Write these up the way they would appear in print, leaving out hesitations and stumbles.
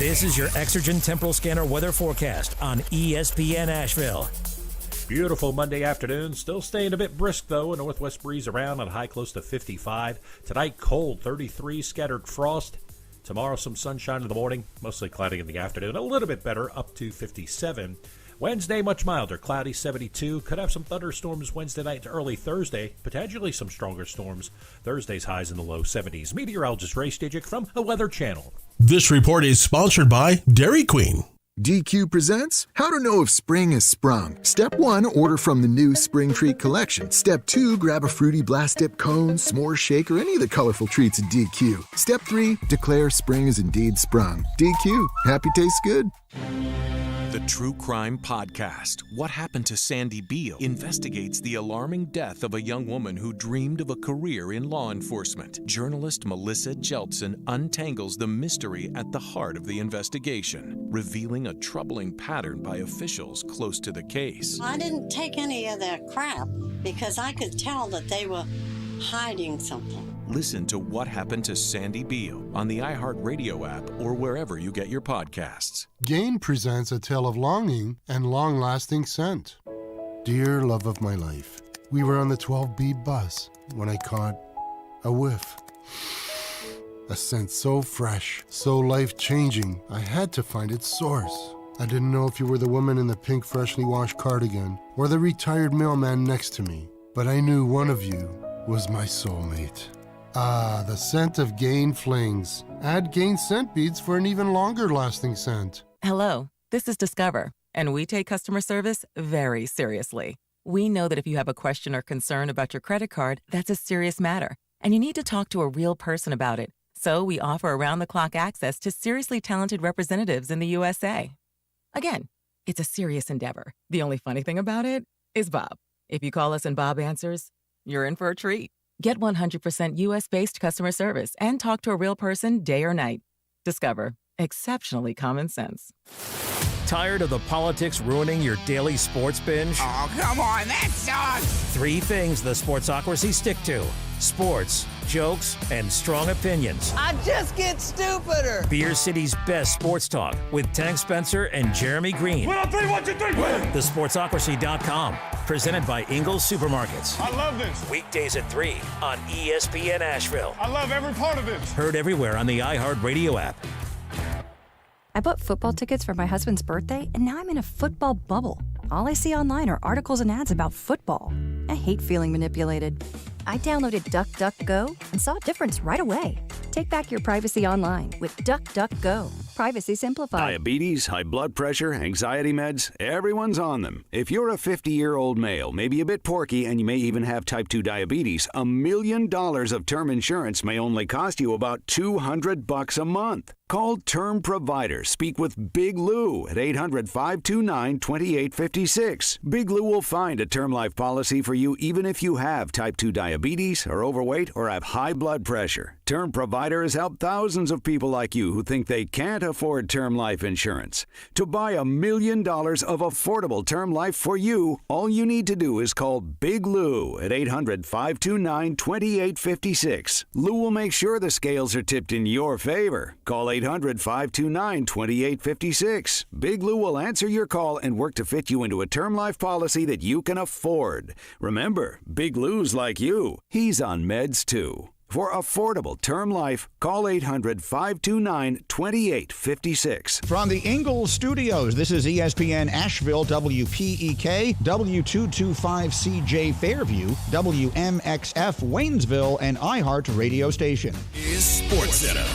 This is your Exergen Temporal Scanner weather forecast on ESPN Asheville. Beautiful Monday afternoon. Still staying a bit brisk, though. A northwest breeze around on a high close to 55. Tonight, cold, 33, scattered frost. Tomorrow, some sunshine in the morning, mostly cloudy in the afternoon. A little bit better, up to 57. Wednesday, much milder, cloudy, 72. Could have some thunderstorms Wednesday night to early Thursday. Potentially some stronger storms. Thursday's highs in the low 70s. Meteorologist Ray Stajic from the Weather Channel. This report is sponsored by Dairy Queen. DQ presents How to Know If Spring Has Sprung. Step 1, order from the new Spring Treat collection. Step 2, grab a fruity blast dip cone, s'more shake, or any of the colorful treats at DQ. Step 3, declare spring is indeed sprung. DQ, happy tastes good. The True Crime Podcast, What Happened to Sandy Beale, investigates the alarming death of a young woman who dreamed of a career in law enforcement. Journalist Melissa Jeltsin untangles the mystery at the heart of the investigation, revealing a troubling pattern by officials close to the case. I didn't take any of their crap because I could tell that they were hiding something. Listen to What Happened to Sandy Beale on the iHeartRadio app or wherever you get your podcasts. Gain presents a tale of longing and long-lasting scent. Dear love of my life, we were on the 12B bus when I caught a whiff. A scent so fresh, so life-changing, I had to find its source. I didn't know if you were the woman in the pink freshly washed cardigan or the retired mailman next to me, but I knew one of you was my soulmate. Ah, the scent of Gain Flings. Add Gain scent beads for an even longer-lasting scent. Hello, this is Discover, and we take customer service very seriously. We know that if you have a question or concern about your credit card, that's a serious matter, and you need to talk to a real person about it. So we offer around-the-clock access to seriously talented representatives in the USA. Again, it's a serious endeavor. The only funny thing about it is Bob. If you call us and Bob answers, you're in for a treat. Get 100% U.S.-based customer service and talk to a real person day or night. Discover. Exceptionally common sense. Tired of the politics ruining your daily sports binge? Oh, come on, that's dog. 3 things the Sportsocracy stick to. Sports, jokes, and strong opinions. I just get stupider. Beer City's best sports talk with Tank Spencer and Jeremy Greene. 1, 2, 3, 1, 2, 3, win! TheSportsocracy.com. Presented by Ingles Supermarkets. I love this. Weekdays at 3 on ESPN Asheville. I love every part of this. Heard everywhere on the iHeartRadio app. I bought football tickets for my husband's birthday, and now I'm in a football bubble. All I see online are articles and ads about football. I hate feeling manipulated. I downloaded DuckDuckGo and saw a difference right away. Take back your privacy online with DuckDuckGo. Privacy simplified. Diabetes, high blood pressure, anxiety meds, everyone's on them. If you're a 50-year-old male, maybe a bit porky, and you may even have type 2 diabetes, $1 million of term insurance may only cost you about $200 a month. Call Term Provider. Speak with Big Lou at 800-529-2856. Big Lou will find a term life policy for you even if you have type 2 diabetes, are overweight, or have high blood pressure. Term Provider has helped thousands of people like you who think they can't afford term life insurance. To buy $1 million of affordable term life for you, all you need to do is call Big Lou at 800-529-2856. Lou will make sure the scales are tipped in your favor. Call 800-529-2856. Big Lou will answer your call and work to fit you into a term life policy that you can afford. Remember, Big Lou's like you. He's on meds too. For affordable term life, call 800-529-2856. From the Ingles Studios, this is ESPN Asheville, WPEK, W225CJ Fairview, WMXF Waynesville, and iHeart radio station. Is SportsCenter.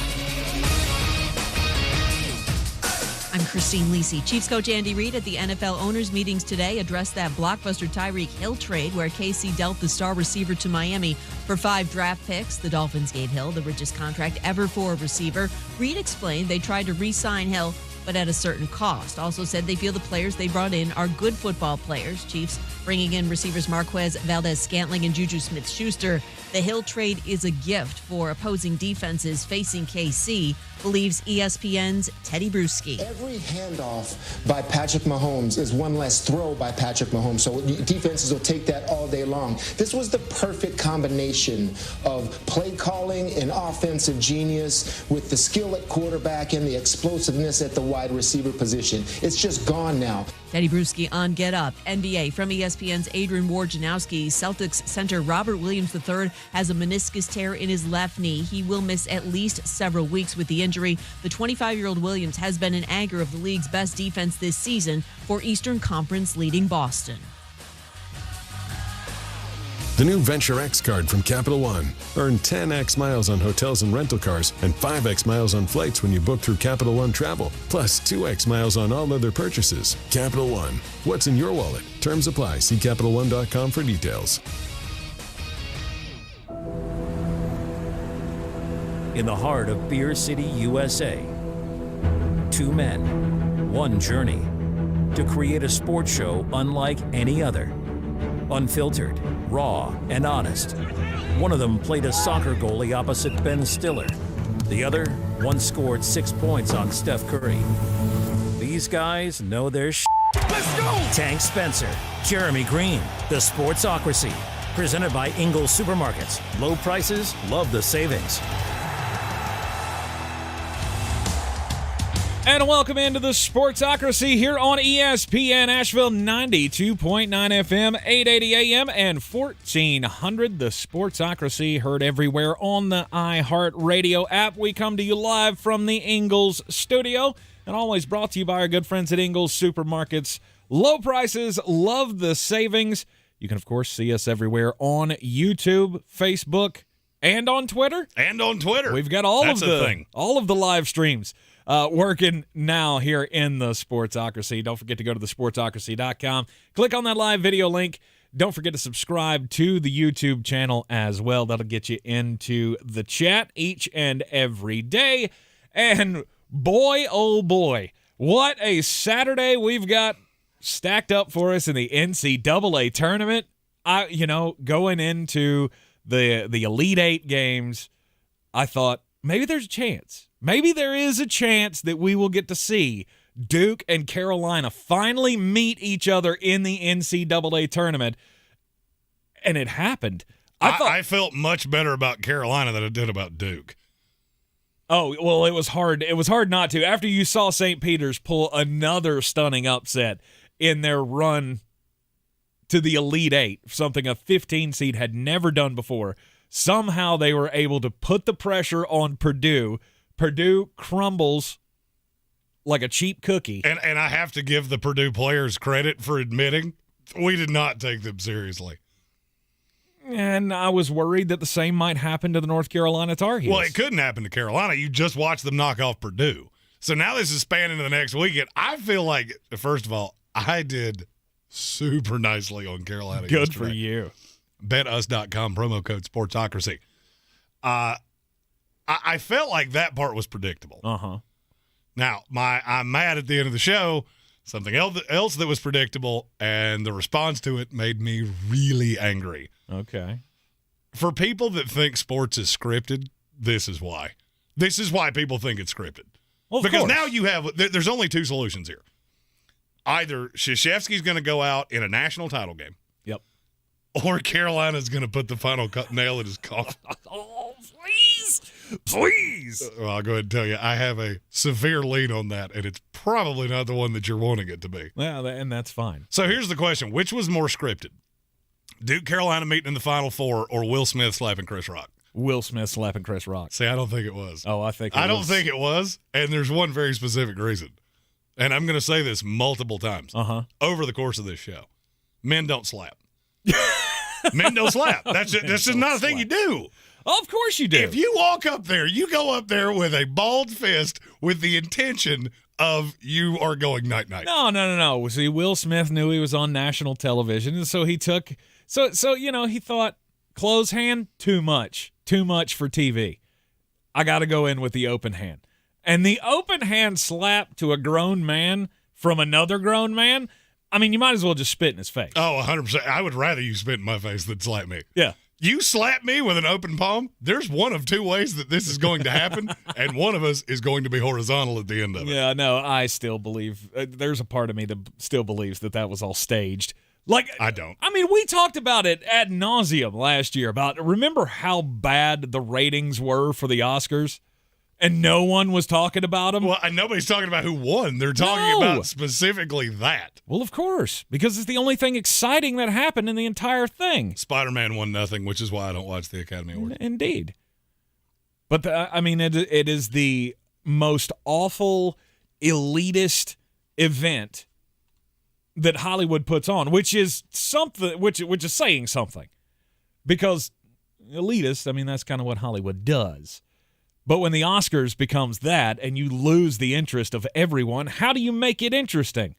I'm Christine Lisi. Chiefs coach Andy Reid at the NFL owners meetings today addressed that blockbuster Tyreek Hill trade where KC dealt the star receiver to Miami for 5 draft picks. The Dolphins gave Hill the richest contract ever for a receiver. Reid explained they tried to re-sign Hill, but at a certain cost. Also said they feel the players they brought in are good football players. Chiefs bringing in receivers Marquez Valdez-Scantling and Juju Smith-Schuster. The Hill trade is a gift for opposing defenses facing KC. believes ESPN's Teddy Bruschi. Every handoff by Patrick Mahomes is one less throw by Patrick Mahomes, so defenses will take that all day long. This was the perfect combination of play calling and offensive genius with the skill at quarterback and the explosiveness at the wide receiver position. It's just gone now. Teddy Bruschi on Get Up. NBA from ESPN's Adrian Wojnarowski. Celtics center Robert Williams III has a meniscus tear in his left knee. He will miss at least several weeks with the injury. The 25-year-old Williams has been an anchor of the league's best defense this season for Eastern Conference leading Boston. The new Venture X card from Capital One. Earn 10x miles on hotels and rental cars and 5x miles on flights when you book through Capital One Travel, plus 2x miles on all other purchases. Capital One. What's in your wallet? Terms apply. See CapitalOne.com for details. In the heart of Beer City, USA, two men, one journey to create a sports show unlike any other. Unfiltered, raw, and honest. One of them played a soccer goalie opposite Ben Stiller. The other once scored 6 points on Steph Curry. These guys know their shit. Let's go! Tank Spencer, Jeremy Greene, the Sportsocracy. Presented by Ingles Supermarkets. Low prices, love the savings. And welcome into the Sportsocracy here on ESPN Asheville 92.9 FM, 880 AM, and 1400. The Sportsocracy heard everywhere on the iHeartRadio app. We come to you live from the Ingles Studio and always brought to you by our good friends at Ingles Supermarkets. Low prices, love the savings. You can, of course, see us everywhere on YouTube, Facebook, and on Twitter. And on Twitter. We've got all of the live streams working now here in the Sportsocracy. Don't forget to go to thesportsocracy.com. Click on that live video link. Don't forget to subscribe to the YouTube channel as well. That'll get you into the chat each and every day. And boy, oh boy, what a Saturday we've got stacked up for us in the NCAA tournament. Going into the Elite Eight games, I thought maybe there's a chance. Maybe there is a chance that we will get to see Duke and Carolina finally meet each other in the NCAA tournament. And it happened. I felt much better about Carolina than I did about Duke. Oh, well, it was hard. It was hard not to. After you saw St. Peter's pull another stunning upset in their run to the Elite Eight, something a 15 seed had never done before, somehow they were able to put the pressure on Purdue. Purdue crumbles like a cheap cookie. And I have to give the Purdue players credit for admitting we did not take them seriously. And I was worried that the same might happen to the North Carolina Tar Heels. Well, it couldn't happen to Carolina. You just watched them knock off Purdue. So now this is spanning into the next weekend. I feel like, first of all, I did super nicely on Carolina. Good yesterday. for you. BetUs.com, promo code Sportsocracy. I felt like that part was predictable. Uh-huh. Now, I'm mad at the end of the show. Something else that was predictable, and the response to it made me really angry. Okay. For people that think sports is scripted, this is why. This is why people think it's scripted. Well, because course. now you have – there's only two solutions here. Either Krzyzewski's going to go out in a national title game. Yep. Or Carolina's going to put the final nail in his coffin. Oh, please. Please. Well, I'll go ahead and tell you, I have a severe lean on that, and it's probably not the one that you're wanting it to be. Well, and that's fine. So here's the question. Which was more scripted? Duke Carolina meeting in the Final Four or Will Smith slapping Chris Rock? Will Smith slapping Chris Rock. See, I don't think it was. Oh, I think it was. I don't think it was, and there's one very specific reason. And I'm going to say this multiple times over the course of this show. Men don't slap. Men don't slap. That's just not a thing you do. Of course you do. If you walk up there, you go up there with a balled fist with the intention of you are going night-night. No. See, Will Smith knew he was on national television, and so he took – so he thought, close hand, too much for TV. I got to go in with the open hand. And the open hand slap to a grown man from another grown man, I mean, you might as well just spit in his face. Oh, 100%. I would rather you spit in my face than slap me. Yeah. You slap me with an open palm, there's one of two ways that this is going to happen, and one of us is going to be horizontal at the end of it. Yeah, no, I still believe there's a part of me that still believes that was all staged. Like, I don't. I mean, we talked about it ad nauseum last year remember how bad the ratings were for the Oscars? And no one was talking about them? Well, and nobody's talking about who won. They're talking about specifically that. Well, of course, because it's the only thing exciting that happened in the entire thing. Spider-Man won nothing, which is why I don't watch the Academy Awards. Indeed. But, it is the most awful, elitist event that Hollywood puts on, which is something, which is saying something. Because elitist, that's kind of what Hollywood does. But when the Oscars becomes that and you lose the interest of everyone, how do you make it interesting?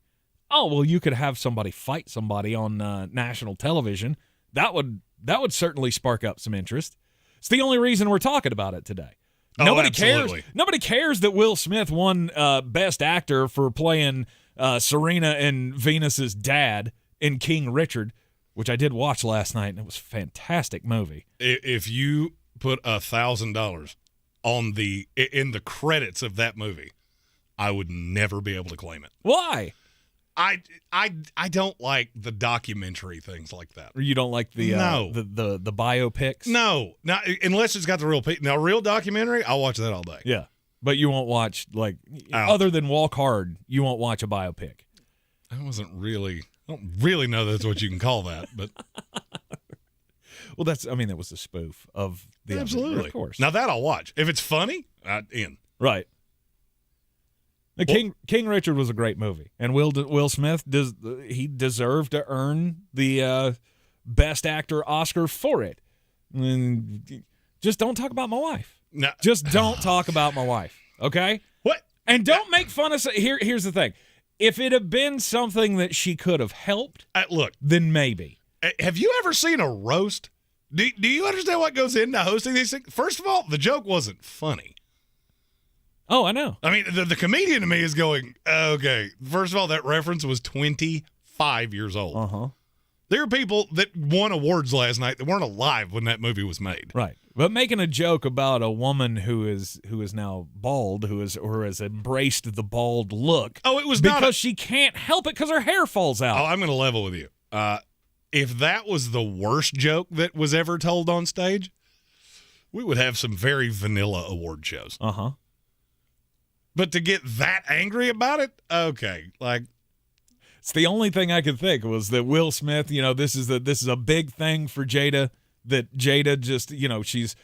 Oh, well, you could have somebody fight somebody on national television. That would certainly spark up some interest. It's the only reason we're talking about it today. Nobody cares. Nobody cares that Will Smith won Best Actor for playing Serena and Venus's dad in King Richard, which I did watch last night, and it was a fantastic movie. If you put $1,000 in the credits of that movie, I would never be able to claim it. Why? I don't like the documentary things like that. Or you don't like the the biopics? No, unless it's got the real people. Now, real documentary, I'll watch that all day. Yeah, but you won't watch other than Walk Hard. You won't watch a biopic. I don't really know that's what you can call that, but. Well, that was a spoof of the absolutely, of course. Now that I'll watch. If it's funny, in. Right. King Richard was a great movie, and Will Smith deserved to earn the Best Actor Oscar for it. And just don't talk about my wife. No. Just don't talk about my wife, okay? What? And don't make fun of. Here's the thing: if it had been something that she could have helped, look, then maybe. Have you ever seen a roast? Do you understand what goes into hosting these things? First of all, the joke wasn't funny. Oh, I know. The comedian to me is going, okay, first of all, that reference was 25 years old. Uh-huh. There are people that won awards last night that weren't alive when that movie was made. Right. But making a joke about a woman who is now bald, who has embraced the bald look. Oh, it was because she can't help it because her hair falls out. Oh, I'm going to level with you. If that was the worst joke that was ever told on stage, we would have some very vanilla award shows. Uh-huh. But to get that angry about it, okay, it's the only thing I could think was that Will Smith, this is a big thing for Jada, that Jada just, she's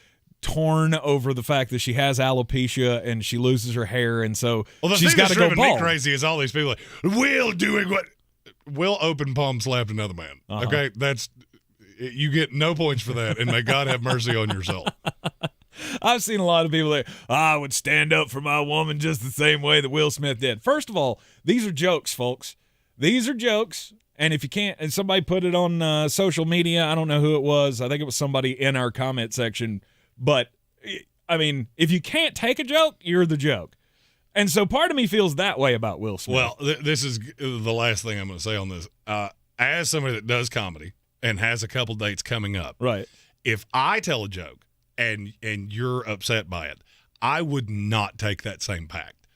torn over the fact that she has alopecia and she loses her hair, and so she's got to go bald. Me crazy is all these people like, Will doing what? Will open palm slapped another man. Uh-huh. Okay, you get no points for that, and may God have mercy on your soul. I've seen a lot of people that I would stand up for my woman just the same way that Will Smith did. First of all, these are jokes, folks. These are jokes, and if you can't, and somebody put it on social media, I don't know who it was. I think it was somebody in our comment section. But, if you can't take a joke, you're the joke. And so part of me feels that way about Will Smith. Well, this is the last thing I'm going to say on this. As somebody that does comedy and has a couple dates coming up, right? If I tell a joke and you're upset by it, I would not take that same pact.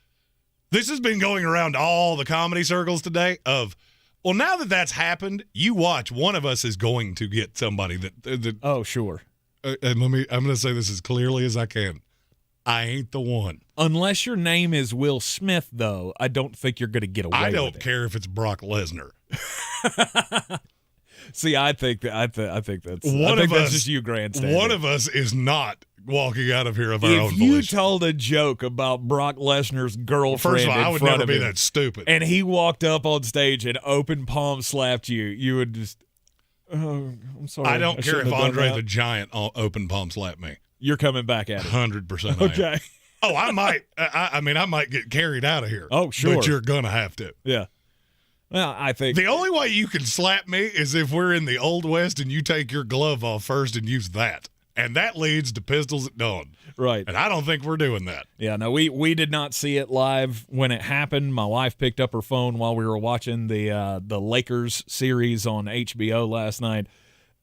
This has been going around all the comedy circles today of, well, now that that's happened, you watch, one of us is going to get somebody that oh, sure. And I'm going to say this as clearly as I can. I ain't the one. Unless your name is Will Smith, though, I don't think you're going to get away with it. I don't care if it's Brock Lesnar. See, I think that's just you grandstanding. One of us is not walking out of here of our own volition. If you volition. told a joke about Brock Lesnar's girlfriend, first of all, I would never be that stupid, and he walked up on stage and open palm slapped you, you would just, oh, I'm sorry. I don't care if Andre the Giant open palm slapped me. You're coming back at it. 100%. Okay. Oh, I might. I might get carried out of here. Oh, sure. But you're gonna have to. Yeah. Well, I think the only way you can slap me is if we're in the Old West and you take your glove off first and use that, and that leads to pistols at dawn. Right. And I don't think we're doing that. Yeah. No, we did not see it live when it happened. My wife picked up her phone while we were watching the Lakers series on HBO last night.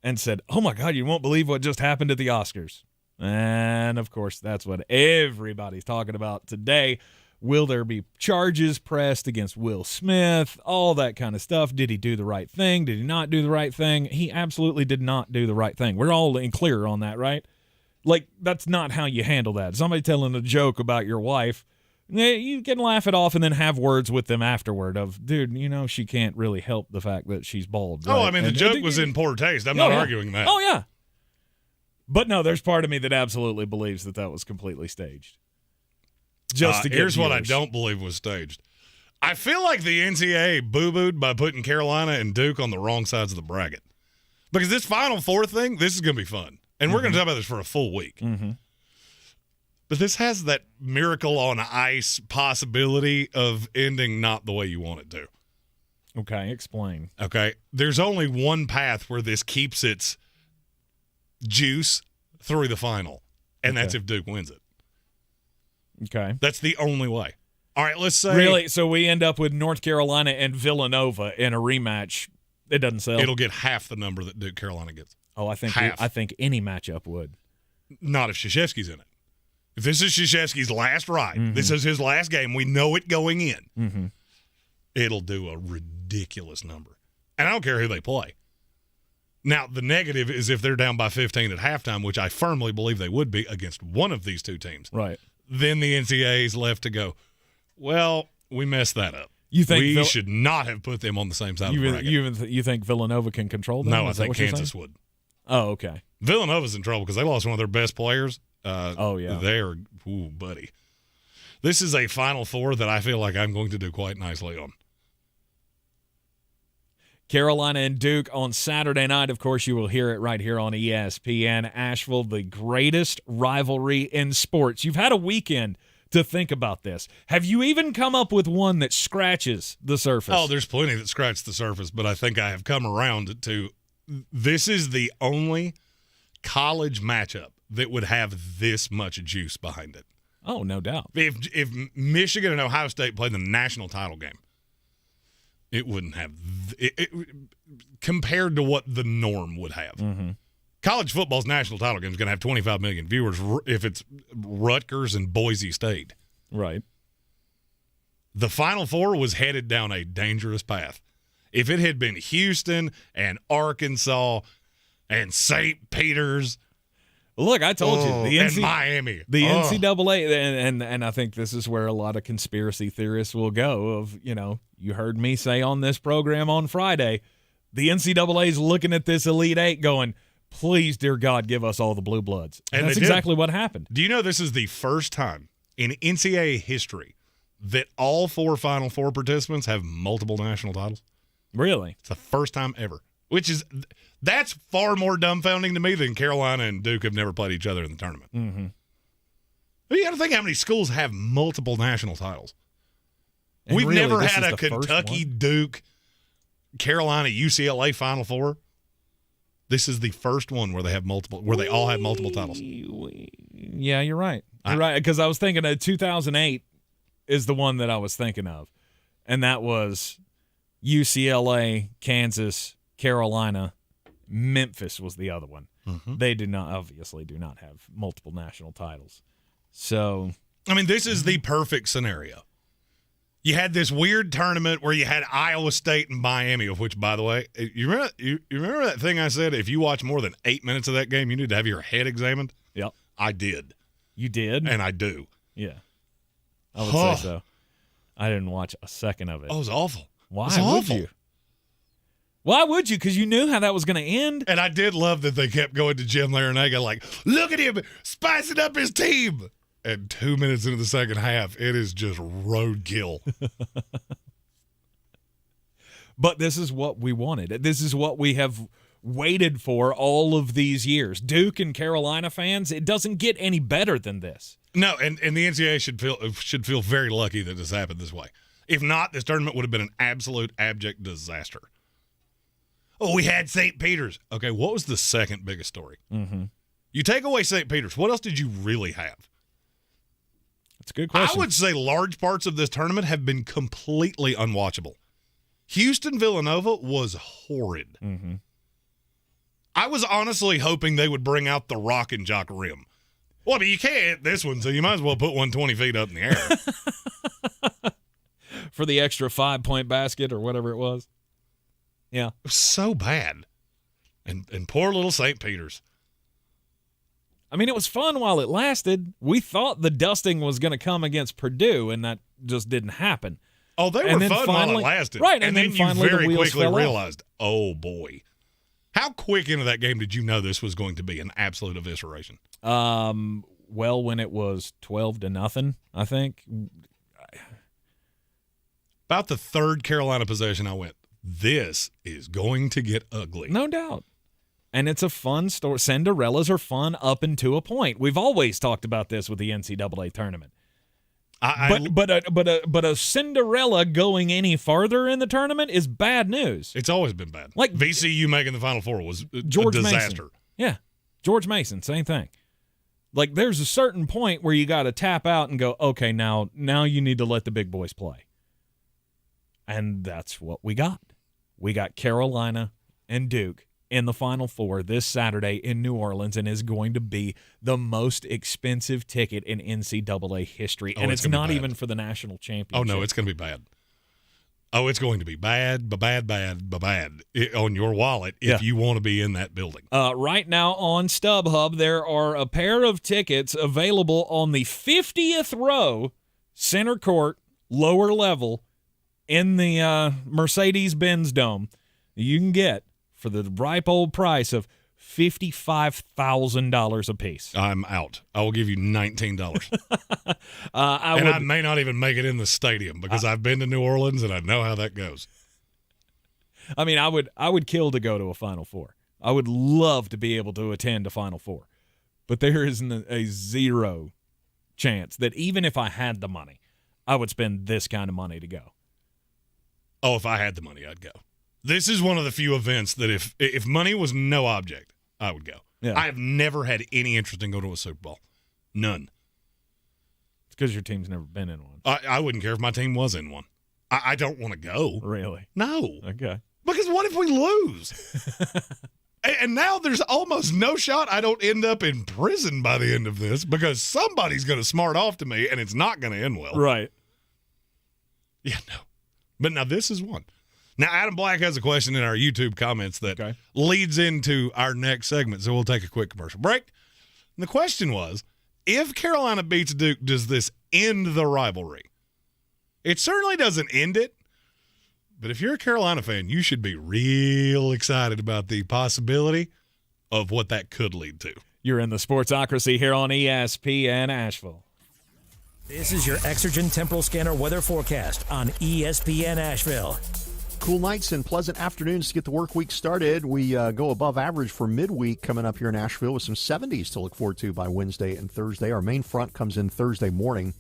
and said, "Oh my God, you won't believe what just happened at the Oscars." And of course, that's what everybody's talking about today. Will there be charges pressed against Will Smith? All that kind of stuff. Did he do the right thing? Did he not do the right thing? He absolutely did not do the right thing. We're all in clear on that, right? Like, that's not how you handle that. Somebody telling a joke about your wife, you can laugh it off and then have words with them afterward of, dude, she can't really help the fact that she's bald. Right? Oh, I mean, the joke was in poor taste. I'm not arguing that. Oh, yeah. But no, there's part of me that absolutely believes that was completely staged. Just to get here's viewers. what I don't believe was staged. I feel like the NCAA boo-booed by putting Carolina and Duke on the wrong sides of the bracket. Because this Final Four thing, this is going to be fun. And we're going to talk about this for a full week. Mm-hmm. But this has that miracle on ice possibility of ending not the way you want it to. Okay, explain. Okay, there's only one path where this keeps its juice through the final, and that's if Duke wins it. Okay. That's the only way. All right, let's say... Really? So we end up with North Carolina and Villanova in a rematch. It doesn't sell? It'll get half the number that Duke Carolina gets. Oh, I think half. I think any matchup would. Not if Krzyzewski's in it. If this is Krzyzewski's last ride, this is his last game, we know it going in, it'll do a ridiculous number. And I don't care who they play. Now, the negative is if they're down by 15 at halftime, which I firmly believe they would be against one of these two teams. Right. Then the NCAA's left to go, well, we messed that up. You think we should not have put them on the same side of the bracket. You think Villanova can control them? No, I think Kansas would. Oh, okay. Villanova's in trouble because they lost one of their best players. Yeah. They're, buddy. This is a Final Four that I feel like I'm going to do quite nicely on. Carolina and Duke on Saturday night. Of course, you will hear it right here on ESPN Asheville, the greatest rivalry in sports. You've had a weekend to think about this. Have you even come up with one that scratches the surface? Oh, there's plenty that scratch the surface, but I think I have come around to this is the only college matchup that would have this much juice behind it. Oh, no doubt. If Michigan and Ohio State played the national title game, it wouldn't have it compared to what the norm would have. College football's national title game is going to have 25 million viewers if it's Rutgers and Boise State. Right. The Final Four was headed down a dangerous path. If it had been Houston and Arkansas and St. Peter's. Look, I told you. And Miami. The NCAA, and I think this is where a lot of conspiracy theorists will go of, you heard me say on this program on Friday, the NCAA is looking at this Elite Eight going, please, dear God, give us all the blue bloods. And that's exactly what happened. Do you know this is the first time in NCAA history that all four Final Four participants have multiple national titles? Really? It's the first time ever. That's far more dumbfounding to me than Carolina and Duke have never played each other in the tournament. You got to think how many schools have multiple national titles. And We've really, never had a Kentucky, Duke, Carolina, UCLA Final Four. This is the first one where they have multiple, where they all have multiple titles. Yeah, you're right. You're right, because I was thinking of 2008 is the one that I was thinking of, and that was UCLA, Kansas, Carolina, Memphis was the other one. They obviously do not have multiple national titles. So, I mean, this is the perfect scenario. You had this weird tournament where you had Iowa State and Miami, of which, by the way, you remember that thing I said? If you watch more than 8 minutes of that game, you need to have your head examined. Yep, I did. You did, and I do. Yeah, I would say so. I didn't watch a second of it. Oh, it was awful. Why would you? Why would you? Because you knew how that was going to end. And I did love that they kept going to Jim Larinaga like, look at him spicing up his team. And 2 minutes into the second half, it is just roadkill. But this is what we wanted. This is what we have waited for all of these years. Duke and Carolina fans, it doesn't get any better than this. No, and the NCAA should feel very lucky that this happened this way. If not, this tournament would have been an absolute abject disaster. Oh, we had St. Peter's. Okay, what was the second biggest story? You take away St. Peter's, what else did you really have? That's a good question. I would say large parts of this tournament have been completely unwatchable. Houston Villanova was horrid. I was honestly hoping they would bring out the rock and jock rim. Well, but you can't hit this one, so you might as well put one 20 feet up in the air. For the extra 5-point basket or whatever it was. Yeah. It was so bad. And poor little St. Peter's. I mean, it was fun while it lasted. We thought the dusting was going to come against Purdue, and that just didn't happen. Oh, they were fun while it lasted. Right, and then finally you very the wheels quickly fell realized, oh, boy. How quick into that game did you know this was going to be an absolute evisceration? Well, when it was 12-0, I think. About the third Carolina possession, I went, this is going to get ugly. No doubt. And it's a fun story. Cinderellas are fun up until a point. We've always talked about this with the NCAA tournament. But a Cinderella going any farther in the tournament is bad news. It's always been bad. Like VCU making the Final Four was a George disaster. Mason. Yeah, George Mason, same thing. Like there's a certain point where you got to tap out and go, okay, now you need to let the big boys play. And that's what we got. We got Carolina and Duke in the Final Four this Saturday in New Orleans, and is going to be the most expensive ticket in NCAA history. And it's not even for the national championship. Oh, no, it's going to be bad. Oh, it's going to be bad on your wallet if you want to be in that building. Right now on StubHub, there are a pair of tickets available on the 50th row, center court, lower level, in the Mercedes-Benz Dome. You can get for the ripe old price of $55,000 a piece. I'm out. I will give you $19. I may not even make it in the stadium because I've been to New Orleans and I know how that goes. I mean, I would kill to go to a Final Four. I would love to be able to attend a Final Four. But there is a zero chance that even if I had the money, I would spend this kind of money to go. Oh, if I had the money, I'd go. This is one of the few events that if money was no object, I would go. Yeah. I have never had any interest in going to a Super Bowl. None. It's because your team's never been in one. I wouldn't care if my team was in one. I don't want to go. Really? No. Okay. Because what if we lose? And now there's almost no shot I don't end up in prison by the end of this because somebody's going to smart off to me and it's not going to end well. Right. Yeah, no. But now this is one. Now, Adam Black has a question in our YouTube comments that leads into our next segment, so we'll take a quick commercial break. And the question was, if Carolina beats Duke, does this end the rivalry? It certainly doesn't end it, but if you're a Carolina fan, you should be real excited about the possibility of what that could lead to. You're in the Sportsocracy here on ESPN Asheville. This is your Exergen Temporal Scanner weather forecast on ESPN Asheville. Cool nights and pleasant afternoons to get the work week started. We go above average for midweek coming up here in Asheville with some 70s to look forward to by Wednesday and Thursday. Our main front comes in Thursday morning,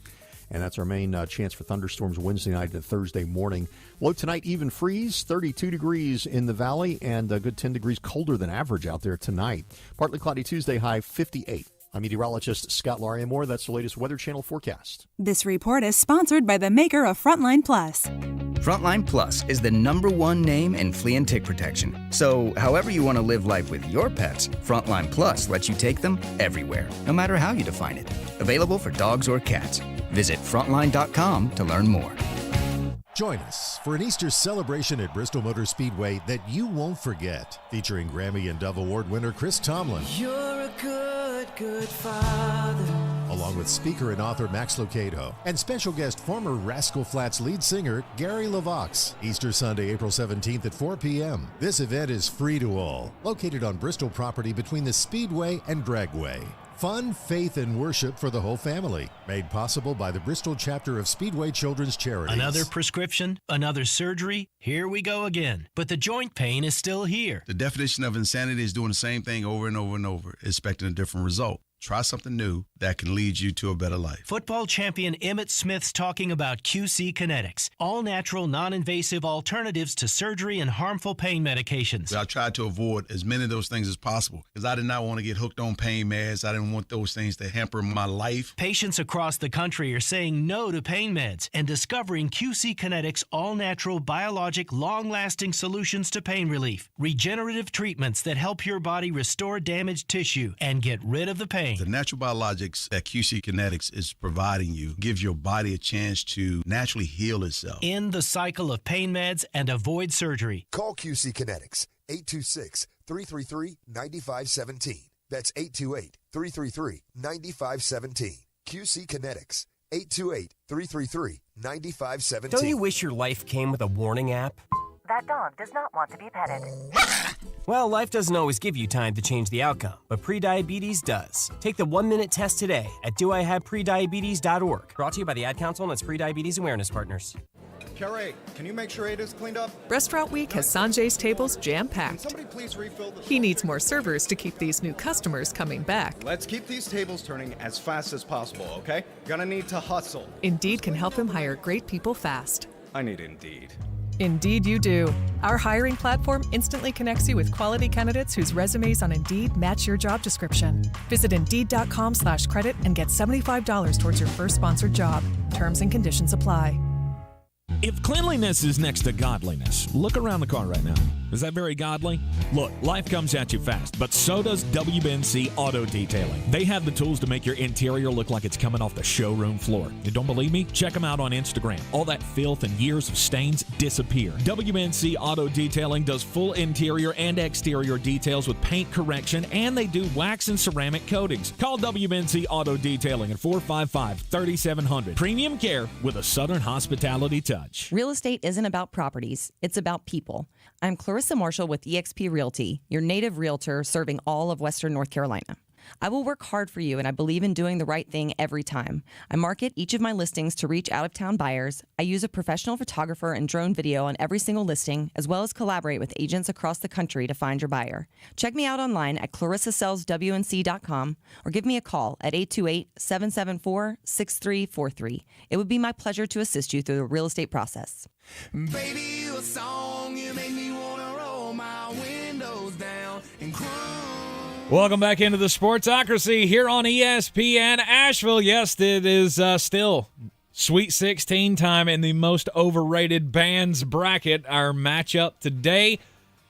and that's our main chance for thunderstorms Wednesday night to Thursday morning. Low tonight, even freeze, 32 degrees in the valley, and a good 10 degrees colder than average out there tonight. Partly cloudy Tuesday, high 58. I'm meteorologist Scott Lariamore. That's the latest Weather Channel forecast. This report is sponsored by the maker of Frontline Plus. Frontline Plus is the #1 name in flea and tick protection. So, however you want to live life with your pets, Frontline Plus lets you take them everywhere, no matter how you define it. Available for dogs or cats. Visit frontline.com to learn more. Join us for an Easter celebration at Bristol Motor Speedway that you won't forget. Featuring Grammy and Dove Award winner Chris Tomlin. You're a good father. Along with speaker and author Max Lucado. And special guest former Rascal Flatts lead singer Gary LaVox. Easter Sunday, April 17th at 4 p.m. This event is free to all. Located on Bristol property between the Speedway and Gregway. Fun, faith, and worship for the whole family. Made possible by the Bristol chapter of Speedway Children's Charities. Another prescription, another surgery. Here we go again. But the joint pain is still here. The definition of insanity is doing the same thing over and over and over, expecting a different result. Try something new that can lead you to a better life. Football champion Emmitt Smith's talking about QC Kinetics, all-natural, non-invasive alternatives to surgery and harmful pain medications. I tried to avoid as many of those things as possible because I did not want to get hooked on pain meds. I didn't want those things to hamper my life. Patients across the country are saying no to pain meds and discovering QC Kinetics all-natural, biologic, long-lasting solutions to pain relief. Regenerative treatments that help your body restore damaged tissue and get rid of the pain. The natural biologics that QC Kinetics is providing you gives your body a chance to naturally heal itself. End the cycle of pain meds and avoid surgery. Call QC Kinetics, 826-333-9517. That's 828-333-9517. QC Kinetics, 828-333-9517. Don't you wish your life came with a warning app? That dog does not want to be petted. Well, life doesn't always give you time to change the outcome, but prediabetes does. Take the 1-minute test today at doihaveprediabetes.org. Brought to you by the Ad Council and its Prediabetes Awareness Partners. Carrie, can you make sure Ada's cleaned up? Restaurant Week has Sanjay's tables jam-packed. Somebody please refill the... He needs more servers to keep these new customers coming back. Let's keep these tables turning as fast as possible, okay? Gonna need to hustle. Indeed can help him hire great people fast. I need Indeed. Indeed you do. Our hiring platform instantly connects you with quality candidates whose resumes on Indeed match your job description. Visit Indeed.com/credit and get $75 towards your first sponsored job. Terms and conditions apply. If cleanliness is next to godliness, look around the car right now. Is that very godly? Look, life comes at you fast, but so does WNC Auto Detailing. They have the tools to make your interior look like it's coming off the showroom floor. You don't believe me? Check them out on Instagram. All that filth and years of stains disappear. WNC Auto Detailing does full interior and exterior details with paint correction, and they do wax and ceramic coatings. Call WNC Auto Detailing at 455-3700. Premium care with a Southern hospitality touch. Real estate isn't about properties, it's about people. I'm Clarissa Marshall with eXp Realty, your native realtor serving all of Western North Carolina. I will work hard for you, and I believe in doing the right thing every time. I market each of my listings to reach out-of-town buyers. I use a professional photographer and drone video on every single listing, as well as collaborate with agents across the country to find your buyer. Check me out online at clarissasellswnc.com or give me a call at 828-774-6343. It would be my pleasure to assist you through the real estate process. Baby, you a song, you make me wanna roll my windows down and cry. Welcome back into the Sportsocracy here on ESPN Asheville. Yes, it is still Sweet 16 time in the most overrated bands bracket. Our matchup today,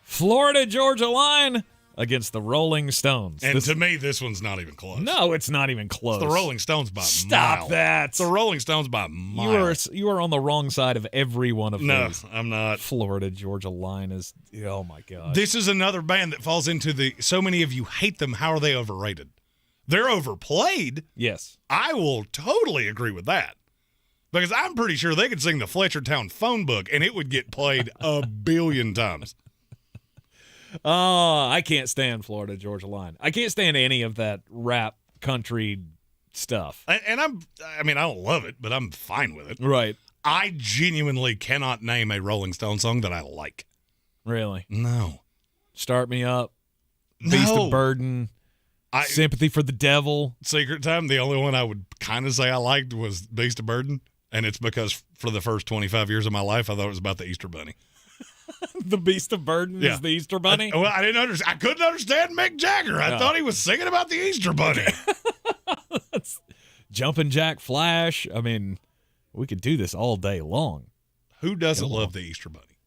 Florida Georgia Line against the Rolling Stones. And to me, this one's not even close. No, it's not even close. It's the Rolling Stones by a mile. Stop that. It's the Rolling Stones by a mile. You are on the wrong side of every one of those. No, I'm not. Florida Georgia Line is, oh my God. This is another band that falls into the, so many of you hate them. How are they overrated? They're overplayed. Yes. I will totally agree with that. Because I'm pretty sure they could sing the Fletchertown phone book and it would get played a billion times. Oh, I can't stand Florida Georgia Line. I can't stand any of that rap country stuff. And I don't love it, but I'm fine with it. Right. I genuinely cannot name a Rolling Stone song that I like. Really? No. Start Me Up. Beast of Burden. Sympathy for the Devil. Secret Time, the only one I would kind of say I liked was Beast of Burden. And it's because for the first 25 years of my life, I thought it was about the Easter Bunny. The Beast of Burden is the Easter Bunny? I didn't understand. I couldn't understand Mick Jagger. I thought he was singing about the Easter Bunny. Jumpin' Jack Flash. I mean, we could do this all day long. Who doesn't love the Easter Bunny?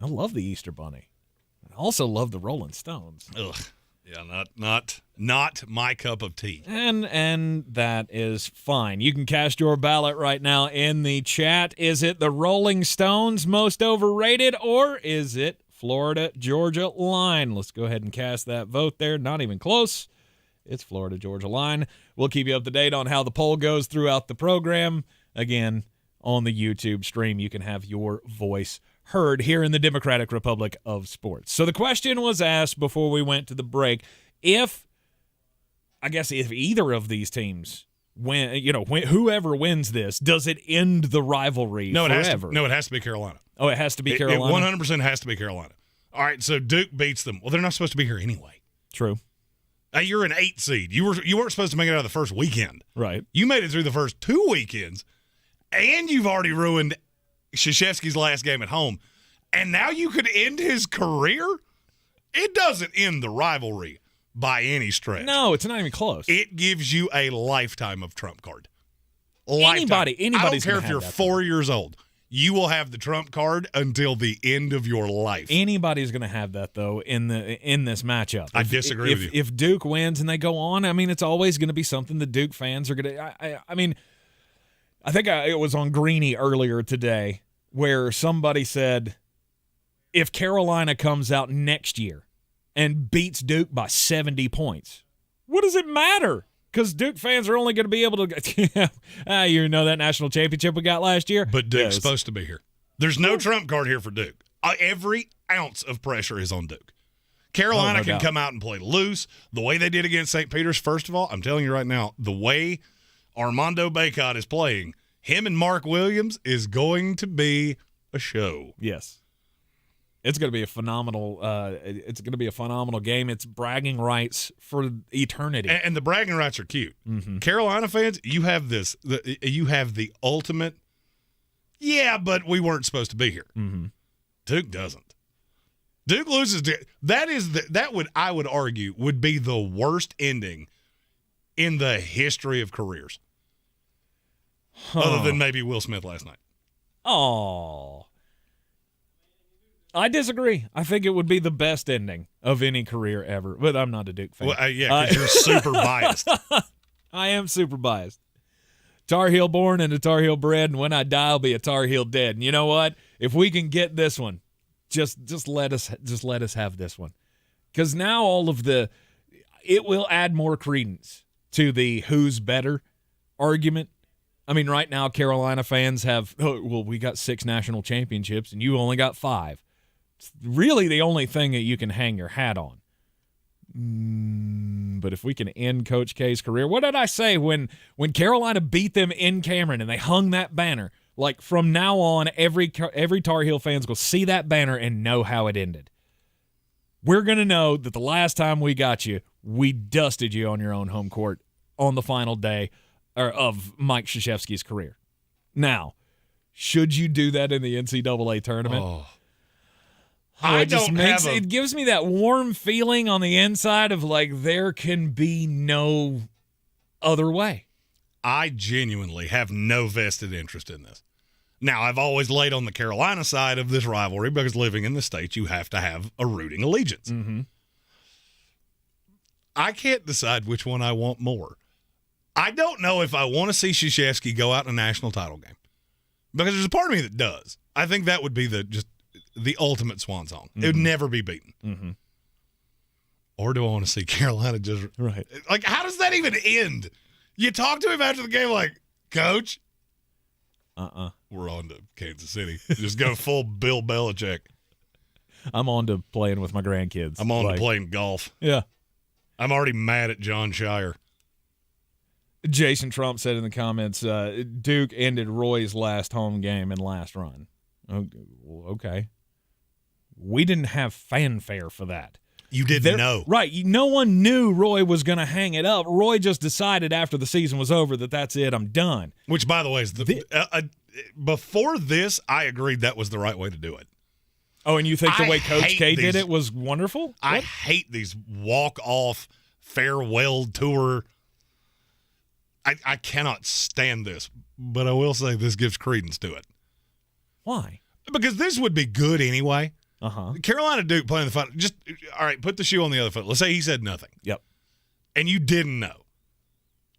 I love the Easter Bunny. I also love the Rolling Stones. Ugh. Yeah, not my cup of tea. And that is fine. You can cast your ballot right now in the chat. Is it the Rolling Stones most overrated, or is it Florida Georgia Line? Let's go ahead and cast that vote there. Not even close. It's Florida Georgia Line. We'll keep you up to date on how the poll goes throughout the program. Again, on the YouTube stream, you can have your voice heard here in the Democratic Republic of Sports. So the question was asked before we went to the break, if either of these teams win, whoever wins this, does it end the rivalry forever? It has to be Carolina. Oh, it has to be Carolina? It 100% has to be Carolina. All right, so Duke beats them. Well, they're not supposed to be here anyway. True. You're an 8 seed. You weren't supposed to make it out of the first weekend. Right. You made it through the first 2 weekends, and you've already ruined Krzyzewski's last game at home. And now you could end his career? It doesn't end the rivalry by any stretch. No, it's not even close. It gives you a lifetime of trump card. Anybody's I don't care gonna if you're have that 4 years old. You will have the trump card until the end of your life. Anybody's going to have that, though, in this matchup. I disagree with you. If Duke wins and they go on, I mean, it's always going to be something the Duke fans are going to. I mean, I think it was on Greene earlier today where somebody said, if Carolina comes out next year and beats Duke by 70 points, what does it matter? Because Duke fans are only going to be able to you know that national championship we got last year? But Duke's supposed to be here. There's no trump card here for Duke. Every ounce of pressure is on Duke. Carolina can come out and play loose the way they did against St. Peter's. First of all, I'm telling you right now, the way Armando Bacot is playing, him and Mark Williams is going to be a show. Yes. It's going to be a phenomenal. It's going to be a phenomenal game. It's bragging rights for eternity, and the bragging rights are cute. Mm-hmm. Carolina fans, you have this. You have the ultimate. Yeah, but we weren't supposed to be here. Mm-hmm. Duke doesn't. Duke loses. I would argue would be the worst ending in the history of careers, other than maybe Will Smith last night. Oh. I disagree. I think it would be the best ending of any career ever, but I'm not a Duke fan. Well, yeah, because you're super biased. I am super biased. Tar Heel born and a Tar Heel bred, and when I die, I'll be a Tar Heel dead. And you know what? If we can get this one, just let us have this one, because now it will add more credence to the who's better argument. I mean, right now Carolina fans have, we got 6 national championships and you only got 5. It's really the only thing that you can hang your hat on. But if we can end Coach K's career, what did I say when Carolina beat them in Cameron and they hung that banner? Like from now on, every Tar Heel fan's going to see that banner and know how it ended. We're going to know that the last time we got you, we dusted you on your own home court on the final day of Mike Krzyzewski's career. Now, should you do that in the NCAA tournament? Oh. It gives me that warm feeling on the inside of like there can be no other way. I genuinely have no vested interest in this. Now, I've always laid on the Carolina side of this rivalry because living in the States, you have to have a rooting allegiance. Mm-hmm. I can't decide which one I want more. I don't know if I want to see Krzyzewski go out in a national title game because there's a part of me that does. I think that would be the ultimate swan song. Mm-hmm. It would never be beaten. Mm-hmm. Or do I want to see Carolina just right? Like, how does that even end? You talk to him after the game like, Coach, we're on to Kansas City. Just go full Bill Belichick. I'm on to playing with my grandkids. I'm on to playing golf. Yeah. I'm already mad at John Shire. Jason Trump said in the comments, Duke ended Roy's last home game and last run. Okay. We didn't have fanfare for that. You didn't know. Right. No one knew Roy was going to hang it up. Roy just decided after the season was over that that's it, I'm done. Which, by the way, is before this, I agreed that was the right way to do it. Oh, and you think the way Coach K did it was wonderful? I hate these walk-off farewell tour. I cannot stand this, but I will say this gives credence to it. Why? Because this would be good anyway. Uh-huh. Carolina Duke playing the final. Just, all right, put the shoe on the other foot. Let's say he said nothing. Yep. And you didn't know.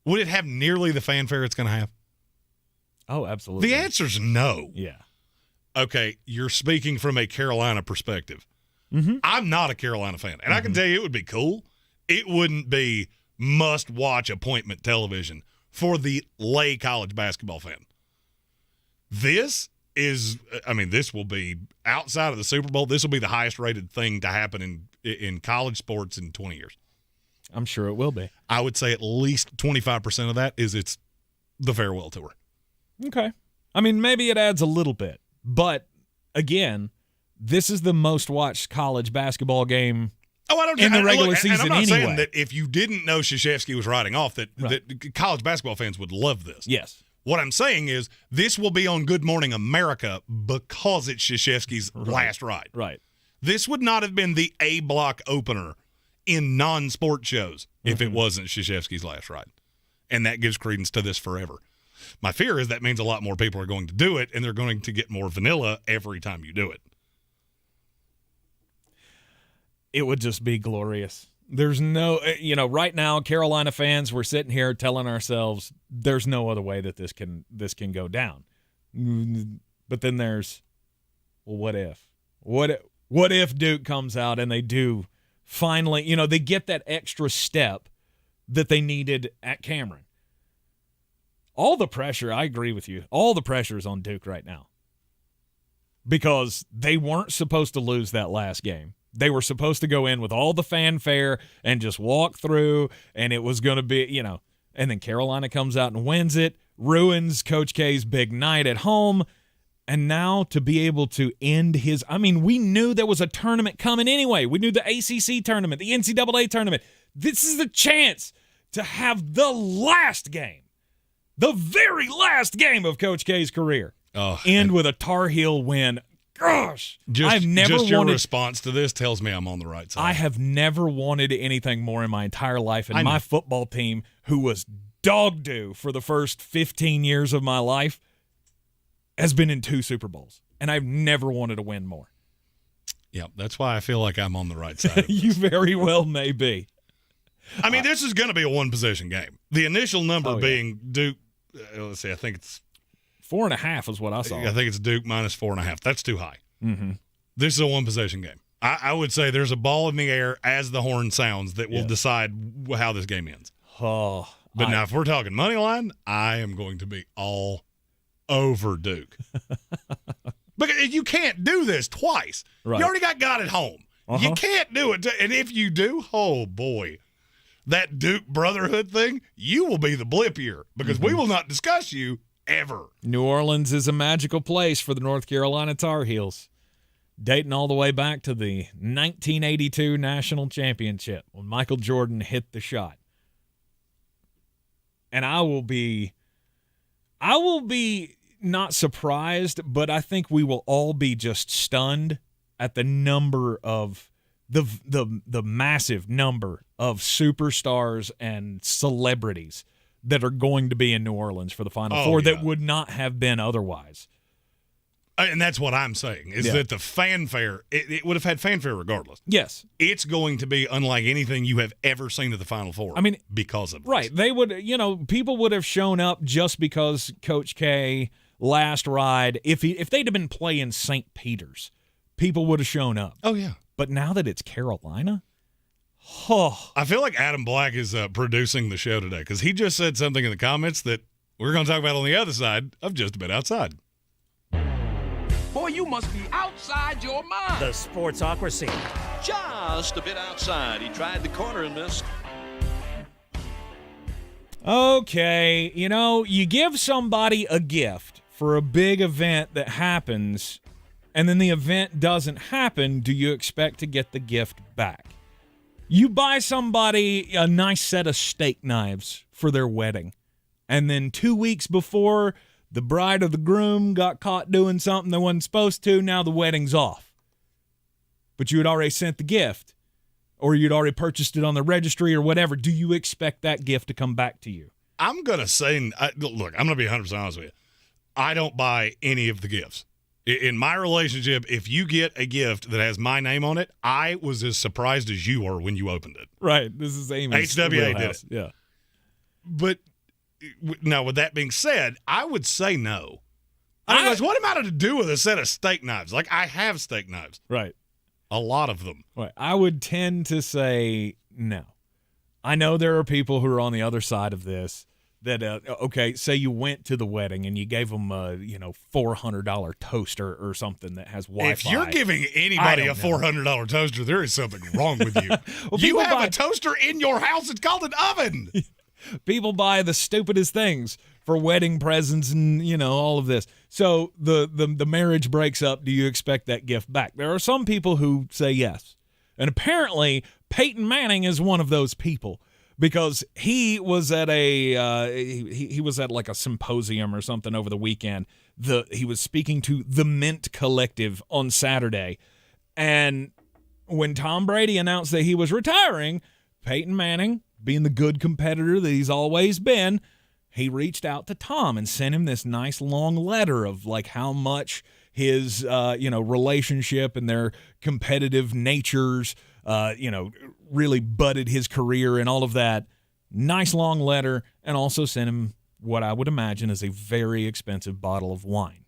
Would it have nearly the fanfare it's going to have? Oh, absolutely. The answer's no. Yeah. Okay, you're speaking from a Carolina perspective. Mm-hmm. I'm not a Carolina fan, and I can tell you it would be cool. It wouldn't be must-watch appointment television for the lay college basketball fan. This will be outside of the Super Bowl. This will be the highest-rated thing to happen in college sports in 20 years. I'm sure it will be. I would say at least 25% of that is it's the farewell tour. Okay. I mean, maybe it adds a little bit. But, again, this is the most watched college basketball game in the regular season and I'm not saying anyway. that if you didn't know Krzyzewski was riding off, that college basketball fans would love this. Yes. What I'm saying is this will be on Good Morning America because it's Krzyzewski's last ride. Right. This would not have been the A-block opener in non-sport shows if it wasn't Krzyzewski's last ride. And that gives credence to this forever. My fear is that means a lot more people are going to do it, and they're going to get more vanilla every time you do it. It would just be glorious. There's no, right now, Carolina fans, we're sitting here telling ourselves there's no other way that this can go down. But then there's, well, what if? What if Duke comes out and they do finally, they get that extra step that they needed at Cameron? All the pressure, I agree with you, all the pressure is on Duke right now because they weren't supposed to lose that last game. They were supposed to go in with all the fanfare and just walk through, and it was going to be, and then Carolina comes out and wins it, ruins Coach K's big night at home, and now to be able to end his – we knew there was a tournament coming anyway. We knew the ACC tournament, the NCAA tournament. This is the chance to have the last game, the very last game of Coach K's career, end with a Tar Heel win. Gosh, I've never your response to this tells me I'm on the right side. I have never wanted anything more in my entire life, and my football team, who was dog doo for the first 15 years of my life, has been in 2 Super Bowls, and I've never wanted to win more. Yeah, that's why I feel like I'm on the right side of this. You very well may be. This is going to be a one-possession game. The initial number being Duke, let's see, I think it's 4.5 is what I saw. I think it's Duke minus 4.5. That's too high. Mm-hmm. This is a one-possession game. I would say there's a ball in the air as the horn sounds that will decide how this game ends. Now, if we're talking money line, I am going to be all over Duke. Because you can't do this twice. Right. You already got God at home. You can't do it. And if you do, oh, boy, that Duke brotherhood thing, you will be the blip year because we will not discuss you ever. New Orleans is a magical place for the North Carolina Tar Heels, dating all the way back to the 1982 National Championship when Michael Jordan hit the shot. And I will be not surprised, but I think we will all be just stunned at the number of the massive number of superstars and celebrities that are going to be in New Orleans for the Final Four that would not have been otherwise. And that's what I'm saying, is that the fanfare, it would have had fanfare regardless. Yes. It's going to be unlike anything you have ever seen at the Final Four because of this. Right. They would, people would have shown up just because Coach K last ride. If they'd have been playing St. Peter's, people would have shown up. Oh, yeah. But now that it's Carolina, I feel like Adam Black is producing the show today because he just said something in the comments that we're going to talk about on the other side of Just a Bit Outside. Boy, you must be outside your mind. The Sportsocracy. Just a bit outside. He tried the corner and missed. Okay, you give somebody a gift for a big event that happens, and then the event doesn't happen, do you expect to get the gift back? You buy somebody a nice set of steak knives for their wedding, and then 2 weeks before, the bride or the groom got caught doing something they wasn't supposed to, now the wedding's off. But you had already sent the gift, or you'd already purchased it on the registry or whatever. Do you expect that gift to come back to you? I'm going to say, look, I'm going to be 100% honest with you. I don't buy any of the gifts. In my relationship, if you get a gift that has my name on it, I was as surprised as you were when you opened it. Right. This is Amy's HWA wheelhouse. did it. Yeah. But now, with that being said, I would say no. What am I to do with a set of steak knives? Like, I have steak knives. Right. A lot of them. Right. I would tend to say no. I know there are people who are on the other side of this that, say you went to the wedding and you gave them a, $400 toaster or something that has Wi-Fi. If you're giving anybody a $400 toaster, there is something wrong with you. Well, you have a toaster in your house. It's called an oven. People buy the stupidest things for wedding presents and, all of this. So the marriage breaks up. Do you expect that gift back? There are some people who say yes. And apparently Peyton Manning is one of those people because he was at he was at like a symposium or something over the weekend. He was speaking to the Mint Collective on Saturday, and when Tom Brady announced that he was retiring, Peyton Manning, being the good competitor that he's always been, he reached out to Tom and sent him this nice long letter of like how much his relationship and their competitive natures really budded his career and all of that. Nice long letter, and also sent him what I would imagine is a very expensive bottle of wine.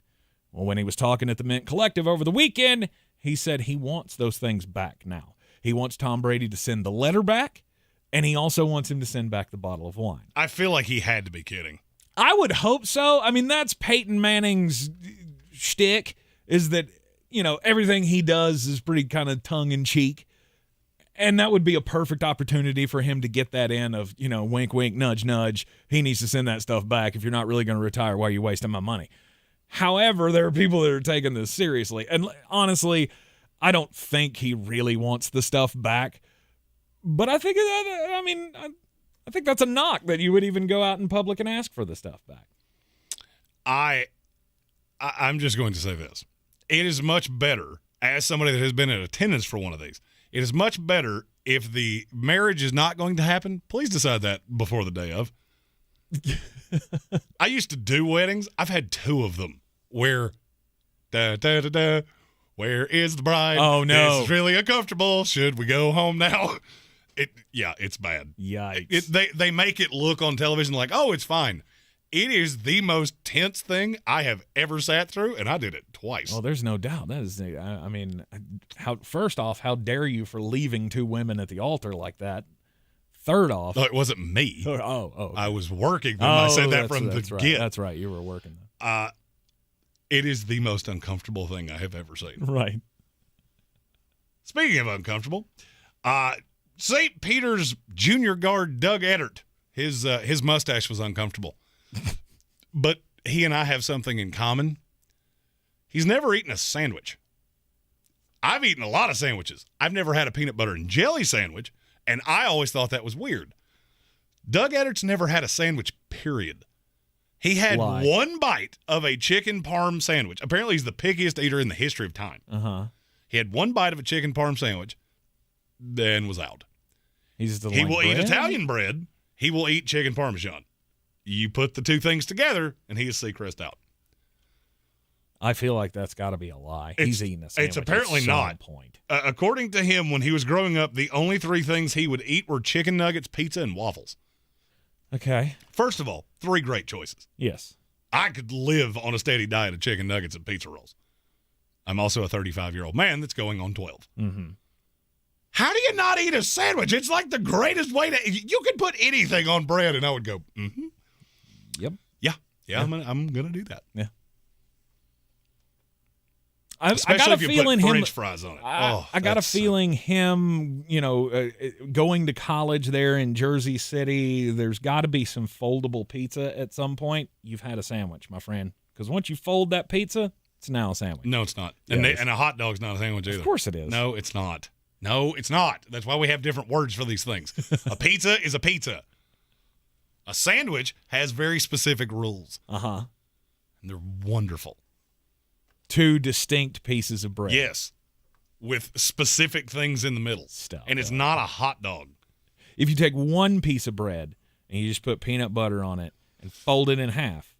Well, when he was talking at the Mint Collective over the weekend, he said he wants those things back now. He wants Tom Brady to send the letter back, and he also wants him to send back the bottle of wine. I feel like he had to be kidding. I would hope so. I mean, that's Peyton Manning's shtick, is that, everything he does is pretty kind of tongue-in-cheek. And that would be a perfect opportunity for him to get that in of, wink, wink, nudge, nudge. He needs to send that stuff back. If you're not really going to retire, why are you wasting my money? However, there are people that are taking this seriously. And honestly, I don't think he really wants the stuff back. But I think, I think that's a knock that you would even go out in public and ask for the stuff back. I'm just going to say this. It is much better, as somebody that has been in attendance for one of these, it is much better if the marriage is not going to happen. Please decide that before the day of. I used to do weddings. I've had 2 of them where, where is the bride? Oh, no. It's really uncomfortable. Should we go home now? It's bad. Yikes. They make it look on television like, oh, it's fine. It is the most tense thing I have ever sat through, and I did it twice. Well, there's no doubt. That is, first off, how dare you for leaving 2 women at the altar like that? Third off. No, it wasn't me. Okay. I was working when I said that from the get. That's right. You were working. It is the most uncomfortable thing I have ever seen. Right. Speaking of uncomfortable, St. Peter's junior guard Doug Edert, his mustache was uncomfortable. But he and I have something in common. He's never eaten a sandwich. I've eaten a lot of sandwiches. I've never had a peanut butter and jelly sandwich, and I always thought that was weird. Doug Edert's never had a sandwich, period. He had one bite of a chicken parm sandwich. Apparently, he's the pickiest eater in the history of time. Uh-huh. He had one bite of a chicken parm sandwich, then was out. He will eat Italian bread. He will eat chicken parmesan. You put the 2 things together, and he is Seacrest out. I feel like that's got to be a lie. He's eating a sandwich. It's apparently not. Point. According to him, when he was growing up, the only 3 things he would eat were chicken nuggets, pizza, and waffles. Okay. First of all, 3 great choices. Yes. I could live on a steady diet of chicken nuggets and pizza rolls. I'm also a 35-year-old man that's going on 12. Mm-hmm. How do you not eat a sandwich? It's like the greatest way to – you could put anything on bread, and I would go, mm-hmm. Yep. Yeah. I'm gonna do that. Yeah. I got a if you feeling put him. French fries on it. I got a feeling him. Going to college there in Jersey City. There's got to be some foldable pizza at some point. You've had a sandwich, my friend. Because once you fold that pizza, it's now a sandwich. No, it's not. And a hot dog's not a sandwich either. Of course it is. No, it's not. That's why we have different words for these things. A pizza is a pizza. A sandwich has very specific rules. Uh-huh. And they're wonderful. 2 distinct pieces of bread. Yes. With specific things in the middle. And it's not a hot dog. If you take 1 piece of bread and you just put peanut butter on it and fold it in half,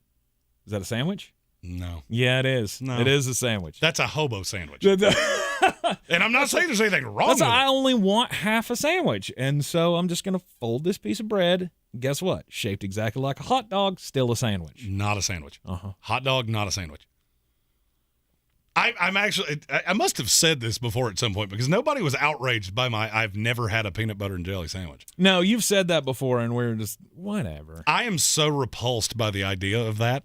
is that a sandwich? No. Yeah, it is. No. It is a sandwich. That's a hobo sandwich. And I'm not saying there's anything wrong with it. I only want half a sandwich, and so I'm just going to fold this piece of bread. Guess what? Shaped exactly like a hot dog, still a sandwich. Not a sandwich. Uh-huh. Hot dog, not a sandwich. I must have said this before at some point because nobody was outraged by my I've never had a peanut butter and jelly sandwich. No, you've said that before, and we're just, whatever. I am so repulsed by the idea of that.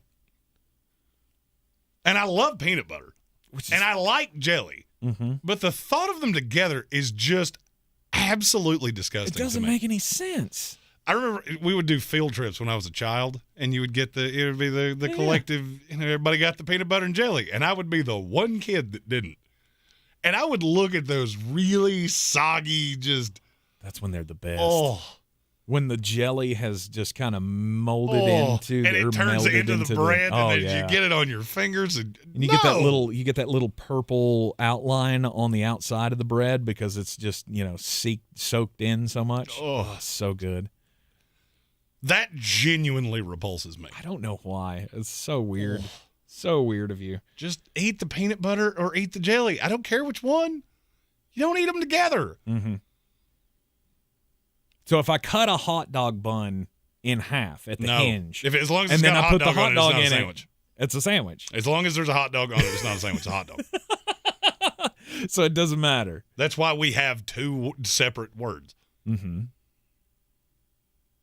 And I love peanut butter. And I like jelly. Mm-hmm. But the thought of them together is just absolutely disgusting. It doesn't make any sense. I remember we would do field trips when I was a child, and you would get it would be the collective, everybody got the peanut butter and jelly, and I would be the one kid that didn't. And I would look at those really soggy, just That's when they're the best. Oh. When the jelly has just kind of molded into and it turns into the bread, and then you get it on your fingers, and you get that little purple outline on the outside of the bread because it's just soaked in so much. Oh, it's so good. That genuinely repulses me. I don't know why. It's so weird. So weird of you. Just eat the peanut butter or eat the jelly. I don't care which one. You don't eat them together. Mm-hmm. So if I cut a hot dog bun in half at the hinge, as long as it's got a hot dog on it, it's not a sandwich. It's a sandwich. As long as there's a hot dog on it, it's not a sandwich. It's a hot dog. So it doesn't matter. That's why we have two separate words. Mm-hmm.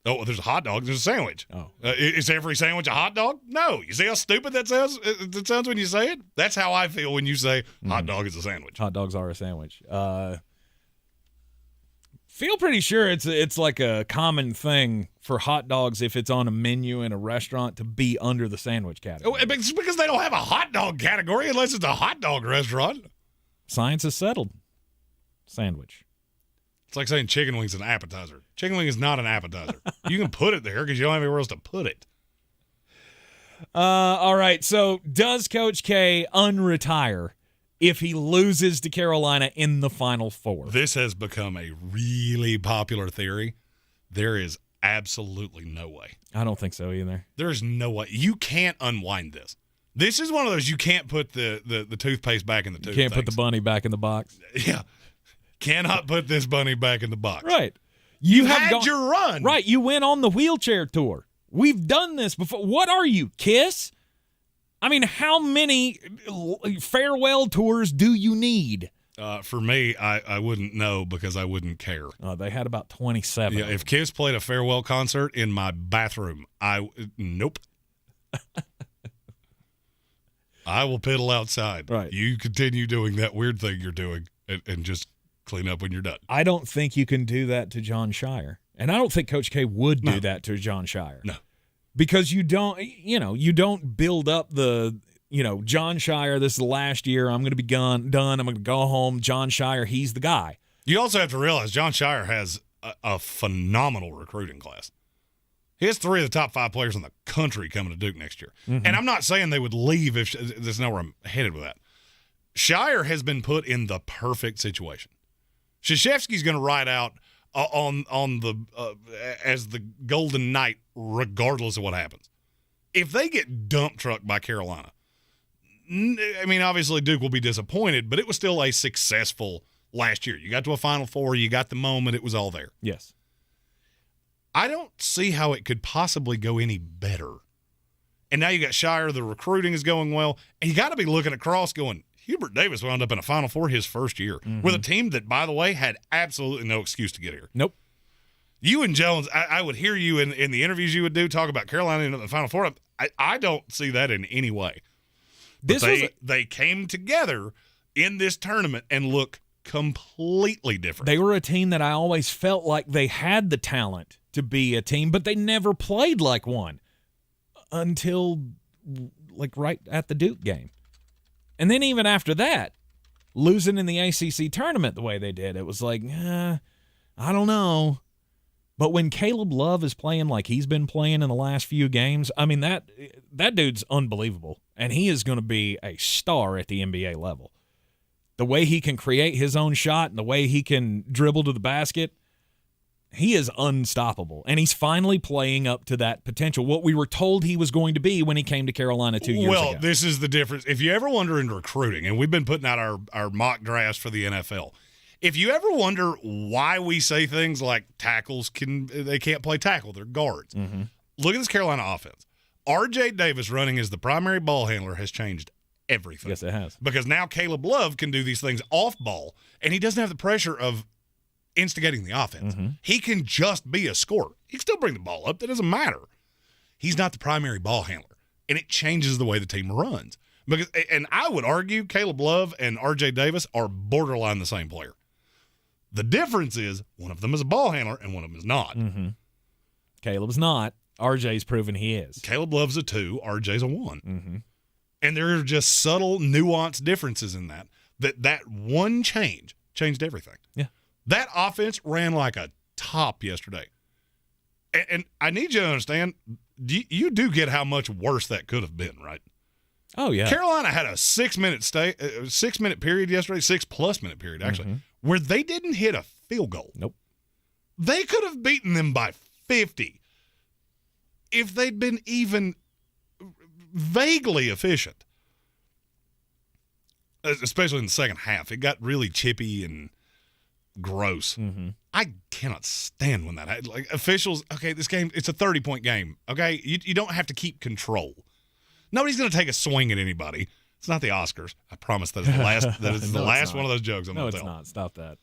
Oh, there's a hot dog. There's a sandwich. Oh, is every sandwich a hot dog? No. You see how stupid that sounds? It sounds when you say it. That's how I feel when you say hot dog is a sandwich. Hot dogs are a sandwich. Feel pretty sure it's like a common thing for hot dogs if it's on a menu in a restaurant to be under the sandwich category. It's because they don't have a hot dog category unless it's a hot dog restaurant. Science is settled. Sandwich. It's like saying chicken wings is an appetizer. Chicken wing is not an appetizer. You can put it there because you don't have anywhere else to put it. All right, so does Coach K unretire if he loses to Carolina in the Final Four? This has become a really popular theory. There is absolutely no way. I don't think so either. There's no way. You can't unwind this. This is one of those you can't put the toothpaste back in the toothpaste. You can't put the bunny back in the box. Yeah. Cannot put this bunny back in the box. Right. You had your run. Right. You went on the wheelchair tour. We've done this before. What are you, Kiss? I mean, how many farewell tours do you need? For me, I wouldn't know because I wouldn't care. They had about 27. Yeah, if Kiss played a farewell concert in my bathroom, nope. I will piddle outside. Right. You continue doing that weird thing you're doing and just clean up when you're done. I don't think you can do that to John Shire. And I don't think Coach K would do that to John Shire. No. Because you don't build up the, John Shire, this is the last year, I'm going to be done, I'm going to go home. John Shire, he's the guy. You also have to realize John Shire has a phenomenal recruiting class. He has 3 of the top 5 players in the country coming to Duke next year. Mm-hmm. And I'm not saying they would leave if there's nowhere I'm headed with that. Shire has been put in the perfect situation. Krzyzewski's going to ride out on the as the Golden Knight regardless of what happens. If they get dump trucked by Carolina, I mean, obviously Duke will be disappointed, but it was still a successful last year. You got to a Final Four, you got the moment, it was all there. Yes. I don't see how it could possibly go any better. And now you got Shire, the recruiting is going well, and you got to be looking across going, Hubert Davis wound up in a Final Four his first year with a team that, by the way, had absolutely no excuse to get here. Nope. You and Jones, I would hear you in the interviews you would do talk about Carolina in the Final Four. I don't see that in any way. They came together in this tournament and look completely different. They were a team that I always felt like they had the talent to be a team, but they never played like one until like right at the Duke game. And then even after that, losing in the ACC tournament the way they did, it was like, I don't know. But when Caleb Love is playing like he's been playing in the last few games, I mean, that dude's unbelievable. And he is going to be a star at the NBA level. The way he can create his own shot and the way he can dribble to the basket, he is unstoppable. And he's finally playing up to that potential, what we were told he was going to be when he came to Carolina 2 years ago. Well, this is the difference. If you ever wonder in recruiting, and we've been putting out our mock drafts for the NFL, if you ever wonder why we say things like tackles they can't play tackle, they're guards. Mm-hmm. Look at this Carolina offense. R.J. Davis running as the primary ball handler has changed everything. Yes, it has. Because now Caleb Love can do these things off ball, and he doesn't have the pressure of instigating the offense. Mm-hmm. He can just be a scorer. He can still bring the ball up. That doesn't matter. He's not the primary ball handler, and it changes the way the team runs. And I would argue Caleb Love and R.J. Davis are borderline the same player. The difference is one of them is a ball handler and one of them is not. Mm-hmm. Caleb's not. RJ's proven he is. Caleb Love's a 2. RJ's a 1. Mm-hmm. And there are just subtle, nuanced differences in that one change changed everything. Yeah. That offense ran like a top yesterday. And I need you to understand, you do get how much worse that could have been, right? Oh, yeah. Carolina had a 6-minute period yesterday, 6+ minute period, actually, where they didn't hit a field goal. Nope. They could have beaten them by 50 if they'd been even vaguely efficient, especially in the second half. It got really chippy and gross. I cannot stand when that like officials. Okay, this game, it's a 30-point game. Okay, you don't have to keep control. Nobody's going to take a swing at anybody. It's not the Oscars. I promise that is the last. That is the last one of those jokes I'm going to tell. No, it's not. Stop that.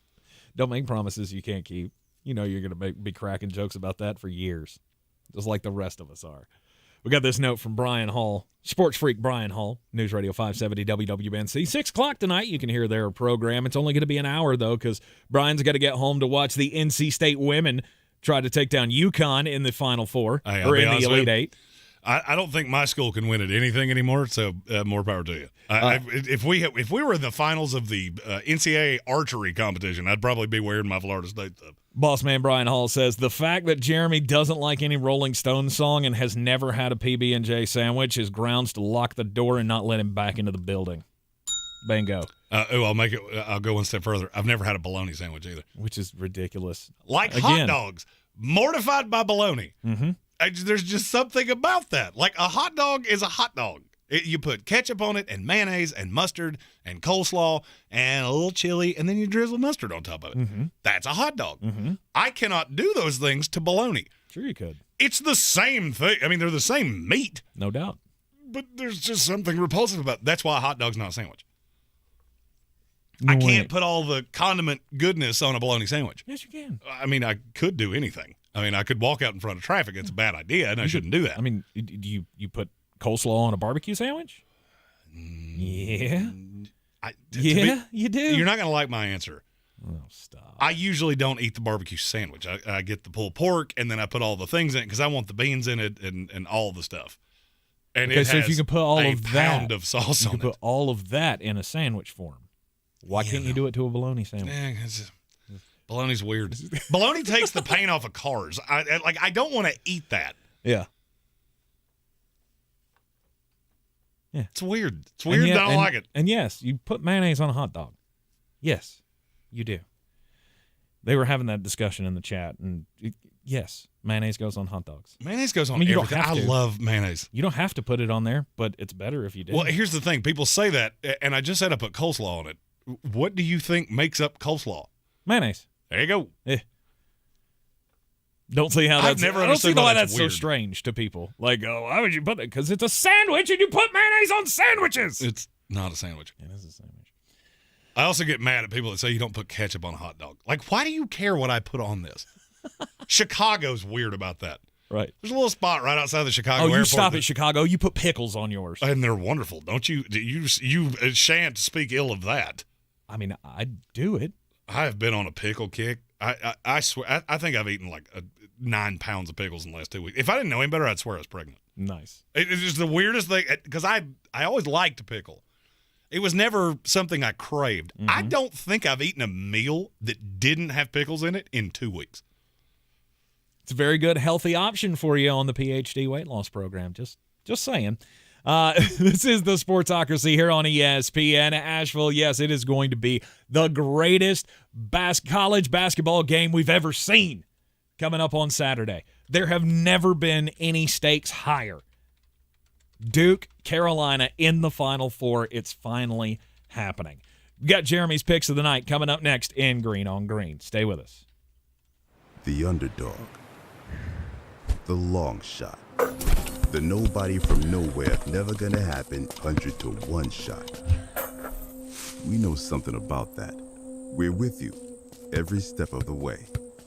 Don't make promises you can't keep. You know you're going to be cracking jokes about that for years, just like the rest of us are. We got this note from Brian Hall, sports freak Brian Hall, News Radio 570 WWNC. 6 o'clock tonight, you can hear their program. It's only going to be an hour, though, because Brian's got to get home to watch the NC State women try to take down UConn in the Final Four, or in the Elite Eight. I don't think my school can win at anything anymore, so more power to you. If we were in the finals of the NCAA archery competition, I'd probably be wearing my Florida State stuff. Boss man Brian Hall says, the fact that Jeremy doesn't like any Rolling Stones song and has never had a PB&J sandwich is grounds to lock the door and not let him back into the building. Bingo. I'll go one step further. I've never had a bologna sandwich either. Which is ridiculous. Hot dogs. Mortified by bologna. There's just something about that. Like, a hot dog is a hot dog. You put ketchup on it and mayonnaise and mustard and coleslaw and a little chili, and then you drizzle mustard on top of it. That's a hot dog. I cannot do those things to bologna. Sure you could. It's the same thing. I mean, they're the same meat. No doubt. But there's just something repulsive about it. That's why a hot dog's not a sandwich. I can't put all the condiment goodness on a bologna sandwich. Yes, you can. I mean, I could do anything. I mean, I could walk out in front of traffic. It's a bad idea, and I shouldn't do that. I mean, do you put coleslaw on a barbecue sandwich? Yeah. You do. You're not going to like my answer. Oh, stop. I usually don't eat the barbecue sandwich. I get the pulled pork, and then I put all the things in it because I want the beans in it and all the stuff. And okay, it so has if you can put all of that, pound of sauce you on can it. put all of that in a sandwich form. Why can't you do it to a bologna sandwich? Bologna's weird. Bologna takes the paint off of cars. I don't want to eat that. Yeah. Yeah. It's weird. It's weird. I don't like it. And yes, you put mayonnaise on a hot dog. Yes, you do. They were having that discussion in the chat, and yes, mayonnaise goes on hot dogs. Mayonnaise goes on everything. I love mayonnaise. You don't have to put it on there, but it's better if you do. Well, here's the thing. People say that, and I just said I put coleslaw on it. What do you think makes up coleslaw? Mayonnaise. There you go. Don't see how that's. I've never I don't see understood why that's so weird. strange to people. Like, oh, why would you put that? Because it's a sandwich, and you put mayonnaise on sandwiches. It's not a sandwich. It is a sandwich. I also get mad at people that say you don't put ketchup on a hot dog. Like, why do you care what I put on this? Chicago's weird about that. Right. There's a little spot right outside the Chicago airport. airport. You stop at Chicago, you put pickles on yours. And they're wonderful. Don't you? You shan't speak ill of that. I mean, I do it. I have been on a pickle kick. I swear, I think I've eaten like 9 pounds of pickles in the last 2 weeks. If I didn't know any better, I'd swear I was pregnant. Nice. It's just the weirdest thing, because I always liked to pickle. It was never something I craved. I don't think I've eaten a meal that didn't have pickles in it in 2 weeks. It's a very good, healthy option for you on the PhD weight loss program. Just saying. This is the Sportsocracy here on ESPN Asheville. Yes, it is going to be the greatest college basketball game we've ever seen coming up on Saturday. There have never been any stakes higher. Duke, Carolina in the Final Four. It's finally happening. We've got Jeremy's picks of the night coming up next in Greene on Greene. Stay with us. The underdog. The long shot. The nobody from nowhere, never gonna happen, 100 to 1 shot. We know something about that. We're with you every step of the way.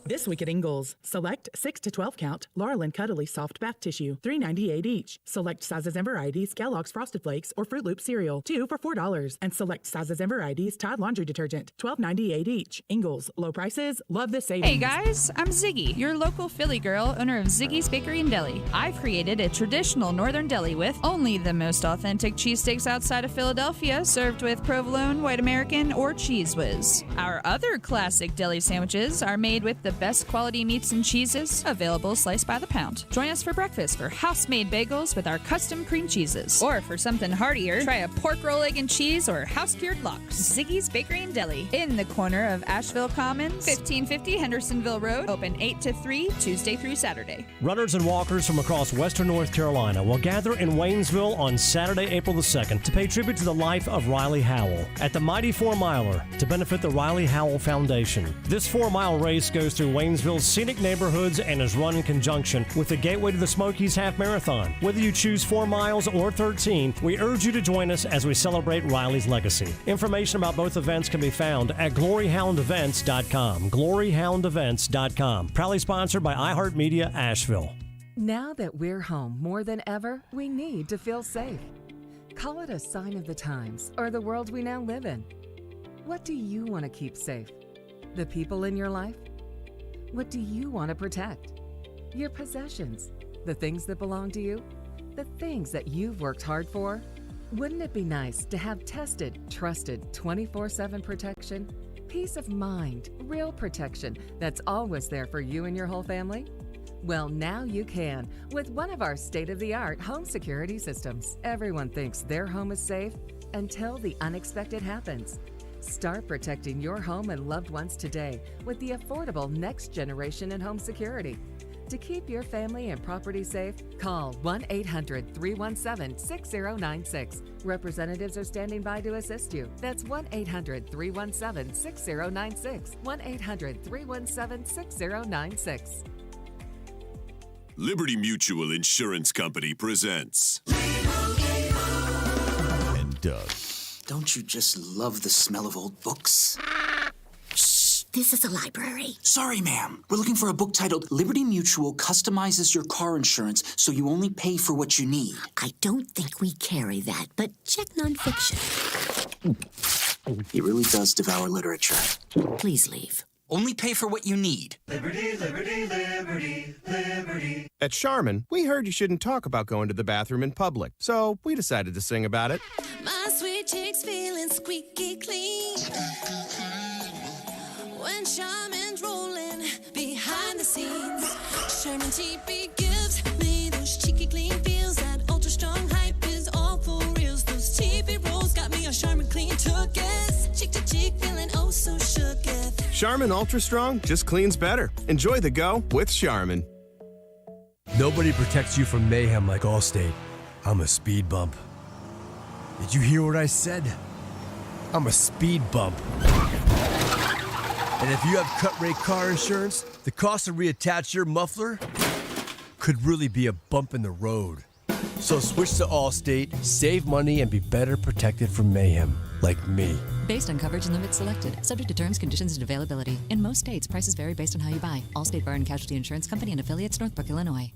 This week at Ingles, select 6 to 12 count Laurel and Cuddly soft bath tissue, $3.98 each. Select sizes and varieties Kellogg's Frosted Flakes or Fruit Loop cereal, 2 for $4. And select sizes and varieties Tide laundry detergent, $12.98 each. Ingles, low prices, love the savings. Hey guys, I'm Ziggy, your local Philly girl, owner of Ziggy's Bakery and Deli. I've created a traditional northern deli with only the most authentic cheesesteaks outside of Philadelphia, served with provolone, white American, or Cheese Whiz. Our other classic deli sandwiches are made with the best quality meats and cheeses, available sliced by the pound. Join us for breakfast for house-made bagels with our custom cream cheeses. Or for something heartier, try a pork roll, egg, and cheese or house-cured lox. Ziggy's Bakery and Deli, in the corner of Asheville Commons, 1550 Hendersonville Road, open 8 to 3, Tuesday through Saturday. Runners and walkers from across western North Carolina will gather in Waynesville on Saturday, April the 2nd to pay tribute to the life of Riley Howell at the Mighty 4-Miler to benefit the Riley Howell Foundation. This 4-mile race goes through Waynesville's scenic neighborhoods and is run in conjunction with the Gateway to the Smokies Half Marathon. Whether you choose 4 miles or 13, we urge you to join us as we celebrate Riley's legacy. Information about both events can be found at gloryhoundevents.com. gloryhoundevents.com. Proudly sponsored by iHeartMedia Asheville. Now that we're home more than ever, we need to feel safe. Call it a sign of the times or the world we now live in. What do you want to keep safe? The people in your life? What do you want to protect? Your possessions, the things that belong to you, the things that you've worked hard for. Wouldn't it be nice to have tested, trusted 24/7 protection? Peace of mind, real protection that's always there for you and your whole family? Well, now you can with one of our state-of-the-art home security systems. Everyone thinks their home is safe until the unexpected happens. Start protecting your home and loved ones today with the affordable next generation in home security. To keep your family and property safe, call 1-800-317-6096. Representatives are standing by to assist you. That's 1-800-317-6096. 1-800-317-6096. Liberty Mutual Insurance Company presents. And Doug. Don't you just love the smell of old books? Shh, this is a library. Sorry, ma'am. We're looking for a book titled Liberty Mutual Customizes Your Car Insurance so you only pay for what you need. I don't think we carry that, but check nonfiction. He really does devour literature. Please leave. Only pay for what you need. Liberty, liberty, liberty, liberty. At Charmin, we heard you shouldn't talk about going to the bathroom in public, so we decided to sing about it. My sweet cheeks feeling squeaky clean when Charmin's rolling behind the scenes. Charmin TP gives me those cheeky clean feels. That ultra strong hype is all for reals. Those TP rolls got me a Charmin clean took-es. Cheek to cheek feeling oh so shooketh. Charmin Ultra Strong just cleans better. Enjoy the go with Charmin. Nobody protects you from mayhem like Allstate. I'm a speed bump. Did you hear what I said? I'm a speed bump. And if you have cut-rate car insurance, the cost to reattach your muffler could really be a bump in the road. So switch to Allstate, save money, and be better protected from mayhem, like me. Based on coverage and limits selected, subject to terms, conditions, and availability. In most states, prices vary based on how you buy. Allstate Bar and Casualty Insurance Company and affiliates, Northbrook, Illinois.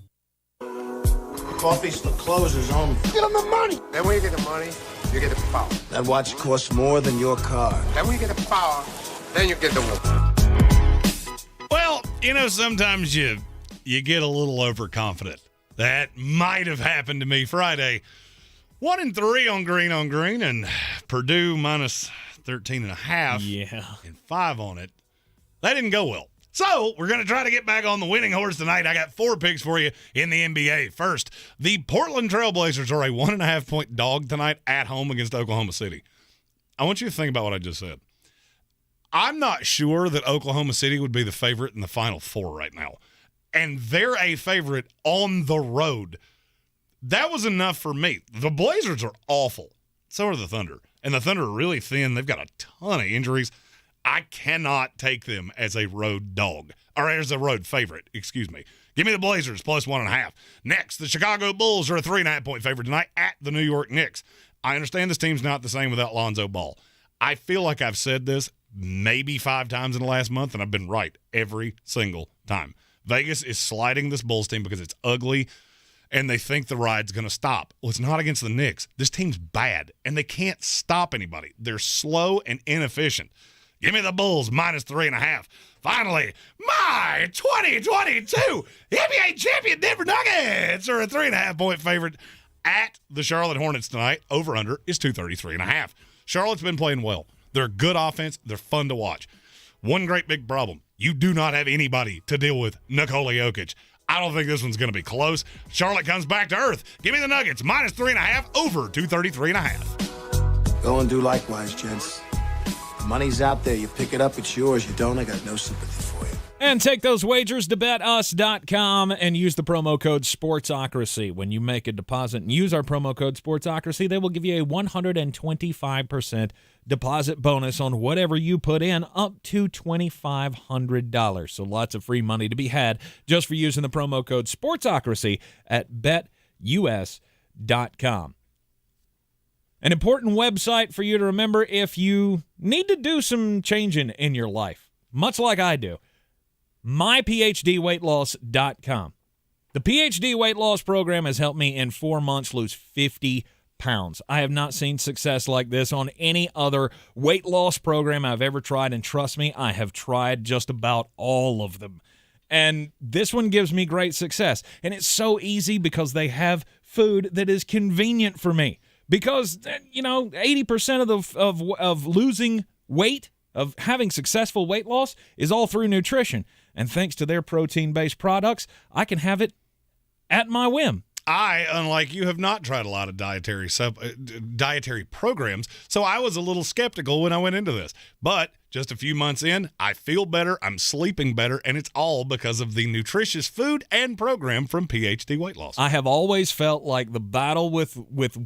Coffee store closes on. Get them the money. Then when you get the money, you get the power. That watch costs more than your car. Then when you get the power, then you get the woman. Well, sometimes you get a little overconfident. That might have happened to me Friday. 1-3 on Greene, and Purdue minus 13.5. Yeah. And 5 on it. That didn't go well. So we're going to try to get back on the winning horse tonight. I got 4 picks for you in the NBA. First, the Portland Trailblazers are a 1.5-point dog tonight at home against Oklahoma City. I want you to think about what I just said. I'm not sure that Oklahoma City would be the favorite in the Final Four right now. And they're a favorite on the road. That was enough for me. The Blazers are awful. So are the Thunder. And the Thunder are really thin. They've got a ton of injuries. I cannot take them as a road dog. Or as a road favorite, excuse me. Give me the Blazers plus 1.5. Next, the Chicago Bulls are a 3.5-point favorite tonight at the New York Knicks. I understand this team's not the same without Lonzo Ball. I feel like I've said this maybe 5 times in the last month, and I've been right every single time. Vegas is sliding this Bulls team because it's ugly, and they think the ride's going to stop. Well, it's not against the Knicks. This team's bad, and they can't stop anybody. They're slow and inefficient. Give me the Bulls minus 3.5. Finally, my 2022 NBA champion Denver Nuggets are a 3.5-point favorite at the Charlotte Hornets tonight. Over-under is 233.5. Charlotte's been playing well. They're good offense. They're fun to watch. One great big problem. You do not have anybody to deal with Nikola Jokic. I don't think this one's going to be close. Charlotte comes back to earth. Give me the Nuggets minus 3.5 over 233.5. Go and do likewise, gents. The money's out there. You pick it up, it's yours. You don't, I got no sympathy for you. And take those wagers to betus.com and use the promo code Sportsocracy. When you make a deposit and use our promo code Sportsocracy, they will give you a 125% deposit bonus on whatever you put in, up to $2,500. So lots of free money to be had just for using the promo code Sportsocracy at betus.com. An important website for you to remember if you need to do some changing in your life, much like I do. MyPhDWeightLoss.com. The PhD weight loss program has helped me in 4 months lose 50 pounds. I have not seen success like this on any other weight loss program I've ever tried, and trust me, I have tried just about all of them. And this one gives me great success. And it's so easy because they have food that is convenient for me. Because, 80% of losing weight, of having successful weight loss, is all through nutrition. And thanks to their protein-based products, I can have it at my whim. I, unlike you, have not tried a lot of dietary programs, so I was a little skeptical when I went into this. But just a few months in, I feel better, I'm sleeping better, and it's all because of the nutritious food and program from PhD Weight Loss. I have always felt like the battle with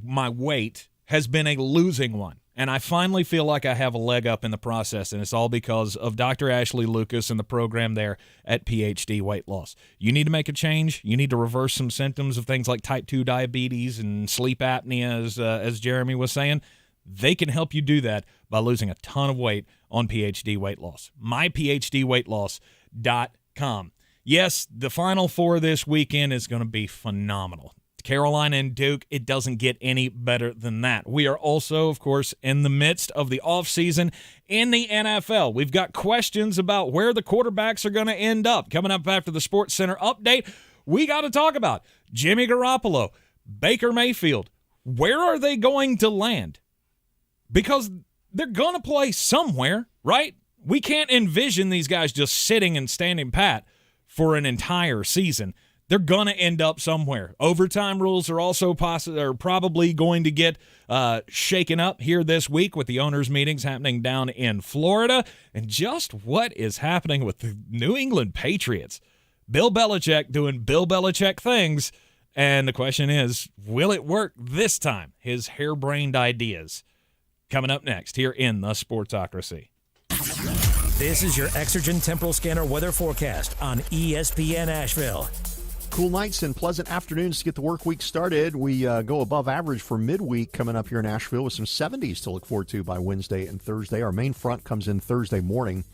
my weight has been a losing one. And I finally feel like I have a leg up in the process, and it's all because of Dr. Ashley Lucas and the program there at PhD Weight Loss. You need to make a change. You need to reverse some symptoms of things like type 2 diabetes and sleep apnea, as Jeremy was saying. They can help you do that by losing a ton of weight on PhD Weight Loss. MyPhDWeightLoss.com. Yes, the Final Four this weekend is going to be phenomenal. Carolina and Duke, it doesn't get any better than that. We are also, of course, in the midst of the offseason in the NFL. We've got questions about where the quarterbacks are going to end up. Coming up after the Sports Center update, we got to talk about Jimmy Garoppolo, Baker Mayfield. Where are they going to land? Because they're going to play somewhere, right? We can't envision these guys just sitting and standing pat for an entire season. They're going to end up somewhere. Overtime rules are also probably going to get shaken up here this week with the owners' meetings happening down in Florida. And just what is happening with the New England Patriots? Bill Belichick doing Bill Belichick things. And the question is, will it work this time? His harebrained ideas. Coming up next here in the Sportsocracy. This is your Exergen Temporal Scanner weather forecast on ESPN Asheville. Cool nights and pleasant afternoons to get the work week started. We go above average for midweek coming up here in Asheville with some 70s to look forward to by Wednesday and Thursday. Our main front comes in Thursday morning,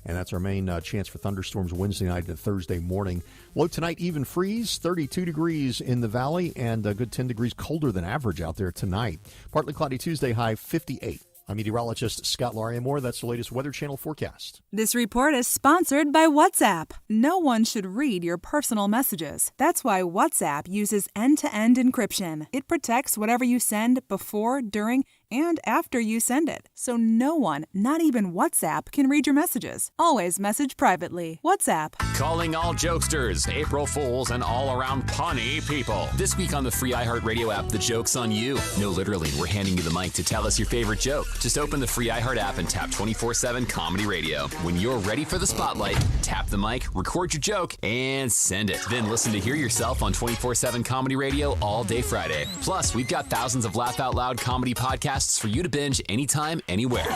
and that's our main chance for thunderstorms Wednesday night and Thursday morning. Low tonight, even freeze, 32 degrees in the valley, and a good 10 degrees colder than average out there tonight. Partly cloudy Tuesday, high 58. I'm meteorologist Scott Lauriamore. That's the latest Weather Channel forecast. This report is sponsored by WhatsApp. No one should read your personal messages. That's why WhatsApp uses end-to-end encryption. It protects whatever you send before, during, and after you send it. So no one, not even WhatsApp, can read your messages. Always message privately. WhatsApp. Calling all jokesters, April Fools, and all-around punny people. This week on the free iHeartRadio app, the joke's on you. No, literally, we're handing you the mic to tell us your favorite joke. Just open the free iHeart app and tap 24/7 Comedy Radio. When you're ready for the spotlight, tap the mic, record your joke, and send it. Then listen to Hear Yourself on 24/7 Comedy Radio all day Friday. Plus, we've got thousands of Laugh Out Loud comedy podcasts for you to binge anytime, anywhere.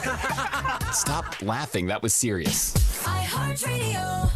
Stop laughing. That was serious. iHeartRadio.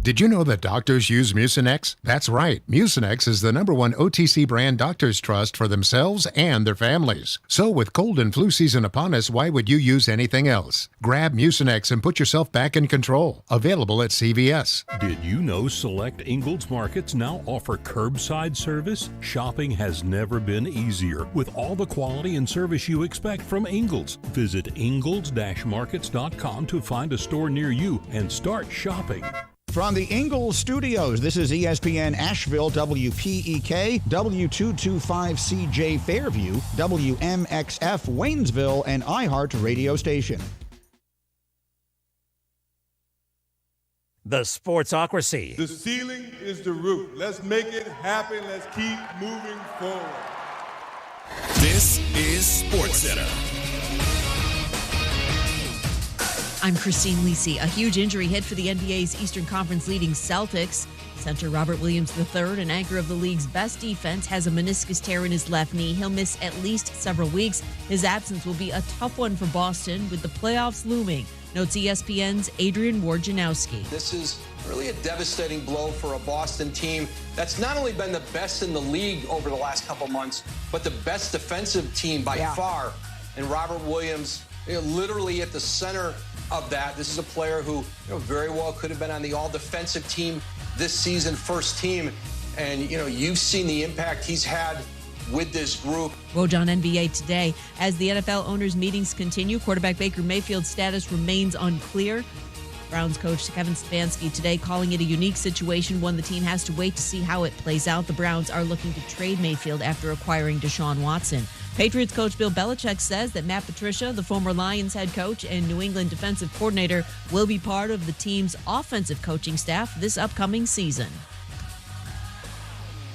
Did you know that doctors use Mucinex? That's right. Mucinex is the #1 OTC brand doctors trust for themselves and their families. So with cold and flu season upon us, why would you use anything else? Grab Mucinex and put yourself back in control. Available at CVS. Did you know select Ingles Markets now offer curbside service? Shopping has never been easier with all the quality and service you expect from Ingles. Visit ingles-markets.com to find a store near you and start shopping. From the Ingles Studios, this is ESPN Asheville, WPEK, W225CJ Fairview, WMXF Waynesville, and iHeart Radio Station. The Sportsocracy. The ceiling is the roof. Let's make it happen. Let's keep moving forward. This is SportsCenter. I'm Christine Lisi. A huge injury hit for the NBA's Eastern Conference leading Celtics. Center Robert Williams III, an anchor of the league's best defense, has a meniscus tear in his left knee. He'll miss at least several weeks. His absence will be a tough one for Boston with the playoffs looming, notes ESPN's Adrian Wojnarowski. This is really a devastating blow for a Boston team that's not only been the best in the league over the last couple months, but the best defensive team by far. And Robert Williams, literally at the center of that. This is a player who very well could have been on the all-defensive team this season, first team. And, you've seen the impact he's had with this group. Woj on NBA Today. As the NFL owners' meetings continue, quarterback Baker Mayfield's status remains unclear. Browns coach Kevin Stefanski today calling it a unique situation, one the team has to wait to see how it plays out. The Browns are looking to trade Mayfield after acquiring Deshaun Watson. Patriots coach Bill Belichick says that Matt Patricia, the former Lions head coach and New England defensive coordinator, will be part of the team's offensive coaching staff this upcoming season.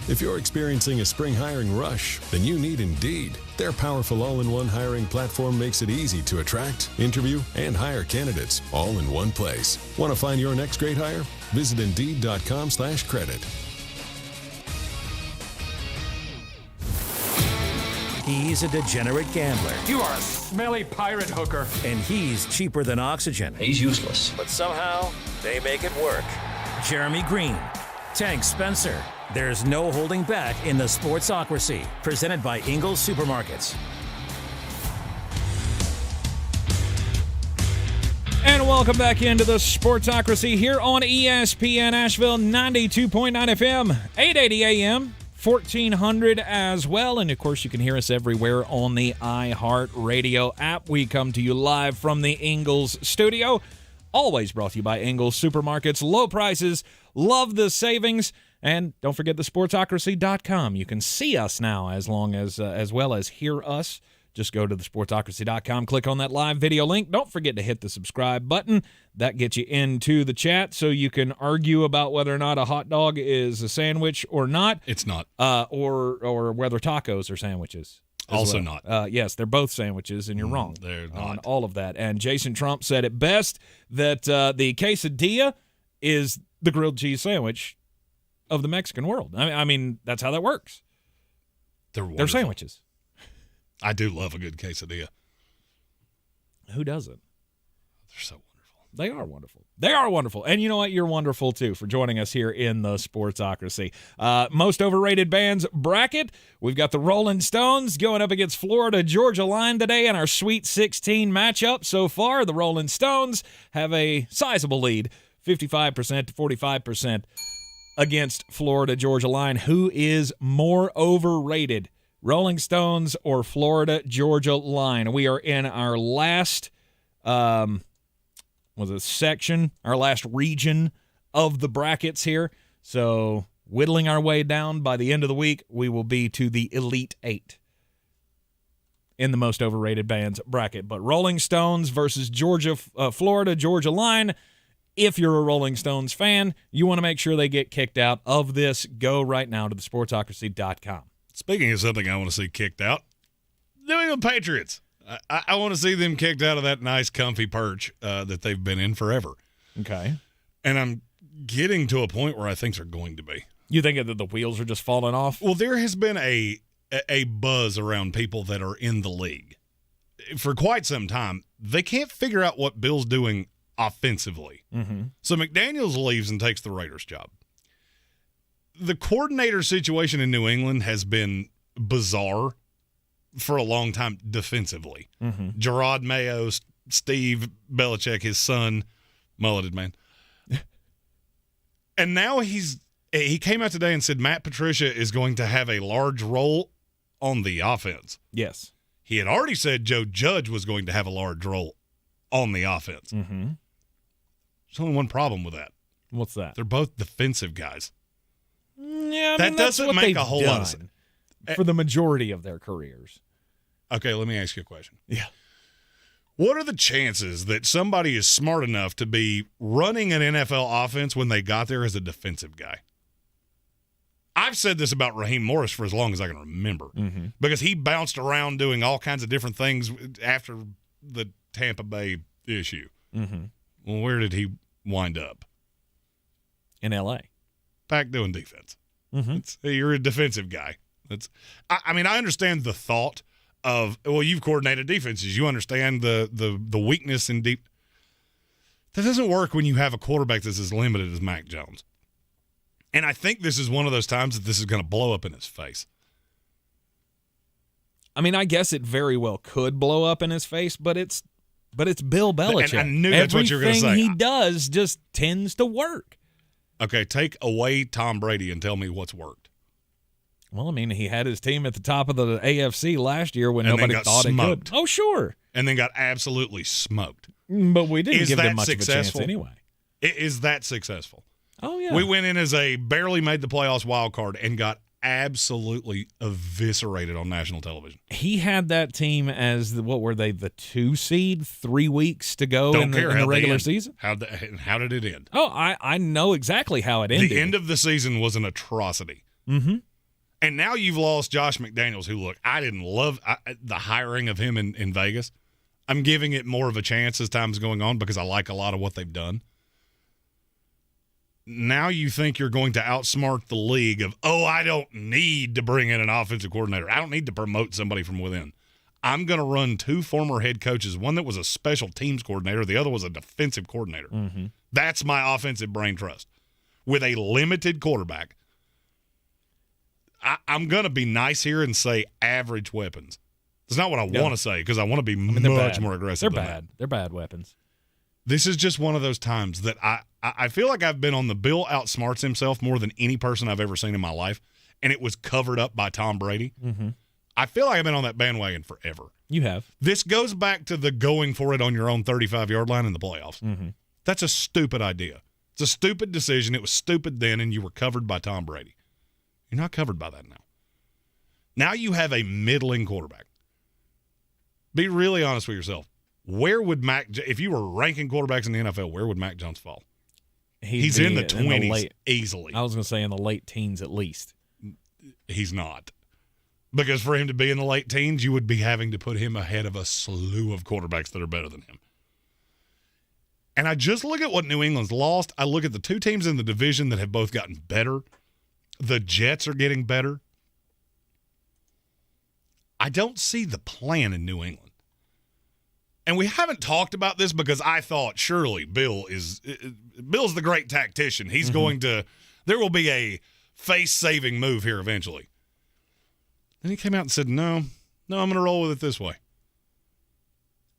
If you're experiencing a spring hiring rush, then you need Indeed. Their powerful all-in-one hiring platform makes it easy to attract, interview, and hire candidates all in one place. Want to find your next great hire? Visit Indeed.com/credit. He's a degenerate gambler. You are a smelly pirate hooker. And he's cheaper than oxygen. He's useless. But somehow, they make it work. Jeremy Greene, Tank Spencer. There's no holding back in the Sportsocracy, presented by Ingles Supermarkets. And welcome back into the Sportsocracy here on ESPN Asheville, 92.9 FM, 880 AM. 1400 as well, and of course you can hear us everywhere on the iHeart Radio app. We come to you live from the Ingles Studio, always brought to you by Ingles Supermarkets. Low prices, love the savings, and don't forget the Sportsocracy.com. You can see us now as well as hear us. Just go to the Sportsocracy.com, click on that live video link. Don't forget to hit the subscribe button. That gets you into the chat so you can argue about whether or not a hot dog is a sandwich or not. It's not. Or whether tacos are sandwiches. Also well. not. Yes, they're both sandwiches, and you're wrong they're on not. all of that. And Jason Trump said it best that the quesadilla is the grilled cheese sandwich of the Mexican world. I mean that's how that works. They're sandwiches. I do love a good quesadilla. Who doesn't? They're so wonderful. They are wonderful. They are wonderful. And you know what? You're wonderful, too, for joining us here in the Sportsocracy. Most overrated bands bracket. We've got the Rolling Stones going up against Florida Georgia Line today in our Sweet 16 matchup. So far, the Rolling Stones have a sizable lead, 55% to 45% against Florida Georgia Line. Who is more overrated? Rolling Stones or Florida Georgia Line? We are in our last section, our last region of the brackets here. So whittling our way down, by the end of the week, we will be to the Elite Eight in the most overrated bands bracket. But Rolling Stones versus Florida Georgia Line. If you're a Rolling Stones fan, you want to make sure they get kicked out of this. Go right now to the Sportsocracy.com. Speaking of something I want to see kicked out, New England Patriots. I want to see them kicked out of that nice, comfy perch that they've been in forever. Okay. And I'm getting to a point where I think they're going to be. You think that the wheels are just falling off? Well, there has been a buzz around people that are in the league for quite some time. They can't figure out what Bill's doing offensively. Mm-hmm. So McDaniels leaves and takes the Raiders' job. The coordinator situation in New England has been bizarre for a long time defensively. Mm-hmm. Gerard Mayo, Steve Belichick, his son, mulleted man. And now he came out today and said Matt Patricia is going to have a large role on the offense. Yes. He had already said Joe Judge was going to have a large role on the offense. Mm-hmm. There's only one problem with that. What's that? They're both defensive guys. Yeah, that doesn't make a whole lot of sense. For the majority of their careers. Okay, let me ask you a question. Yeah. What are the chances that somebody is smart enough to be running an NFL offense when they got there as a defensive guy? I've said this about Raheem Morris for as long as I can remember because he bounced around doing all kinds of different things after the Tampa Bay issue. Mm-hmm. Well, where did he wind up? In L.A. Back doing defense. Mm-hmm. You're a defensive guy. I mean, I understand the thought of, well, you've coordinated defenses. You understand the weakness in deep. That doesn't work when you have a quarterback that's as limited as Mac Jones. And I think this is one of those times that this is going to blow up in his face. I mean, I guess it very well could blow up in his face, but it's Bill Belichick. And I knew that's what you were going to say. Everything he does just tends to work. Okay, take away Tom Brady and tell me what's worked. Well, I mean, he had his team at the top of the AFC last year when nobody thought smoked. it could. Oh, sure. And then got absolutely smoked. But we didn't give them much successful? of a chance anyway. Is that successful? Oh, yeah. We went in as a barely made the playoffs wild card and got absolutely eviscerated on national television. He had that team as, what were they, the 2 seed, 3 weeks to go in the regular season? How did it end? Oh, I know exactly how it ended. The end of the season was an atrocity. Mm-hmm. And now you've lost Josh McDaniels, who, look, I didn't love the hiring of him in Vegas. I'm giving it more of a chance as time's going on because I like a lot of what they've done. Now you think you're going to outsmart the league of, I don't need to bring in an offensive coordinator. I don't need to promote somebody from within. I'm going to run 2 former head coaches, one that was a special teams coordinator, the other was a defensive coordinator. Mm-hmm. That's my offensive brain trust. With a limited quarterback, I'm going to be nice here and say average weapons. That's not what I want to say because I want to be much more aggressive. They're bad. They're bad weapons. This is just one of those times that I feel like I've been on the Bill outsmarts himself more than any person I've ever seen in my life, and it was covered up by Tom Brady. Mm-hmm. I feel like I've been on that bandwagon forever. You have. This goes back to the going for it on your own 35-yard line in the playoffs. Mm-hmm. That's a stupid idea. It's a stupid decision. It was stupid then, and you were covered by Tom Brady. You're not covered by that now. Now you have a middling quarterback. Be really honest with yourself. Where would if you were ranking quarterbacks in the NFL, where would Mac Jones fall? He's in the 20s easily. I was going to say in the late teens at least. He's not. Because for him to be in the late teens, you would be having to put him ahead of a slew of quarterbacks that are better than him. And I just look at what New England's lost. I look at the 2 teams in the division that have both gotten better. The Jets are getting better. I don't see the plan in New England. And we haven't talked about this because I thought surely Bill's the great tactician. He's going to – there will be a face-saving move here eventually. Then he came out and said, no, I'm going to roll with it this way.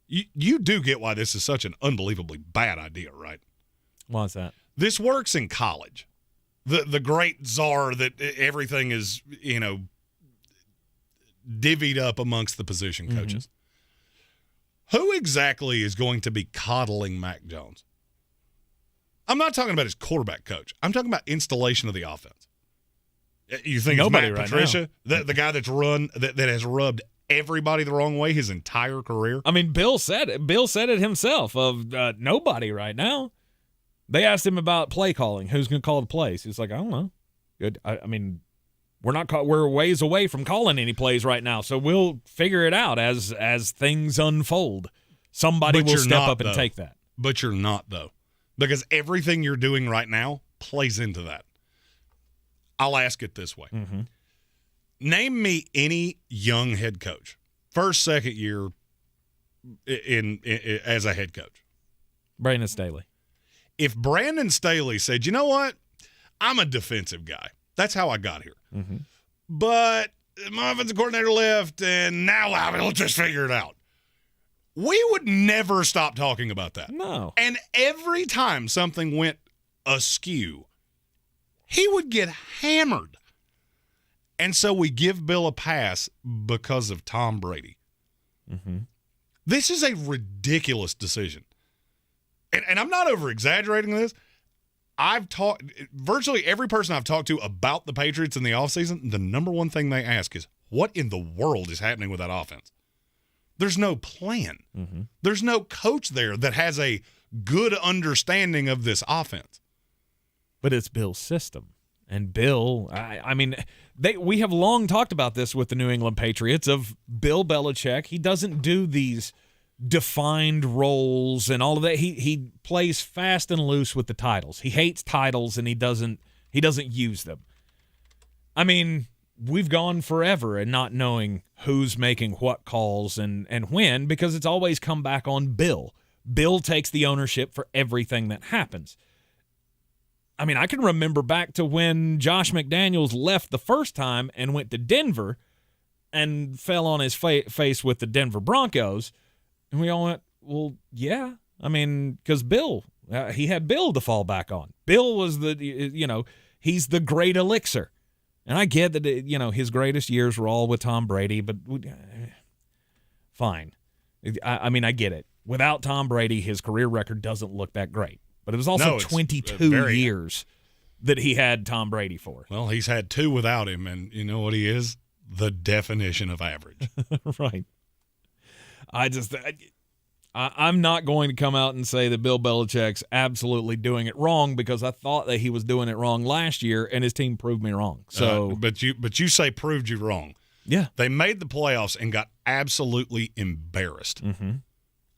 You do get why this is such an unbelievably bad idea, right? Why is that? This works in college. The great czar that everything is, divvied up amongst the position coaches. Who exactly is going to be coddling Mac Jones? I'm not talking about his quarterback coach. I'm talking about installation of the offense. You think Nobody it's Matt right Patricia, the guy that's that has rubbed everybody the wrong way his entire career? I mean, Bill said it. Bill said it himself of nobody right now. They asked him about play calling. Who's going to call the plays? He's like, I don't know. Good. I mean, we're ways away from calling any plays right now, so we'll figure it out as things unfold. Somebody will step up and take that. But you're not, though, because everything you're doing right now plays into that. I'll ask it this way. Mm-hmm. Name me any young head coach, first, second year as a head coach. Brandon Staley. If Brandon Staley said, you know what, I'm a defensive guy. That's how I got here. Mm-hmm. But my offensive coordinator left, and now let's just figure it out. We would never stop talking about that. No. And every time something went askew, he would get hammered. And so we give Bill a pass because of Tom Brady. Mm-hmm. This is a ridiculous decision. And I'm not over-exaggerating this. I've talked – virtually every person I've talked to about the Patriots in the offseason, the number one thing they ask is, what in the world is happening with that offense? There's no plan. Mm-hmm. There's no coach there that has a good understanding of this offense. But it's Bill's system. And Bill, I mean, we have long talked about this with the New England Patriots of Bill Belichick. He doesn't do these defined roles and all of that. He plays fast and loose with the titles. He hates titles and he doesn't use them. I mean, we've gone forever and not knowing who's making what calls and when, because it's always come back on Bill. Bill takes the ownership for everything that happens. I mean, I can remember back to when Josh McDaniels left the first time and went to Denver and fell on his face with the Denver Broncos. And we all went, well, yeah. I mean, because Bill, he had Bill to fall back on. Bill was he's the great elixir. And I get that, his greatest years were all with Tom Brady, but fine. I mean, I get it. Without Tom Brady, his career record doesn't look that great. But it was also 22 years that he had Tom Brady for. Well, he's had 2 without him, and you know what he is? The definition of average. Right. I'm not going to come out and say that Bill Belichick's absolutely doing it wrong, because I thought that he was doing it wrong last year, and his team proved me wrong. So, but you say proved you wrong. Yeah. They made the playoffs and got absolutely embarrassed. Mm-hmm.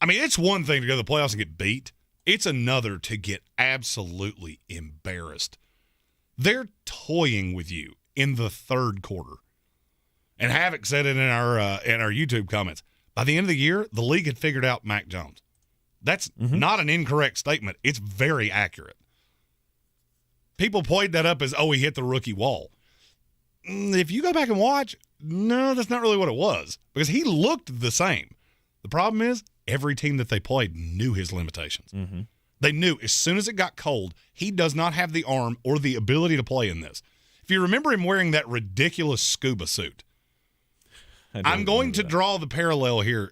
I mean, it's one thing to go to the playoffs and get beat. It's another to get absolutely embarrassed. They're toying with you in the third quarter. And Havoc said it in our YouTube comments. By the end of the year, the league had figured out Mac Jones. That's not an incorrect statement. It's very accurate. People played that up as, he hit the rookie wall. If you go back and watch, no, that's not really what it was, because he looked the same. The problem is, every team that they played knew his limitations. Mm-hmm. They knew as soon as it got cold, he does not have the arm or the ability to play in this. If you remember him wearing that ridiculous scuba suit, I'm going to draw the parallel here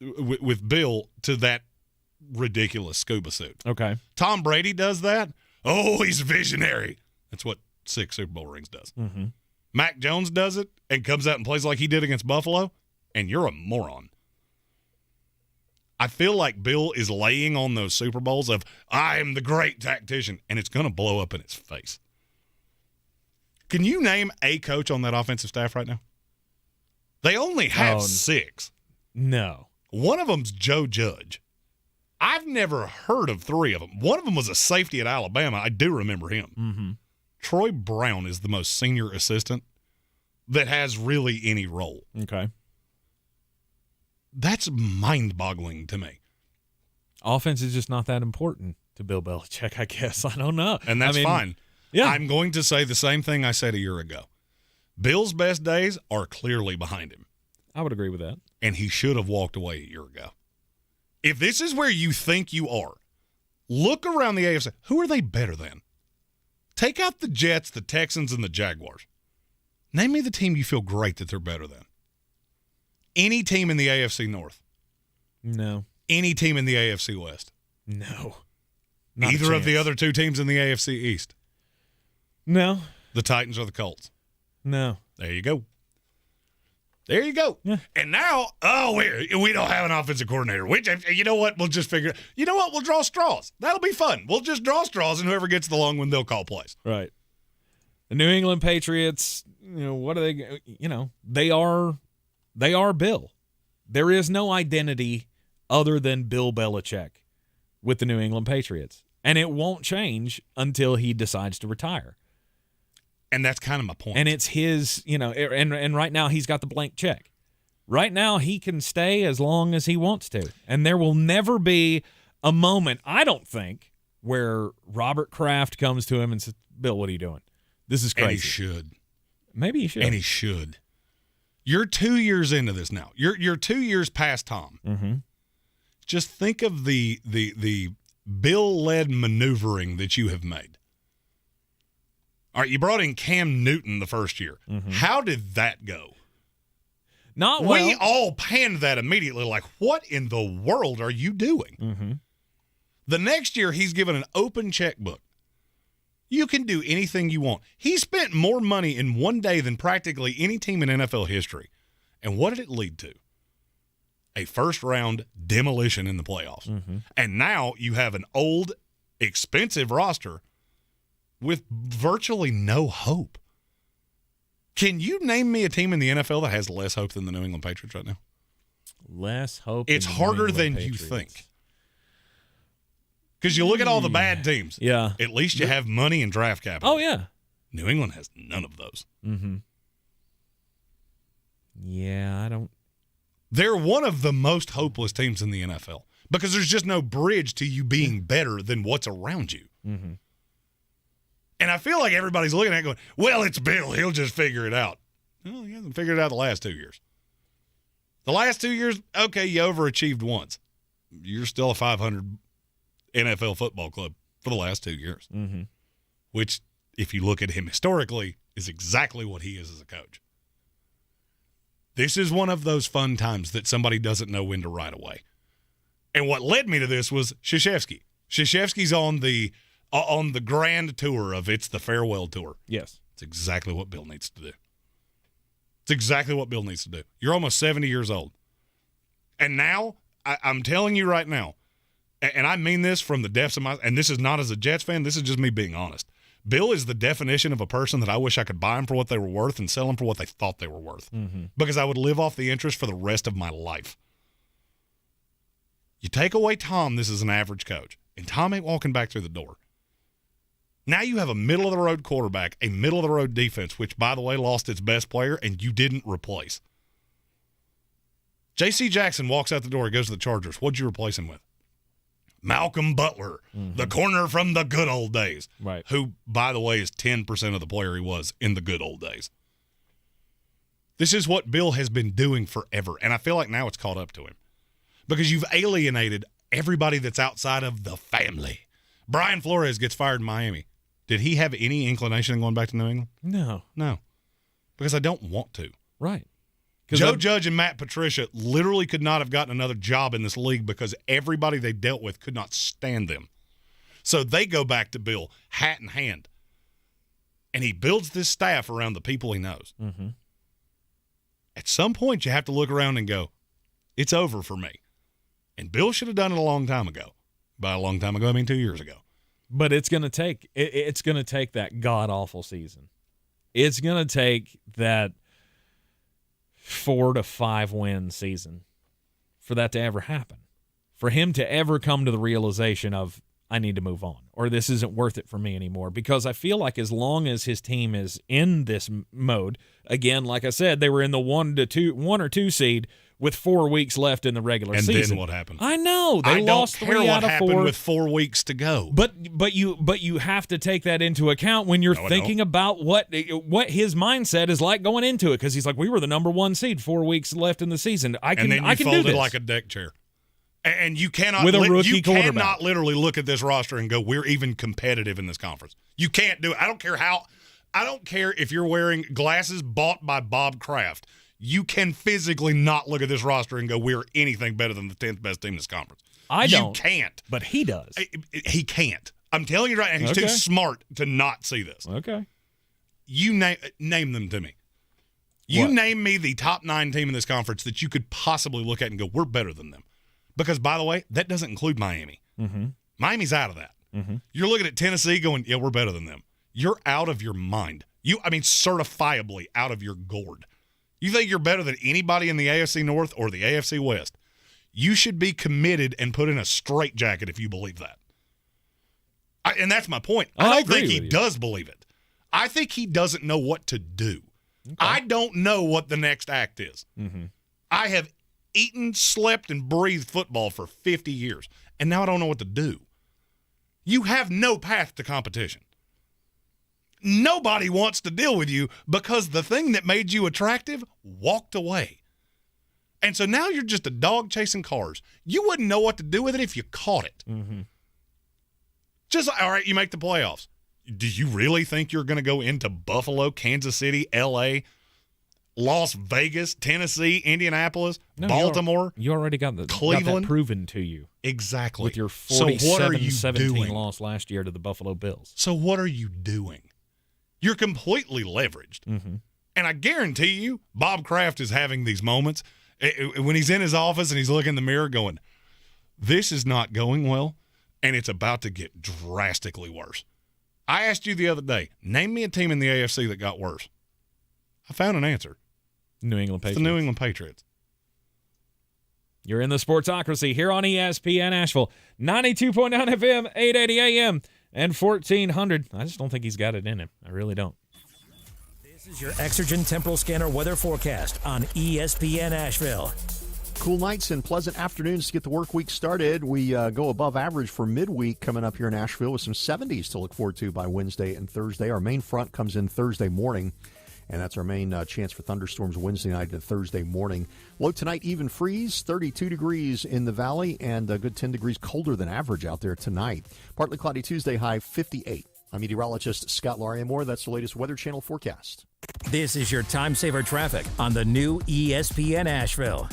with Bill to that ridiculous scuba suit. Okay. Tom Brady does that. Oh, he's visionary. That's what 6 Super Bowl rings does. Mm-hmm. Mac Jones does it and comes out and plays like he did against Buffalo, and you're a moron. I feel like Bill is laying on those Super Bowls of, I am the great tactician, and it's going to blow up in his face. Can you name a coach on that offensive staff right now? They only have 6. No. One of them's Joe Judge. I've never heard of 3 of them. One of them was a safety at Alabama. I do remember him. Mm-hmm. Troy Brown is the most senior assistant that has really any role. Okay. That's mind-boggling to me. Offense is just not that important to Bill Belichick, I guess. I don't know. And that's fine. Yeah. I'm going to say the same thing I said a year ago. Bill's best days are clearly behind him. I would agree with that. And he should have walked away a year ago. If this is where you think you are, look around the AFC. Who are they better than? Take out the Jets, the Texans, and the Jaguars. Name me the team you feel great that they're better than. Any team in the AFC North? No. Any team in the AFC West? No. Either of the other 2 teams in the AFC East? No. The Titans or the Colts? No. There you go. There you go. Yeah. And now, we don't have an offensive coordinator. Which, you know what? We'll just figure it. You know what? We'll draw straws. That'll be fun. We'll just draw straws, and whoever gets the long one, they'll call plays. Right. The New England Patriots, what are they? They are Bill. There is no identity other than Bill Belichick with the New England Patriots. And it won't change until he decides to retire. And that's kind of my point. And it's his, and right now he's got the blank check. Right now he can stay as long as he wants to. And there will never be a moment, I don't think, where Robert Kraft comes to him and says, Bill, what are you doing? This is crazy. And he should. Maybe he should. And he should. You're 2 years into this now. You're 2 years past Tom. Mm-hmm. Just think of the Bill-led maneuvering that you have made. All right, you brought in Cam Newton the first year. Mm-hmm. How did that go? Not well. We all panned that immediately like, what in the world are you doing? Mm-hmm. The next year, he's given an open checkbook. You can do anything you want. He spent more money in one day than practically any team in NFL history. And what did it lead to? A first-round demolition in the playoffs. Mm-hmm. And now you have an old, expensive roster with virtually no hope. Can you name me a team in the NFL that has less hope than the New England Patriots right now? Less hope. It's harder than you think. Because you look at all the bad teams. Yeah. At least you have money and draft capital. Oh, yeah. New England has none of those. Mm-hmm. Yeah, I don't. They're one of the most hopeless teams in the NFL because there's just no bridge to you being better than what's around you. Mm-hmm. And I feel like everybody's looking at it going, well, it's Bill. He'll just figure it out. Well, he hasn't figured it out the last 2 years. The last 2 years, okay, you overachieved once. You're still a 500 NFL football club for the last 2 years, mm-hmm. which, if you look at him historically, is exactly what he is as a coach. This is one of those fun times that somebody doesn't know when to ride away. And what led me to this was Krzyzewski. Krzyzewski's on the grand tour of It's the Farewell Tour. Yes. It's exactly what Bill needs to do. It's exactly what Bill needs to do. You're almost 70 years old. And now, I'm telling you right now, and I mean this from the depths of my – and this is not as a Jets fan. This is just me being honest. Bill is the definition of a person that I wish I could buy them for what they were worth and sell them for what they thought they were worth. Mm-hmm. Because I would live off the interest for the rest of my life. You take away Tom, this is an average coach. And Tom ain't walking back through the door. Now you have a middle-of-the-road quarterback, a middle-of-the-road defense, which, by the way, lost its best player, and you didn't replace. J.C. Jackson walks out the door, goes to the Chargers. What'd you replace him with? Malcolm Butler, the corner from the good old days, right? Who, by the way, is 10% of the player he was in the good old days. This is what Bill has been doing forever, and I feel like now it's caught up to him because you've alienated everybody that's outside of the family. Brian Flores gets fired in Miami. Did he have any inclination in going back to New England? No. Because I don't want to. Right. Joe Judge and Matt Patricia literally could not have gotten another job in this league because everybody they dealt with could not stand them. So they go back to Bill, hat in hand. And he builds this staff around the people he knows. Mm-hmm. At some point, you have to look around and go, it's over for me. And Bill should have done it a long time ago. By a long time ago, I mean 2 years ago. But it's going to take that god-awful season. It's going to take that 4 to 5 win season for that to ever happen. For him to ever come to the realization of, I need to move on, or this isn't worth it for me anymore. Because I feel like as long as his team is in this mode, again, like I said, they were in the 1 or 2 seed with 4 weeks left in the regular season. And then what happened? I know. They lost 3 out of 4. I don't care what happened with 4 weeks to go. But you have to take that into account when you're thinking about what his mindset is like going into it, because he's like, we were the number 1 seed, 4 weeks left in the season. I can do this. Like a deck chair. And you cannot with a rookie quarterback. You cannot literally look at this roster and go, we're even competitive in this conference. You can't do it. I don't care if you're wearing glasses bought by Bob Kraft. You can physically not look at this roster and go, we're anything better than the 10th best team in this conference. You can't. But he does. He can't. I'm telling you right now, he's too smart to not see this. Okay. You name them to me. Name me the top 9 team in this conference that you could possibly look at and go, we're better than them. Because, by the way, that doesn't include Miami. Mm-hmm. Miami's out of that. Mm-hmm. You're looking at Tennessee going, yeah, we're better than them. You're out of your mind. Certifiably out of your gourd. You think you're better than anybody in the AFC North or the AFC West. You should be committed and put in a straitjacket if you believe that. And that's my point. I don't think he does believe it. I think he doesn't know what to do. Okay. I don't know what the next act is. Mm-hmm. I have eaten, slept, and breathed football for 50 years, and now I don't know what to do. You have no path to competition. Nobody wants to deal with you because the thing that made you attractive walked away. And so now you're just a dog chasing cars. You wouldn't know what to do with it if you caught it. Mm-hmm. Just, all right, you make the playoffs. Do you really think you're going to go into Buffalo, Kansas City, L.A., Las Vegas, Tennessee, Indianapolis, Baltimore, You already got Cleveland? Got that proven to you. Exactly. With your So what are you 47-17 doing? loss last year to the Buffalo Bills. So what are you doing? You're completely leveraged. Mm-hmm. And I guarantee you, Bob Kraft is having these moments when he's in his office and he's looking in the mirror going, this is not going well, and it's about to get drastically worse. I asked you the other day, name me a team in the AFC that got worse. I found an answer. New England Patriots. It's the New England Patriots. You're in the Sportsocracy here on ESPN Asheville. 92.9 FM, 880 AM, and 1400. I just don't think he's got it in him. I really don't. This is your Exergen Temporal Scanner weather forecast on ESPN Asheville. Cool nights and pleasant afternoons to get the work week started. We go above average for midweek coming up here in Asheville with some 70s to look forward to by Wednesday and Thursday. Our main front comes in Thursday morning, and that's our main chance for thunderstorms Wednesday night and Thursday morning. Low tonight, even freeze, 32 degrees in the valley, and a good 10 degrees colder than average out there tonight. Partly cloudy Tuesday, high 58. I'm meteorologist Scott Laria-Moore. That's the latest Weather Channel forecast. This is your time saver traffic on the new ESPN Asheville.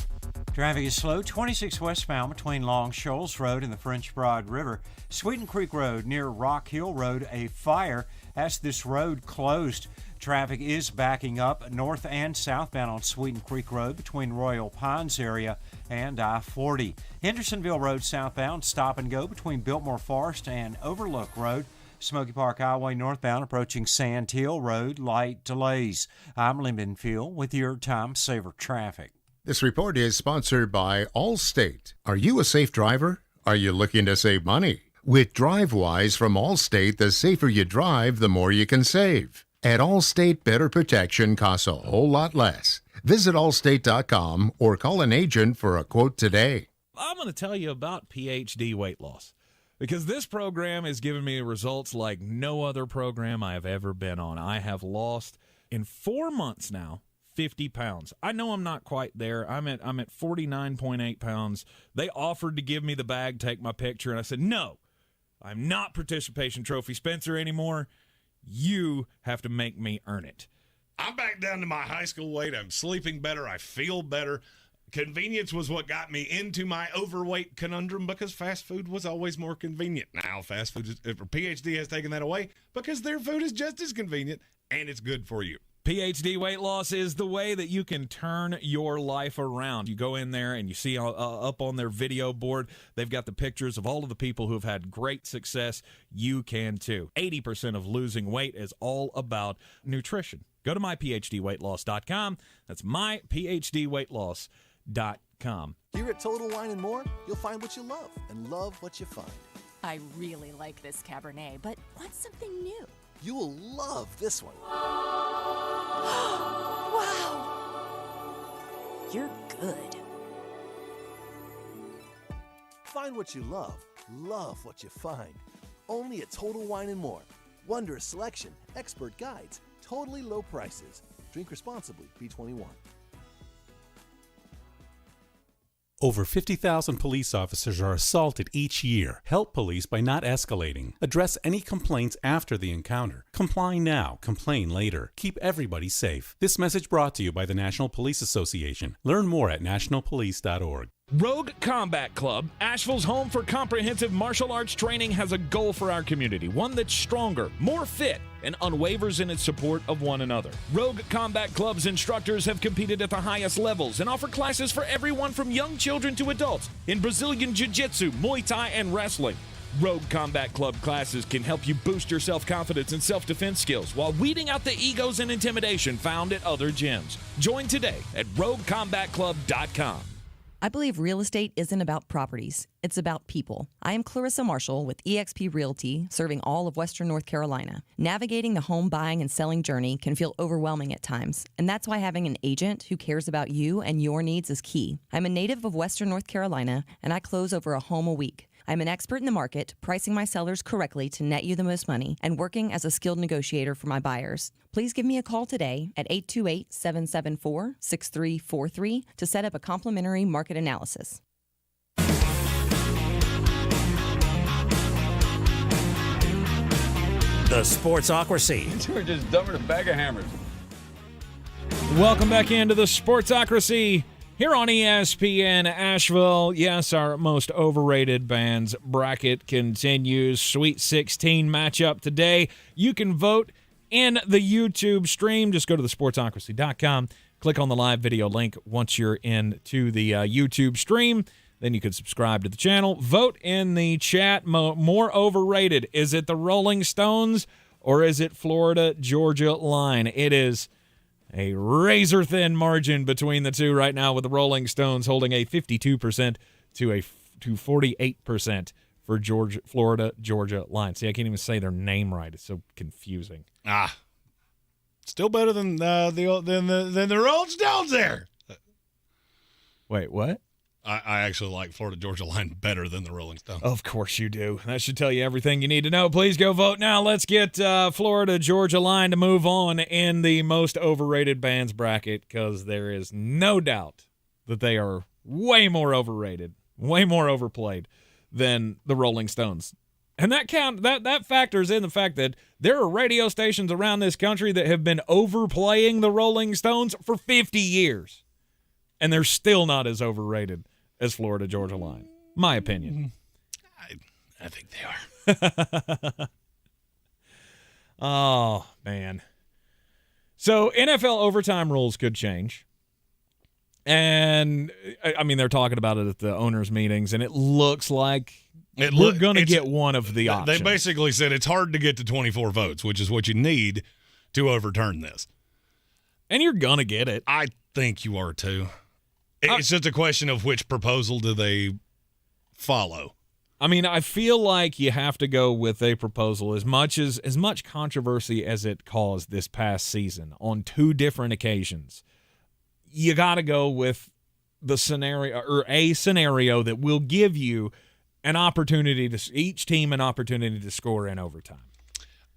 Traffic is slow, 26 westbound between Long Shoals Road and the French Broad River. Sweeten Creek Road near Rock Hill Road, a fire has this road closed. Traffic is backing up north and southbound on Sweeten Creek Road between Royal Pines area and I-40. Hendersonville Road southbound, stop and go between Biltmore Forest and Overlook Road. Smoky Park Highway northbound approaching Sand Hill Road, light delays. I'm Lyndon Field with your time saver traffic. This report is sponsored by Allstate. Are you a safe driver? Are you looking to save money? With DriveWise from Allstate, the safer you drive, the more you can save. At Allstate, better protection costs a whole lot less. Visit allstate.com or call an agent for a quote today. I'm going to tell you about PhD weight loss because this program has given me results like no other program I have ever been on. I have lost in 4 months now 50 pounds. I know I'm not quite there. I'm at 49.8 pounds. They offered to give me the bag, take my picture, and I said, no, I'm not Participation Trophy Spencer anymore. You have to make me earn it. I'm back down to my high school weight. I'm sleeping better. I feel better. Convenience was what got me into my overweight conundrum because fast food was always more convenient. Now fast food, PhD has taken that away because their food is just as convenient and it's good for you. PhD weight loss is the way that you can turn your life around. You go in there and you see up on their video board, they've got the pictures of all of the people who have had great success. You can too. 80% of losing weight is all about nutrition. Go to myphdweightloss.com. That's myphdweightloss.com. Here at Total Wine & More, you'll find what you love and love what you find. I really like this Cabernet, but what's something new? You will love this one. Wow! You're good. Find what you love what you find. Only at Total Wine & More. Wondrous selection, expert guides, totally low prices. Drink responsibly, B21. Over 50,000 police officers are assaulted each year. Help police by not escalating. Address any complaints after the encounter. Comply now, complain later. Keep everybody safe. This message brought to you by the National Police Association. Learn more at nationalpolice.org. Rogue Combat Club, Asheville's home for comprehensive martial arts training, has a goal for our community, one that's stronger, more fit, and unwavers in its support of one another. Rogue Combat Club's instructors have competed at the highest levels and offer classes for everyone from young children to adults in Brazilian Jiu-Jitsu, Muay Thai, and wrestling. Rogue Combat Club classes can help you boost your self-confidence and self-defense skills while weeding out the egos and intimidation found at other gyms. Join today at roguecombatclub.com. I believe real estate isn't about properties. It's about people. I am Clarissa Marshall with eXp Realty, serving all of Western North Carolina. Navigating the home buying and selling journey can feel overwhelming at times, and that's why having an agent who cares about you and your needs is key. I'm a native of Western North Carolina, and I close over a home a week. I'm an expert in the market, pricing my sellers correctly to net you the most money, and working as a skilled negotiator for my buyers. Please give me a call today at 828-774-6343 to set up a complimentary market analysis. The Sportsocracy. We're just dumber than a bag of hammers. Welcome back into the Sportsocracy here on ESPN Asheville. Yes, our most overrated bands bracket continues. Sweet 16 matchup today. You can vote in the YouTube stream. Just go to thesportsocracy.com. Click on the live video link once you're into the YouTube stream. Then you can subscribe to the channel. Vote in the chat. More overrated. Is it the Rolling Stones or is it Florida-Georgia line? It is a razor-thin margin between the two right now, with the Rolling Stones holding a 52% to 48% for Florida-Georgia line. See, I can't even say their name right. It's so confusing. Still better than the Rolling Stones there. Wait, what? I actually like Florida-Georgia line better than the Rolling Stones. Of course you do. That should tell you everything you need to know. Please go vote now. Let's get Florida-Georgia line to move on in the most overrated bands bracket, because there is no doubt that they are way more overrated, way more overplayed than the Rolling Stones. And that factors in the fact that there are radio stations around this country that have been overplaying the Rolling Stones for 50 years. And they're still not as overrated as Florida-Georgia line. My opinion. I think they are. Oh, man. So NFL overtime rules could change. And, I mean, they're talking about it at the owners' meetings, and it looks like we're going to get one of the options. They basically said it's hard to get to 24 votes, which is what you need to overturn this. And you're going to get it. I think you are, too. It's just a question of which proposal do they follow. I mean, I feel like you have to go with a proposal as much controversy as it caused this past season on two different occasions. You got to go with the scenario, or a scenario that will give you an opportunity each team an opportunity to score in overtime.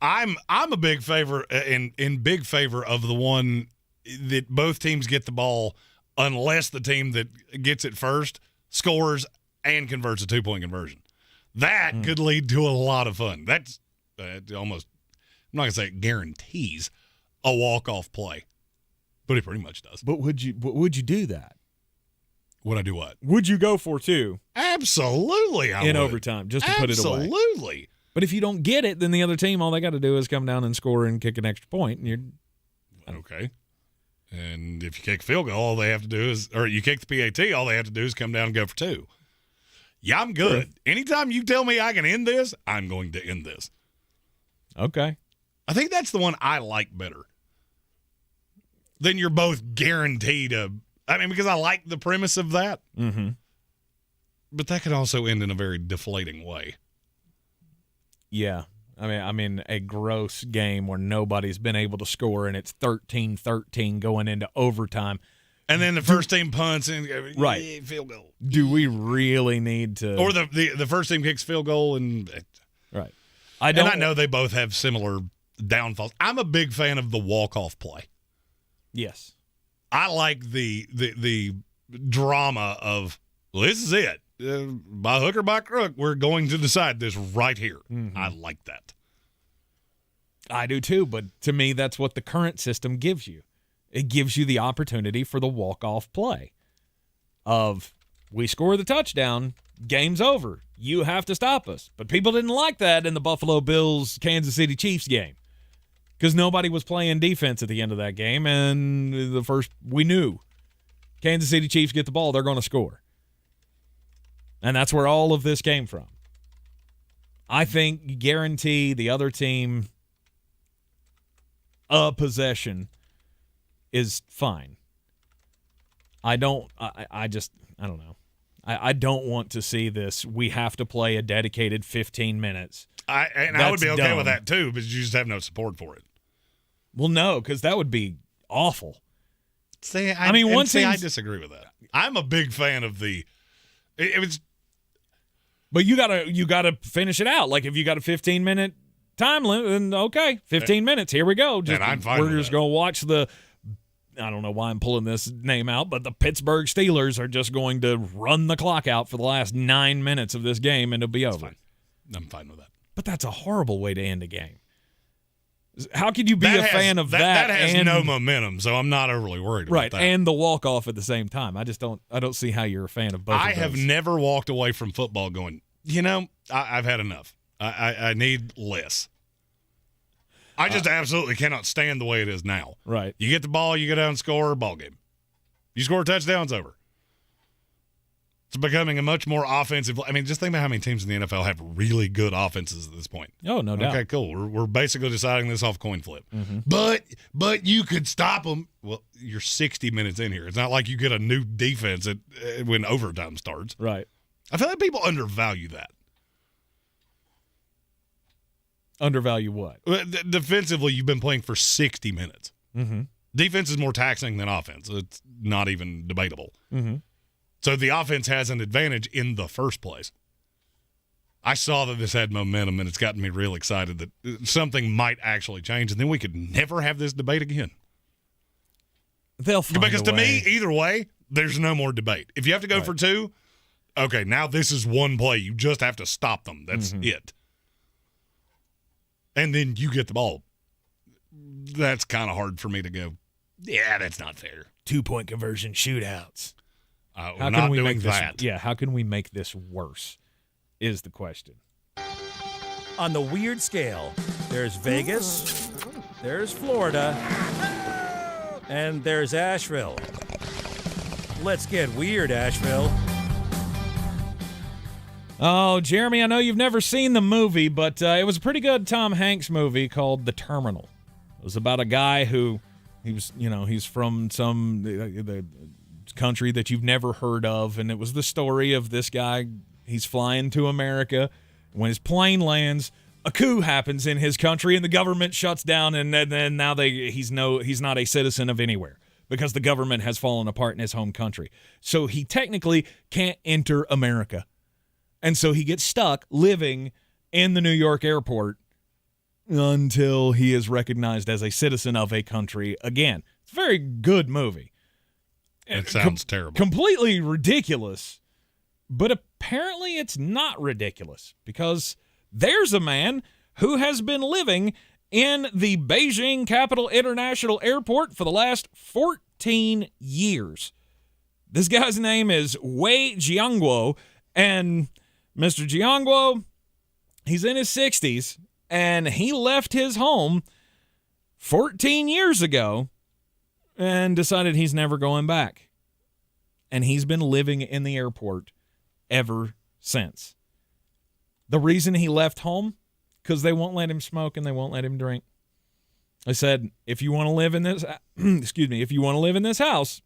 I'm a big favor in big favor of the one that both teams get the ball, unless the team that gets it first scores and converts a 2-point conversion. That could lead to a lot of fun. That's almost, I'm not going to say it guarantees a walk-off play, but it pretty much does. But would you do that? Would I do what? Would you go for two? Absolutely, I in would. Overtime, just to put it away. Absolutely. But if you don't get it, then the other team, all they got to do is come down and score and kick an extra point, and you're okay. And if you kick a field goal, all they have to do is, or you kick the PAT, all they have to do is come down and go for two. Yeah, I'm good. Sure. Anytime you tell me I can end this, I'm going to end this. Okay. I think that's the one I like better. Then you're both guaranteed because I like the premise of that. Mm-hmm. But that could also end in a very deflating way. Yeah. I mean, a gross game where nobody's been able to score, and it's 13-13 going into overtime. And then the first team punts and right. Field goal. Do we really need to? Or the first team kicks field goal and right. I know they both have similar downfalls. I'm a big fan of the walk-off play. Yes. I like the drama of, well, this is it. By hook or by crook, we're going to decide this right here. Mm-hmm. I like that. I do too, but to me, that's what the current system gives you. It gives you the opportunity for the walk-off play of, we score the touchdown, game's over. You have to stop us. But people didn't like that in the Buffalo Bills-Kansas City Chiefs game because nobody was playing defense at the end of that game, and we knew Kansas City Chiefs get the ball, they're going to score. And that's where all of this came from. I think you guarantee the other team a possession is fine. I don't know. I don't want to see this. We have to play a dedicated 15 minutes. I would be okay dumb. with that too, but you just have no support for it. Well, no, because that would be awful. See, I disagree with that. I'm a big fan of the. It was, but you gotta finish it out. Like if you got a 15-minute time limit, then okay, 15 minutes. Here we go. And I'm fine with We're just gonna watch the. I don't know why I'm pulling this name out, but the Pittsburgh Steelers are just going to run the clock out for the last 9 minutes of this game, and it'll be over. Fine. I'm fine with that. But that's a horrible way to end a game. How could you be a fan of that? That has no momentum, so I'm not overly worried about that. Right, and the walk-off at the same time. I don't see how you're a fan of both of those. I have never walked away from football going, I've had enough. I need less. I just absolutely cannot stand the way it is now. Right. You get the ball, you go down and score, ball game. You score a touchdown, it's over. It's becoming a much more offensive. I mean, just think about how many teams in the NFL have really good offenses at this point. Oh, no doubt. Okay, cool. We're basically deciding this off coin flip. Mm-hmm. But you could stop them. Well, you're 60 minutes in here. It's not like you get a new defense when overtime starts. Right. I feel like people undervalue that. Undervalue what? Defensively, you've been playing for 60 minutes. Mm-hmm. Defense is more taxing than offense. It's not even debatable. Mm-hmm. So the offense has an advantage in the first place. I saw that this had momentum, and it's gotten me real excited that something might actually change, and then we could never have this debate again. They'll find Because a to way. me, either way, there's no more debate. If you have to go for two, okay, now this is one play. You just have to stop them. That's it. And then you get the ball. That's kind of hard for me to go, yeah, that's not fair. 2-point conversion shootouts. We're not doing that. How can we make this worse is the question. On the weird scale, there's Vegas, there's Florida, and there's Asheville. Let's get weird, Asheville. Oh, Jeremy, I know you've never seen the movie, but it was a pretty good Tom Hanks movie called The Terminal. It was about a guy who he's from some the country that you've never heard of, and it was the story of this guy. He's flying to America. When his plane lands, a coup happens in his country, and the government shuts down, and then now he's not a citizen of anywhere because the government has fallen apart in his home country. So he technically can't enter America. And so he gets stuck living in the New York airport until he is recognized as a citizen of a country again. It's a very good movie. It sounds terrible. Completely ridiculous. But apparently it's not ridiculous because there's a man who has been living in the Beijing Capital International Airport for the last 14 years. This guy's name is Wei Jiangguo, and Mr. Jiangguo, he's in his 60s, and he left his home 14 years ago and decided he's never going back. And he's been living in the airport ever since. The reason he left home, because they won't let him smoke and they won't let him drink. I said, if you want to live in this, if you want to live in this house,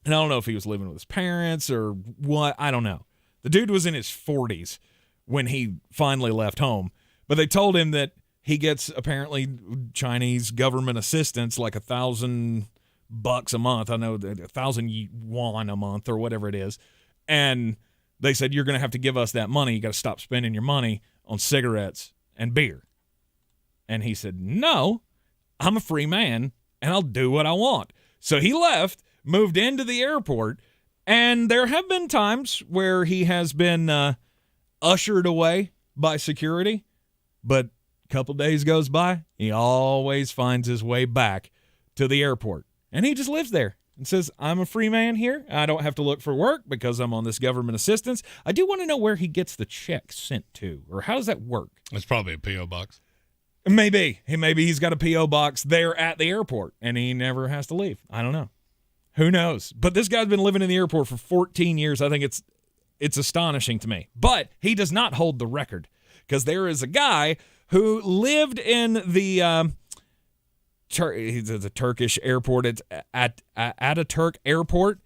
and I don't know if he was living with his parents or what, I don't know. The dude was in his 40s when he finally left home, but they told him that he gets apparently Chinese government assistance, like $1,000 a month. I know 1,000 yuan a month or whatever it is. And they said, you're going to have to give us that money. You got to stop spending your money on cigarettes and beer. And he said, no, I'm a free man and I'll do what I want. So he left, moved into the airport, and there have been times where he has been ushered away by security, but a couple days goes by, he always finds his way back to the airport. And he just lives there and says, I'm a free man here. I don't have to look for work because I'm on this government assistance. I do want to know where he gets the check sent to, or how does that work? It's probably a P.O. box. Maybe he's got a P.O. box there at the airport, and he never has to leave. I don't know. Who knows? But this guy's been living in the airport for 14 years. I think it's astonishing to me. But he does not hold the record, because there is a guy who lived in the Turkish airport. It's at Ataturk Airport.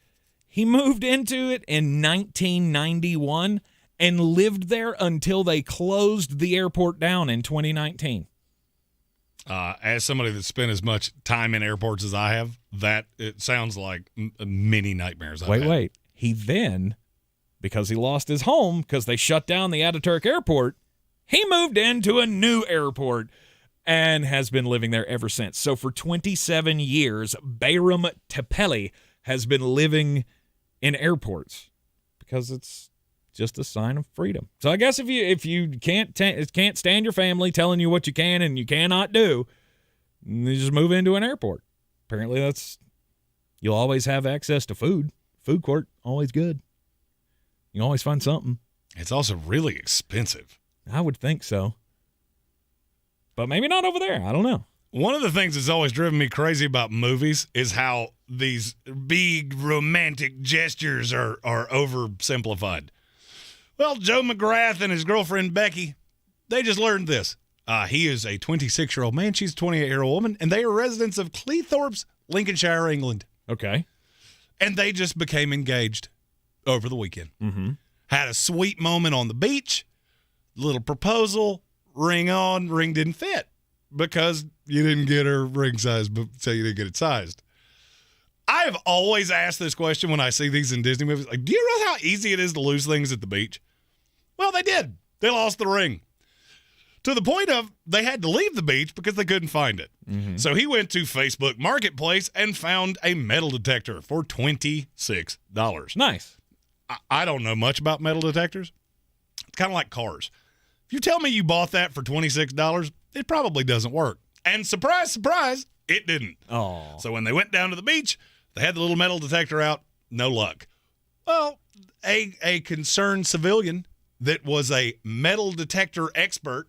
He moved into it in 1991 and lived there until they closed the airport down in 2019. As somebody that's spent as much time in airports as I have, that it sounds like many nightmares. Wait. He then, because he lost his home because they shut down the Ataturk airport, he moved into a new airport and has been living there ever since. So for 27 years, Bayram Tepeli has been living in airports because it's just a sign of freedom. So I guess if you can't stand your family telling you what you can and you cannot do, you just move into an airport. Apparently you'll always have access to food. Food court, always good. You can always find something. It's also really expensive. I would think so. But maybe not over there. I don't know. One of the things that's always driven me crazy about movies is how these big romantic gestures are oversimplified. Well, Joe McGrath and his girlfriend Becky, they just learned this. He is a 26-year-old man. She's a 28-year-old woman, and they are residents of Cleethorpes, Lincolnshire, England. Okay. And they just became engaged over the weekend. Mm-hmm. Had a sweet moment on the beach, little proposal, ring on, ring didn't fit because you didn't get her ring size, so you didn't get it sized. I have always asked this question when I see these in Disney movies. Like, do you realize how easy it is to lose things at the beach? Well, they did. They lost the ring. To the point of they had to leave the beach because they couldn't find it. Mm-hmm. So he went to Facebook Marketplace and found a metal detector for $26. Nice. I don't know much about metal detectors. It's kind of like cars. If you tell me you bought that for $26, it probably doesn't work. And surprise, surprise, it didn't. Oh. So when they went down to the beach, they had the little metal detector out. No luck. Well, a concerned civilian that was a metal detector expert,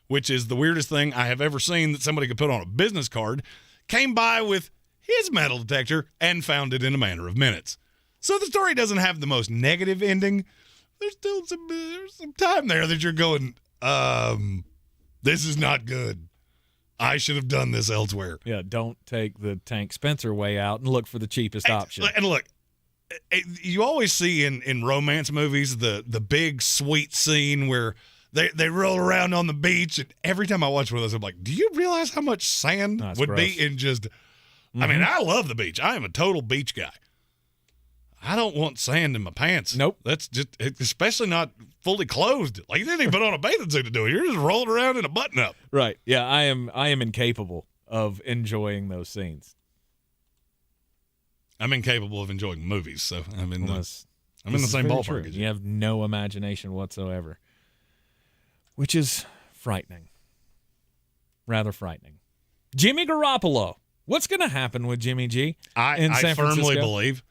which is the weirdest thing I have ever seen that somebody could put on a business card, came by with his metal detector and found it in a matter of minutes. So the story doesn't have the most negative ending. There's still some time there that you're going, this is not good. I should have done this elsewhere. Yeah, don't take the Tank Spencer way out and look for the cheapest option. And look, you always see in romance movies the big sweet scene where they roll around on the beach, and every time I watch one of those, I'm like, do you realize how much sand would gross. be in just – I mean, I love the beach. I am a total beach guy. I don't want sand in my pants. Nope. That's just – especially not fully clothed. Like, you didn't even put on a bathing suit to do it. You're just rolling around in a button-up. Right. Yeah, I am incapable of enjoying those scenes. I'm incapable of enjoying movies, so I'm in the same ballpark. You have no imagination whatsoever, which is frightening. Rather frightening. Jimmy Garoppolo. What's going to happen with Jimmy G in San Francisco? I firmly believe.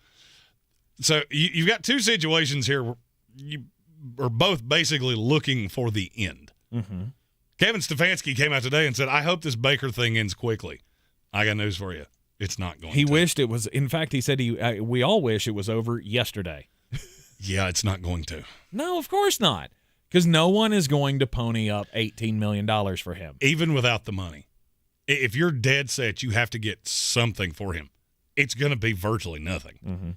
So you've got two situations here where you are both basically looking for the end. Mm-hmm. Kevin Stefanski came out today and said, I hope this Baker thing ends quickly. I got news for you. It's not going to. He wished it was. In fact, he said we all wish it was over yesterday. Yeah, it's not going to. No, of course not. Because no one is going to pony up $18 million for him. Even without the money. If you're dead set, you have to get something for him. It's going to be virtually nothing. Mm-hmm.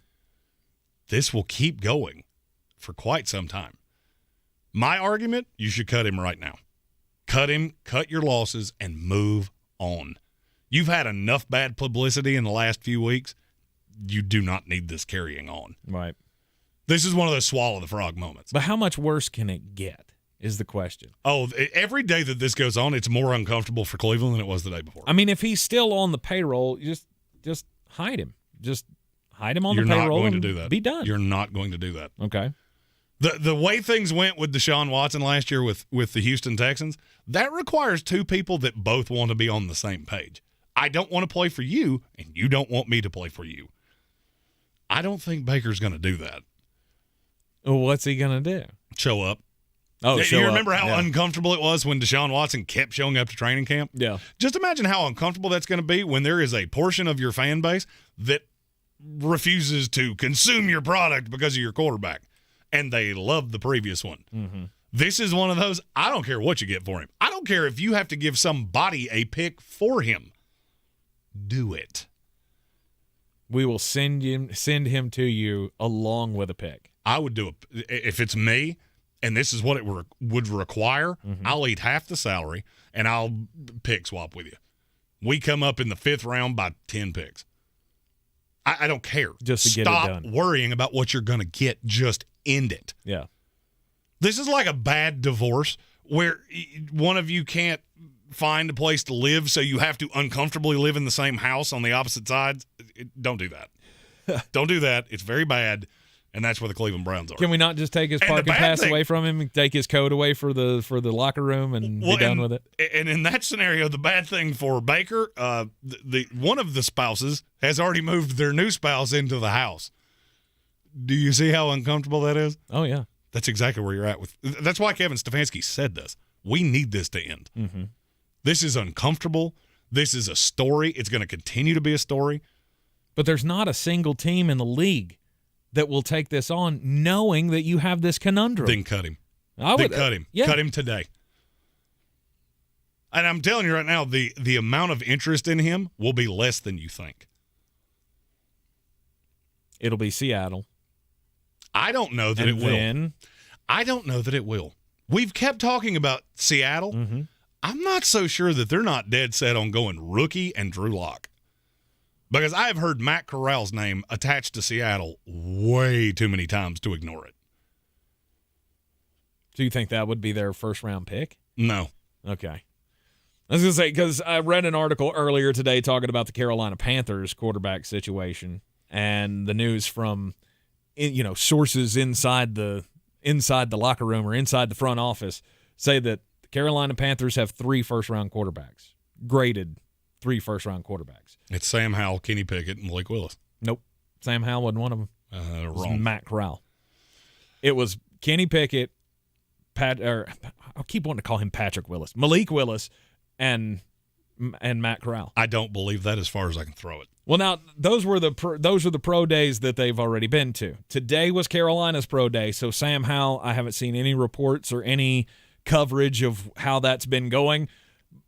This will keep going for quite some time. My argument, you should cut him right now. Cut him, cut your losses, and move on. You've had enough bad publicity in the last few weeks. You do not need this carrying on. Right. This is one of those swallow the frog moments. But how much worse can it get is the question. Oh, every day that this goes on, it's more uncomfortable for Cleveland than it was the day before. I mean, if he's still on the payroll, just hide him. Just hide him on the payroll. You're not going to and do that. Be done. You're not going to do that. Okay. The way things went with Deshaun Watson last year with the Houston Texans, that requires two people that both want to be on the same page. I don't want to play for you, and you don't want me to play for you. I don't think Baker's going to do that. Well, what's he going to do? Show up. Oh, you remember how uncomfortable it was when Deshaun Watson kept showing up to training camp? Yeah. Just imagine how uncomfortable that's going to be when there is a portion of your fan base that refuses to consume your product because of your quarterback, and they love the previous one. Mm-hmm. This is one of those, I don't care what you get for him. I don't care if you have to give somebody a pick for him. Do it. we will send him to you along with a pick. I would do if it's me, and this is what it would require. I'll eat half the salary, and I'll pick swap with you. We come up in the 5th round by 10 picks. I don't care. Just to get it done. Stop worrying about what you're going to get. Just end it. Yeah. This is like a bad divorce where one of you can't find a place to live, so you have to uncomfortably live in the same house on the opposite sides. Don't do that. Don't do that. It's very bad, and that's where the Cleveland Browns are. Can we not just take his parking pass away from him and take his coat away for the locker room and be done with it? And in that scenario, the bad thing for Baker, one of the spouses has already moved their new spouse into the house. Do you see how uncomfortable that is? Oh, yeah. That's exactly where you're at with. That's why Kevin Stefanski said this. We need this to end. Mm-hmm. This is uncomfortable. This is a story. It's going to continue to be a story. But there's not a single team in the league that will take this on knowing that you have this conundrum. Then cut him. Cut him. Yeah. Cut him today. And I'm telling you right now, the amount of interest in him will be less than you think. It'll be Seattle. I don't know that it will. I don't know that it will. We've kept talking about Seattle. Mm-hmm. I'm not so sure that they're not dead set on going rookie and Drew Lock. Because I have heard Matt Corral's name attached to Seattle way too many times to ignore it. Do you think that would be their first-round pick? No. Okay. I was going to say, because I read an article earlier today talking about the Carolina Panthers quarterback situation and the news from sources inside the locker room or inside the front office say that the Carolina Panthers have 3 first-round quarterbacks, graded 3 first-round quarterbacks. It's Sam Howell, Kenny Pickett, and Malik Willis. Nope. Sam Howell wasn't one of them. Wrong. Matt Corral. It was Kenny Pickett, I keep wanting to call him Patrick Willis, Malik Willis, and Matt Corral. I don't believe that as far as I can throw it. Well, now, those are the pro days that they've already been to. Today was Carolina's pro day, so Sam Howell, I haven't seen any reports or any coverage of how that's been going,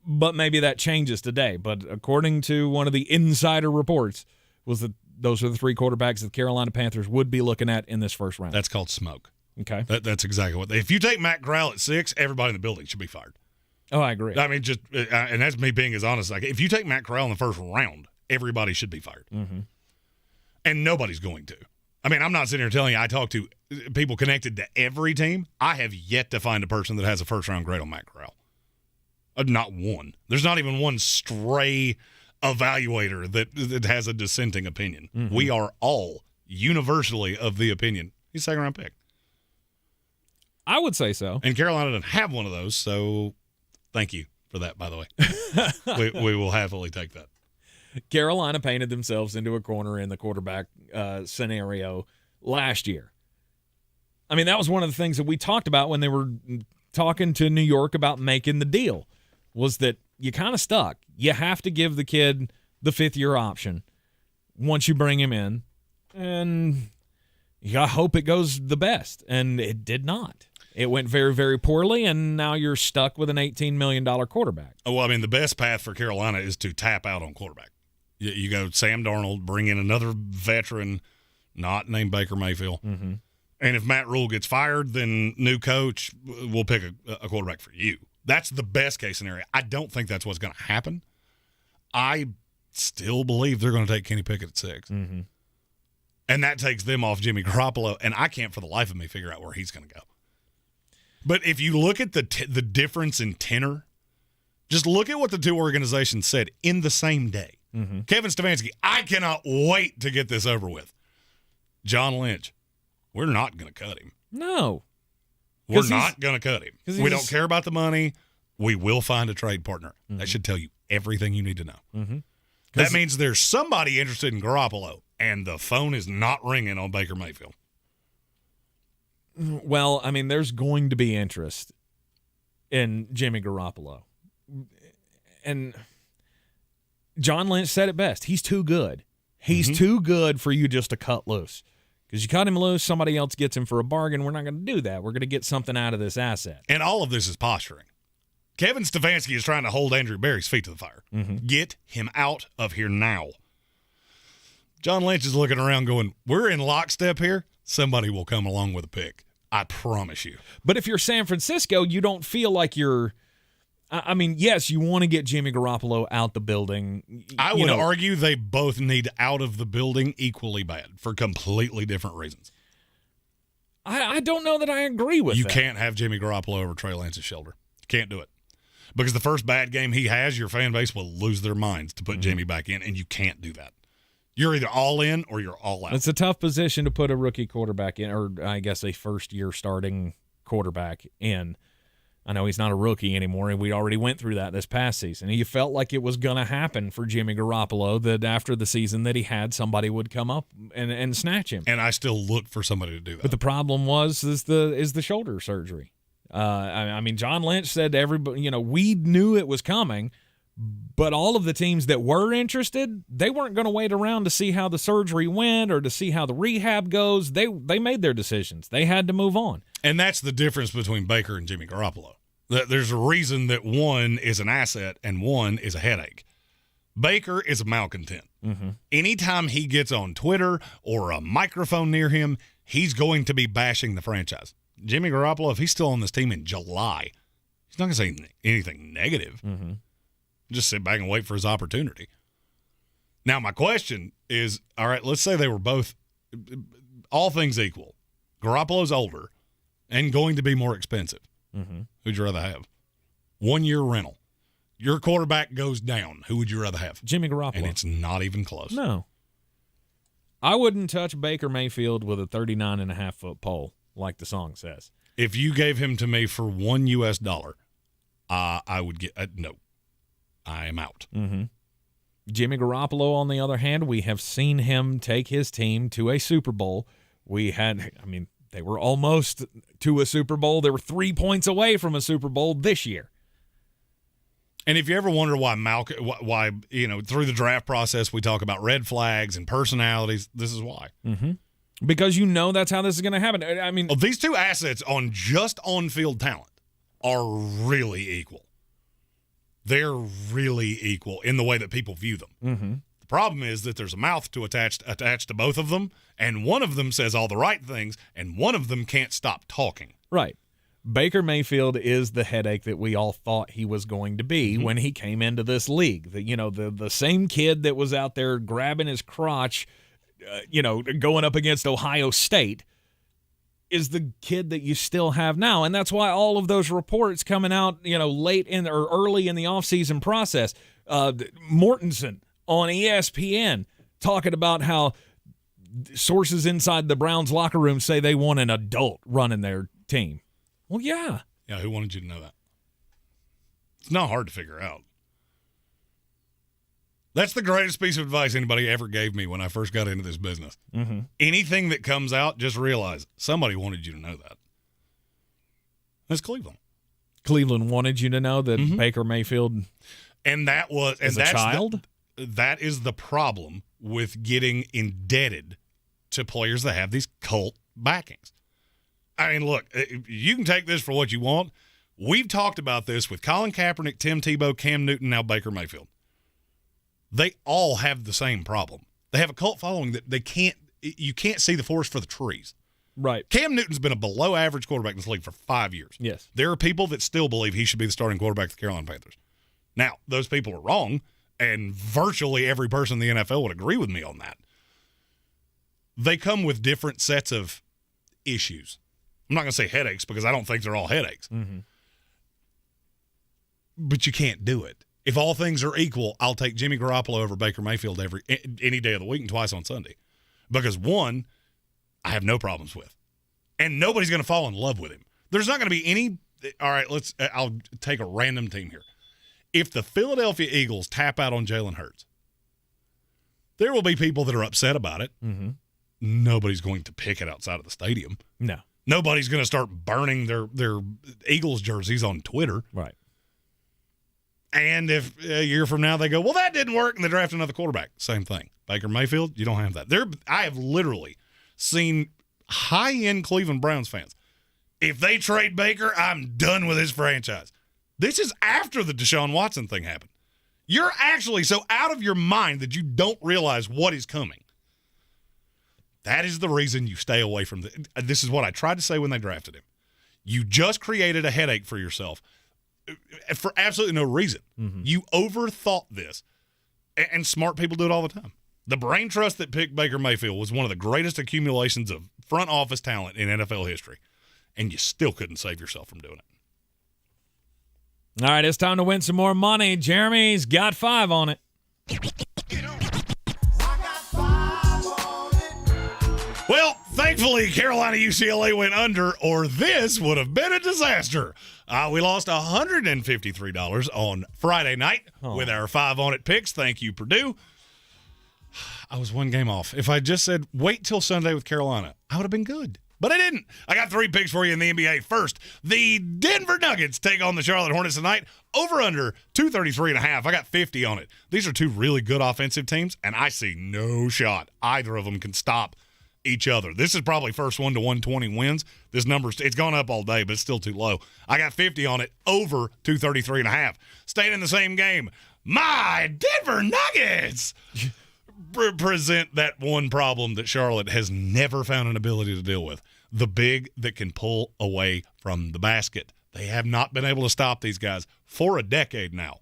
but maybe that changes today. But according to one of the insider reports, was that those are the 3 quarterbacks that the Carolina Panthers would be looking at in this first round. That's called smoke. Okay. That's exactly what. If you take Matt Corral at 6, everybody in the building should be fired. Oh, I agree. I mean, and that's me being as honest as I can. If you take Matt Corral in the first round, everybody should be fired. Mm-hmm. And nobody's going to. I mean, I'm not sitting here telling you I talk to people connected to every team. I have yet to find a person that has a first-round grade on Matt Corral. Not one. There's not even one stray evaluator that has a dissenting opinion. Mm-hmm. We are all universally of the opinion he's a second-round pick. I would say so. And Carolina doesn't have one of those, so thank you for that, by the way. we will happily take that. Carolina painted themselves into a corner in the quarterback scenario last year. I mean, that was one of the things that we talked about when they were talking to New York about making the deal, was that you kind of stuck. You have to give the kid the 5th-year option once you bring him in, and you got to hope it goes the best, and it did not. It went very, very poorly, and now you're stuck with an $18 million quarterback. Well, I mean, the best path for Carolina is to tap out on quarterback. You go Sam Darnold, bring in another veteran, not named Baker Mayfield. Mm-hmm. And if Matt Rule gets fired, then new coach will pick a quarterback for you. That's the best case scenario. I don't think that's what's going to happen. I still believe they're going to take Kenny Pickett at 6. Mm-hmm. And that takes them off Jimmy Garoppolo, and I can't for the life of me figure out where he's going to go. But if you look at the difference in tenor, just look at what the 2 organizations said in the same day. Mm-hmm. Kevin Stefanski, I cannot wait to get this over with. John Lynch, we're not going to cut him. No. We're not going to cut him. We don't care about the money. We will find a trade partner. Mm-hmm. That should tell you everything you need to know. Mm-hmm. That means there's somebody interested in Garoppolo, and the phone is not ringing on Baker Mayfield. Well, I mean, there's going to be interest in Jimmy Garoppolo. And John Lynch said it best. He's too good. He's too good for you just to cut loose. Because you cut him loose, somebody else gets him for a bargain. We're not going to do that. We're going to get something out of this asset. And all of this is posturing. Kevin Stefanski is trying to hold Andrew Berry's feet to the fire. Mm-hmm. Get him out of here now. John Lynch is looking around going, we're in lockstep here. Somebody will come along with a pick. I promise you. But if you're San Francisco, you don't feel like you're – I mean, yes, you want to get Jimmy Garoppolo out the building. I would argue they both need out of the building equally bad for completely different reasons. I don't know that I agree with that. You can't have Jimmy Garoppolo over Trey Lance's shoulder. You can't do it. Because the first bad game he has, your fan base will lose their minds to put Jimmy back in, and you can't do that. You're either all in or you're all out. It's a tough position to put a rookie quarterback in, or I guess a first-year starting quarterback in. I know he's not a rookie anymore, and we already went through that this past season. And you felt like it was going to happen for Jimmy Garoppolo, that after the season that he had, somebody would come up and snatch him. And I still look for somebody to do that. But the problem is the shoulder surgery. I mean, John Lynch said to everybody, we knew it was coming, but all of the teams that were interested, they weren't going to wait around to see how the surgery went or to see how the rehab goes. They made their decisions. They had to move on. And that's the difference between Baker and Jimmy Garoppolo. There's a reason that one is an asset and one is a headache. Baker is a malcontent. Mm-hmm. Anytime he gets on Twitter or a microphone near him, he's going to be bashing the franchise. Jimmy Garoppolo, if he's still on this team in July, he's not going to say anything negative. Mm-hmm. Just sit back and wait for his opportunity. Now, my question is, all right, let's say they were both, all things equal. Garoppolo's older and going to be more expensive. Mm-hmm. Who'd you rather have? 1 year rental. Your quarterback goes down. Who would you rather have? Jimmy Garoppolo. And it's not even close. No. I wouldn't touch Baker Mayfield with a 39.5-foot pole, like the song says. If you gave him to me for $1, I would get no. I am out. Mm-hmm. Jimmy Garoppolo, on the other hand, we have seen him take his team to a Super Bowl. They were almost to a Super Bowl. They were 3 points away from a Super Bowl this year. And if you ever wonder why through the draft process we talk about red flags and personalities, this is why. Mm-hmm. Because that's how this is going to happen. I mean, these two assets on just on-field talent are really equal. They're really equal in the way that people view them. Mm-hmm. The problem is that there's a mouth to attached to both of them, and one of them says all the right things, and one of them can't stop talking. Right. Baker Mayfield is the headache that we all thought he was going to be when he came into this league. The same kid that was out there grabbing his crotch, going up against Ohio State, is the kid that you still have now. And that's why all of those reports coming out, late in or early in the offseason process. Mortensen on ESPN talking about how sources inside the Browns locker room say they want an adult running their team. Well, yeah. Yeah, who wanted you to know that? It's not hard to figure out. That's the greatest piece of advice anybody ever gave me when I first got into this business. Mm-hmm. Anything that comes out, just realize somebody wanted you to know that. That's Cleveland. Cleveland wanted you to know that Baker Mayfield and that was is a child? That is the problem with getting indebted to players that have these cult backings. I mean, look, you can take this for what you want. We've talked about this with Colin Kaepernick, Tim Tebow, Cam Newton, now Baker Mayfield. They all have the same problem. They have a cult following that you can't see the forest for the trees. Right. Cam Newton's been a below-average quarterback in this league for 5 years. Yes. There are people that still believe he should be the starting quarterback of the Carolina Panthers. Now, those people are wrong, and virtually every person in the NFL would agree with me on that. They come with different sets of issues. I'm not going to say headaches because I don't think they're all headaches. Mm-hmm. But you can't do it. If all things are equal, I'll take Jimmy Garoppolo over Baker Mayfield any day of the week and twice on Sunday. Because one, I have no problems with. And nobody's going to fall in love with him. There's not going to be any – all right, I'll take a random team here. If the Philadelphia Eagles tap out on Jalen Hurts, there will be people that are upset about it. Mm-hmm. Nobody's going to pick it outside of the stadium. No. Nobody's going to start burning their Eagles jerseys on Twitter. Right. And if a year from now they go, well, that didn't work, and they draft another quarterback. Same thing. Baker Mayfield, you don't have that. I have literally seen high-end Cleveland Browns fans. If they trade Baker, I'm done with his franchise. This is after the Deshaun Watson thing happened. You're actually so out of your mind that you don't realize what is coming. That is the reason you stay away from this is what I tried to say when they drafted him. You just created a headache for yourself for absolutely no reason. Mm-hmm. You overthought this, and smart people do it all the time. The brain trust that picked Baker Mayfield was one of the greatest accumulations of front office talent in NFL history, and you still couldn't save yourself from doing it. All right, it's time to win some more money. Jeremy's got 5 on it. Well, thankfully, Carolina UCLA went under, or this would have been a disaster. We lost $153 on Friday night with our 5 on it picks. Thank you, Purdue. I was 1 game off. If I just said wait till Sunday with Carolina, I would have been good. But I didn't. I got 3 picks for you in the NBA. First, the Denver Nuggets take on the Charlotte Hornets tonight. Over under 233.5. I got 50 on it. These are 2 really good offensive teams, and I see no shot either of them can stop each other. This is probably first 1 to 120 wins. This number's it's gone up all day, but it's still too low. I got 50 on it, over 233.5. Staying in the same game, my Denver Nuggets present that one problem that Charlotte has never found an ability to deal with. The big that can pull away from the basket. They have not been able to stop these guys for a decade now,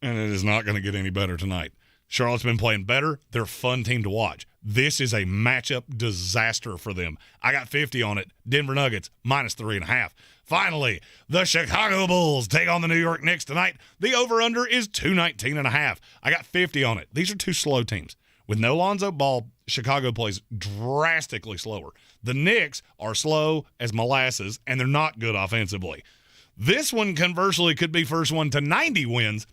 and it is not going to get any better tonight. Charlotte's been playing better. They're a fun team to watch. This is a matchup disaster for them. I got 50 on it. Denver Nuggets, minus 3.5. Finally, the Chicago Bulls take on the New York Knicks tonight. The over-under is 219.5. I got 50 on it. These are 2 slow teams. With no Lonzo Ball, Chicago plays drastically slower. The Knicks are slow as molasses, and they're not good offensively. This one, conversely, could be first 1 to 90 wins.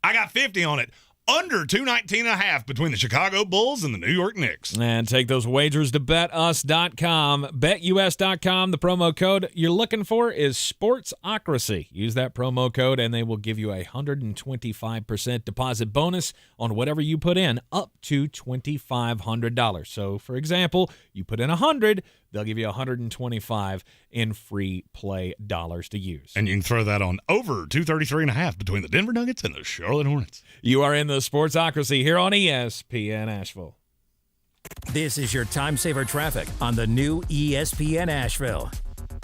I got 50 on it. Under 219.5 between the Chicago Bulls and the New York Knicks. And take those wagers to betus.com. BetUS.com, the promo code you're looking for is Sportsocracy. Use that promo code and they will give you a 125% deposit bonus on whatever you put in, up to $2,500. So, for example, you put in $100, they'll give you $125 in free play dollars to use. And you can throw that on over 233.5 between the Denver Nuggets and the Charlotte Hornets. You are in the Sportsocracy here on ESPN Asheville. This is your time saver traffic on the new ESPN Asheville.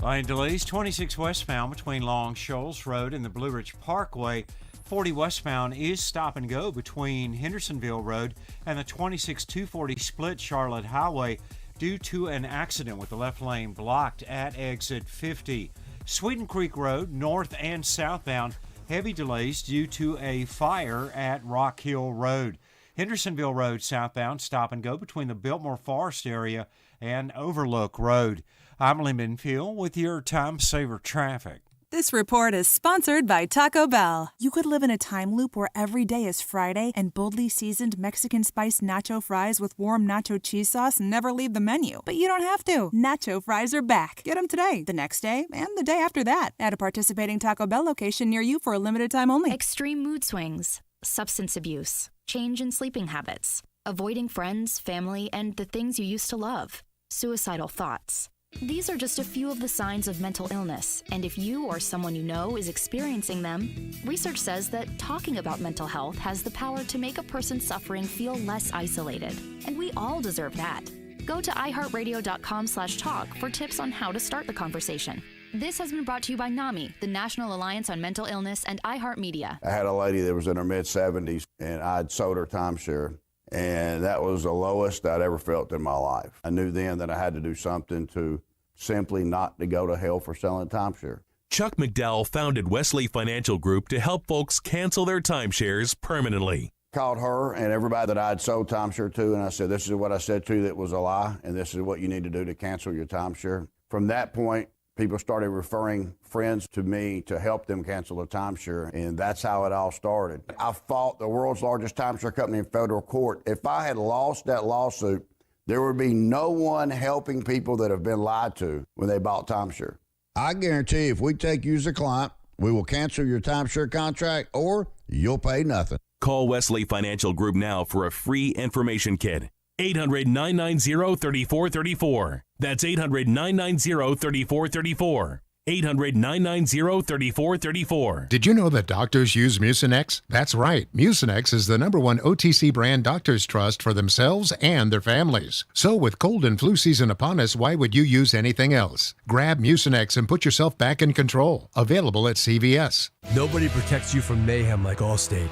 Line delays 26 westbound between Long Shoals Road and the Blue Ridge Parkway. 40 westbound is stop and go between Hendersonville Road and the 26-240 split Charlotte Highway due to an accident with the left lane blocked at exit 50. Sweeten Creek Road, north and southbound, heavy delays due to a fire at Rock Hill Road. Hendersonville Road southbound, stop and go between the Biltmore Forest area and Overlook Road. I'm Lee Minfield with your time saver traffic. This report is sponsored by Taco Bell. You could live in a time loop where every day is Friday and boldly seasoned Mexican spiced nacho fries with warm nacho cheese sauce never leave the menu. But you don't have to. Nacho fries are back. Get them today, the next day, and the day after that at a participating Taco Bell location near you for a limited time only. Extreme mood swings, substance abuse, change in sleeping habits, avoiding friends, family, and the things you used to love, suicidal thoughts. These are just a few of the signs of mental illness, and if you or someone you know is experiencing them, research says that talking about mental health has the power to make a person suffering feel less isolated, and we all deserve that. Go to iHeartRadio.com/talk for tips on how to start the conversation. This has been brought to you by NAMI, the National Alliance on Mental Illness, and iHeartMedia. I had a lady that was in her mid-70s, and I'd sold her timeshare. And that was the lowest I'd ever felt in my life. I knew then that I had to do something to simply not to go to hell for selling timeshare. Chuck McDowell founded Wesley Financial Group to help folks cancel their timeshares permanently. Called her and everybody that I'd sold timeshare to, and I said, this is what I said to you that was a lie, and this is what you need to do to cancel your timeshare. From that point, people started referring friends to me to help them cancel the timeshare, and that's how it all started. I fought the world's largest timeshare company in federal court. If I had lost that lawsuit, there would be no one helping people that have been lied to when they bought timeshare. I guarantee if we take you as a client, we will cancel your timeshare contract or you'll pay nothing. Call Wesley Financial Group now for a free information kit. 800-990-3434. That's 800-990-3434. 800-990-3434. Did you know that doctors use Mucinex? That's right. Mucinex is the #1 OTC brand doctors trust for themselves and their families. So with cold and flu season upon us, why would you use anything else? Grab Mucinex and put yourself back in control. Available at CVS. Nobody protects you from mayhem like Allstate.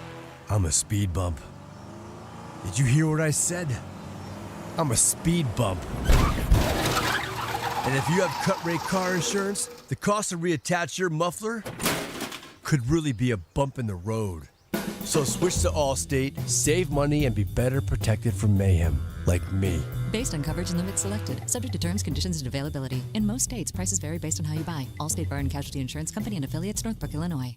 I'm a speed bump. Did you hear what I said? I'm a speed bump. And if you have cut rate car insurance, the cost to reattach your muffler could really be a bump in the road. So switch to Allstate, save money, and be better protected from mayhem, like me. Based on coverage and limits selected, subject to terms, conditions, and availability. In most states, prices vary based on how you buy. Allstate Fire and Casualty Insurance Company and affiliates, Northbrook, Illinois.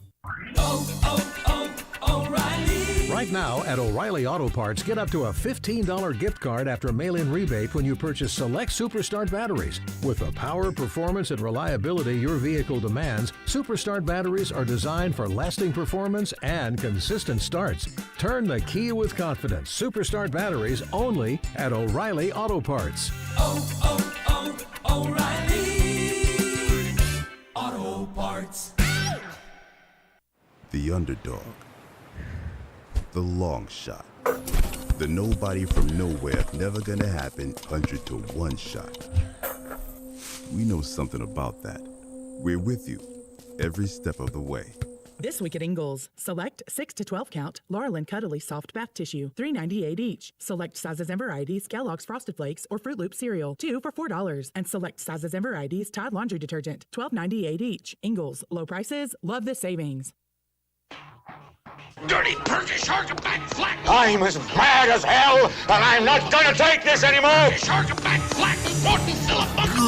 O'Reilly. Right now at O'Reilly Auto Parts, get up to a $15 gift card after mail-in rebate when you purchase select Superstart batteries. With the power, performance, and reliability your vehicle demands, Superstart batteries are designed for lasting performance and consistent starts. Turn the key with confidence. Superstart batteries only at O'Reilly Auto Parts. O'Reilly Auto Parts. The underdog. The long shot. The nobody from nowhere, never gonna happen 100 to 1 shot. We know something about that. We're with you every step of the way. This week at Ingles, select 6 to 12 count Laurel and Cuddly soft bath tissue, $3.98 each. Select sizes and varieties Kellogg's Frosted Flakes or Fruit Loop cereal, 2 for $4. And select sizes and varieties Tide laundry detergent, $12.98 each. Ingles, low prices, love the savings. Dirty turkey shark are back flat. I'm as mad as hell, and I'm not gonna take this anymore. Turkey shark are back flat. Wouldn't fill a bucket.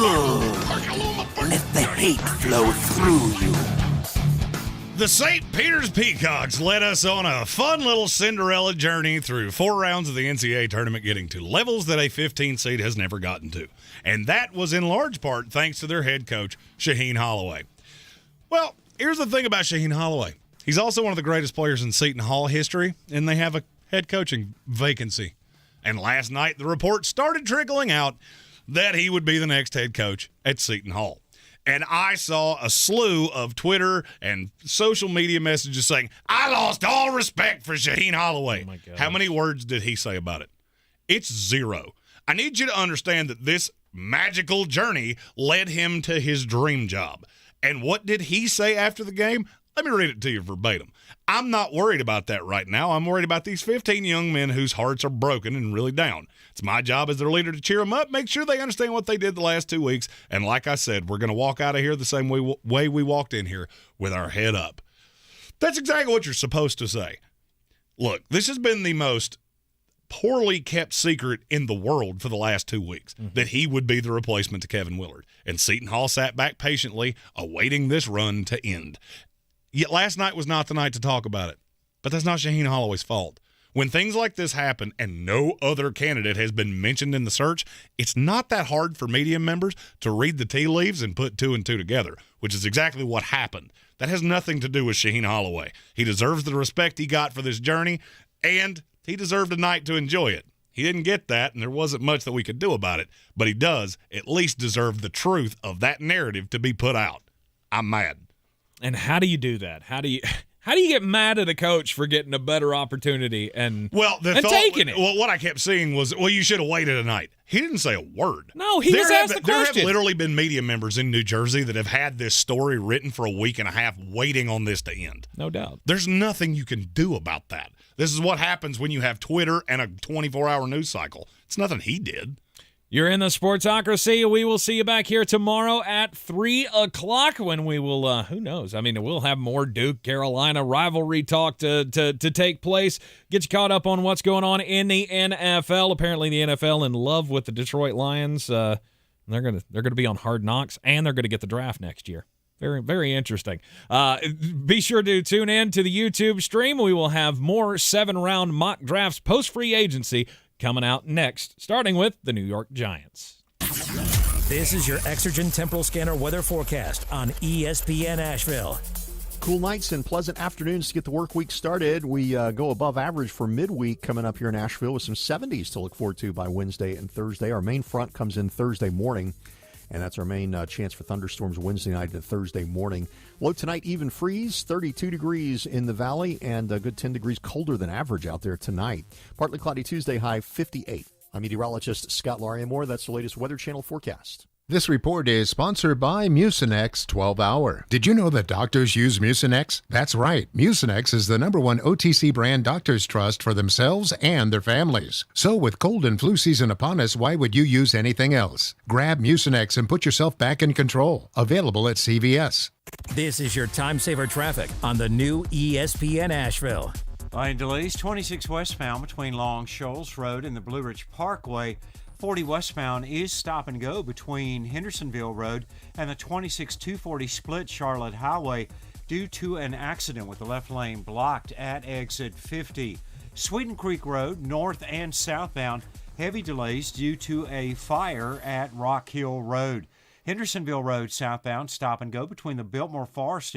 Let the hate flow through you. The St. Peter's Peacocks led us on a fun little Cinderella journey through 4 rounds of the NCAA tournament, getting to levels that a 15 seed has never gotten to. And that was in large part thanks to their head coach, Shaheen Holloway. Well, here's the thing about Shaheen Holloway. He's also one of the greatest players in Seton Hall history, and they have a head coaching vacancy. And last night, the report started trickling out that he would be the next head coach at Seton Hall. And I saw a slew of Twitter and social media messages saying, I lost all respect for Shaheen Holloway. Oh my God. How many words did he say about it? It's 0. I need you to understand that this magical journey led him to his dream job. And what did he say after the game? Let me read it to you verbatim. I'm not worried about that right now. I'm worried about these 15 young men whose hearts are broken and really down. It's my job as their leader to cheer them up, make sure they understand what they did the last 2 weeks. And like I said, we're going to walk out of here the same way we walked in here, with our head up. That's exactly what you're supposed to say. Look, this has been the most poorly kept secret in the world for the last 2 weeks, that he would be the replacement to Kevin Willard. And Seton Hall sat back patiently, awaiting this run to end. Yet last night was not the night to talk about it. But that's not Shaheen Holloway's fault. When things like this happen and no other candidate has been mentioned in the search, it's not that hard for media members to read the tea leaves and put 2 and 2 together, which is exactly what happened. That has nothing to do with Shaheen Holloway. He deserves the respect he got for this journey, and he deserved a night to enjoy it. He didn't get that, and there wasn't much that we could do about it, but he does at least deserve the truth of that narrative to be put out. I'm mad. And how do you do that? How do you get mad at a coach for getting a better opportunity and taking it? Well, what I kept seeing was, you should have waited a night. He didn't say a word. No, he just asked the question. There have literally been media members in New Jersey that have had this story written for a week and a half waiting on this to end. No doubt. There's nothing you can do about that. This is what happens when you have Twitter and a 24-hour news cycle. It's nothing he did. You're in the Sportsocracy. We will see you back here tomorrow at 3 o'clock when we will, who knows? I mean, we'll have more Duke-Carolina rivalry talk to take place. Get you caught up on what's going on in the NFL. Apparently the NFL in love with the Detroit Lions. They're gonna be on Hard Knocks, and they're going to get the draft next year. Very, very interesting. Be sure to tune in to the YouTube stream. We will have more 7-round mock drafts post-free agency coming out next, starting with the New York Giants. This is your Exergen Temporal Scanner weather forecast on ESPN Asheville. Cool nights and pleasant afternoons to get the work week started. We go above average for midweek coming up here in Asheville with some 70s to look forward to by Wednesday and Thursday. Our main front comes in Thursday morning. And that's our main chance for thunderstorms Wednesday night and Thursday morning. Low tonight, even freeze, 32 degrees in the valley, and a good 10 degrees colder than average out there tonight. Partly cloudy Tuesday, high 58. I'm meteorologist Scott Lauriamore. That's the latest Weather Channel forecast. This report is sponsored by Mucinex 12 Hour. Did you know that doctors use Mucinex? That's right. Mucinex is the #1 OTC brand doctors trust for themselves and their families. So with cold and flu season upon us, why would you use anything else? Grab Mucinex and put yourself back in control. Available at CVS. This is your time saver traffic on the new ESPN Asheville. Lane delays 26 westbound between Long Shoals Road and the Blue Ridge Parkway. 40 westbound is stop and go between Hendersonville Road and the 26-240 split Charlotte Highway due to an accident with the left lane blocked at exit 50. Sweeten Creek Road, north and southbound, heavy delays due to a fire at Rock Hill Road. Hendersonville Road southbound, stop and go between the Biltmore Forest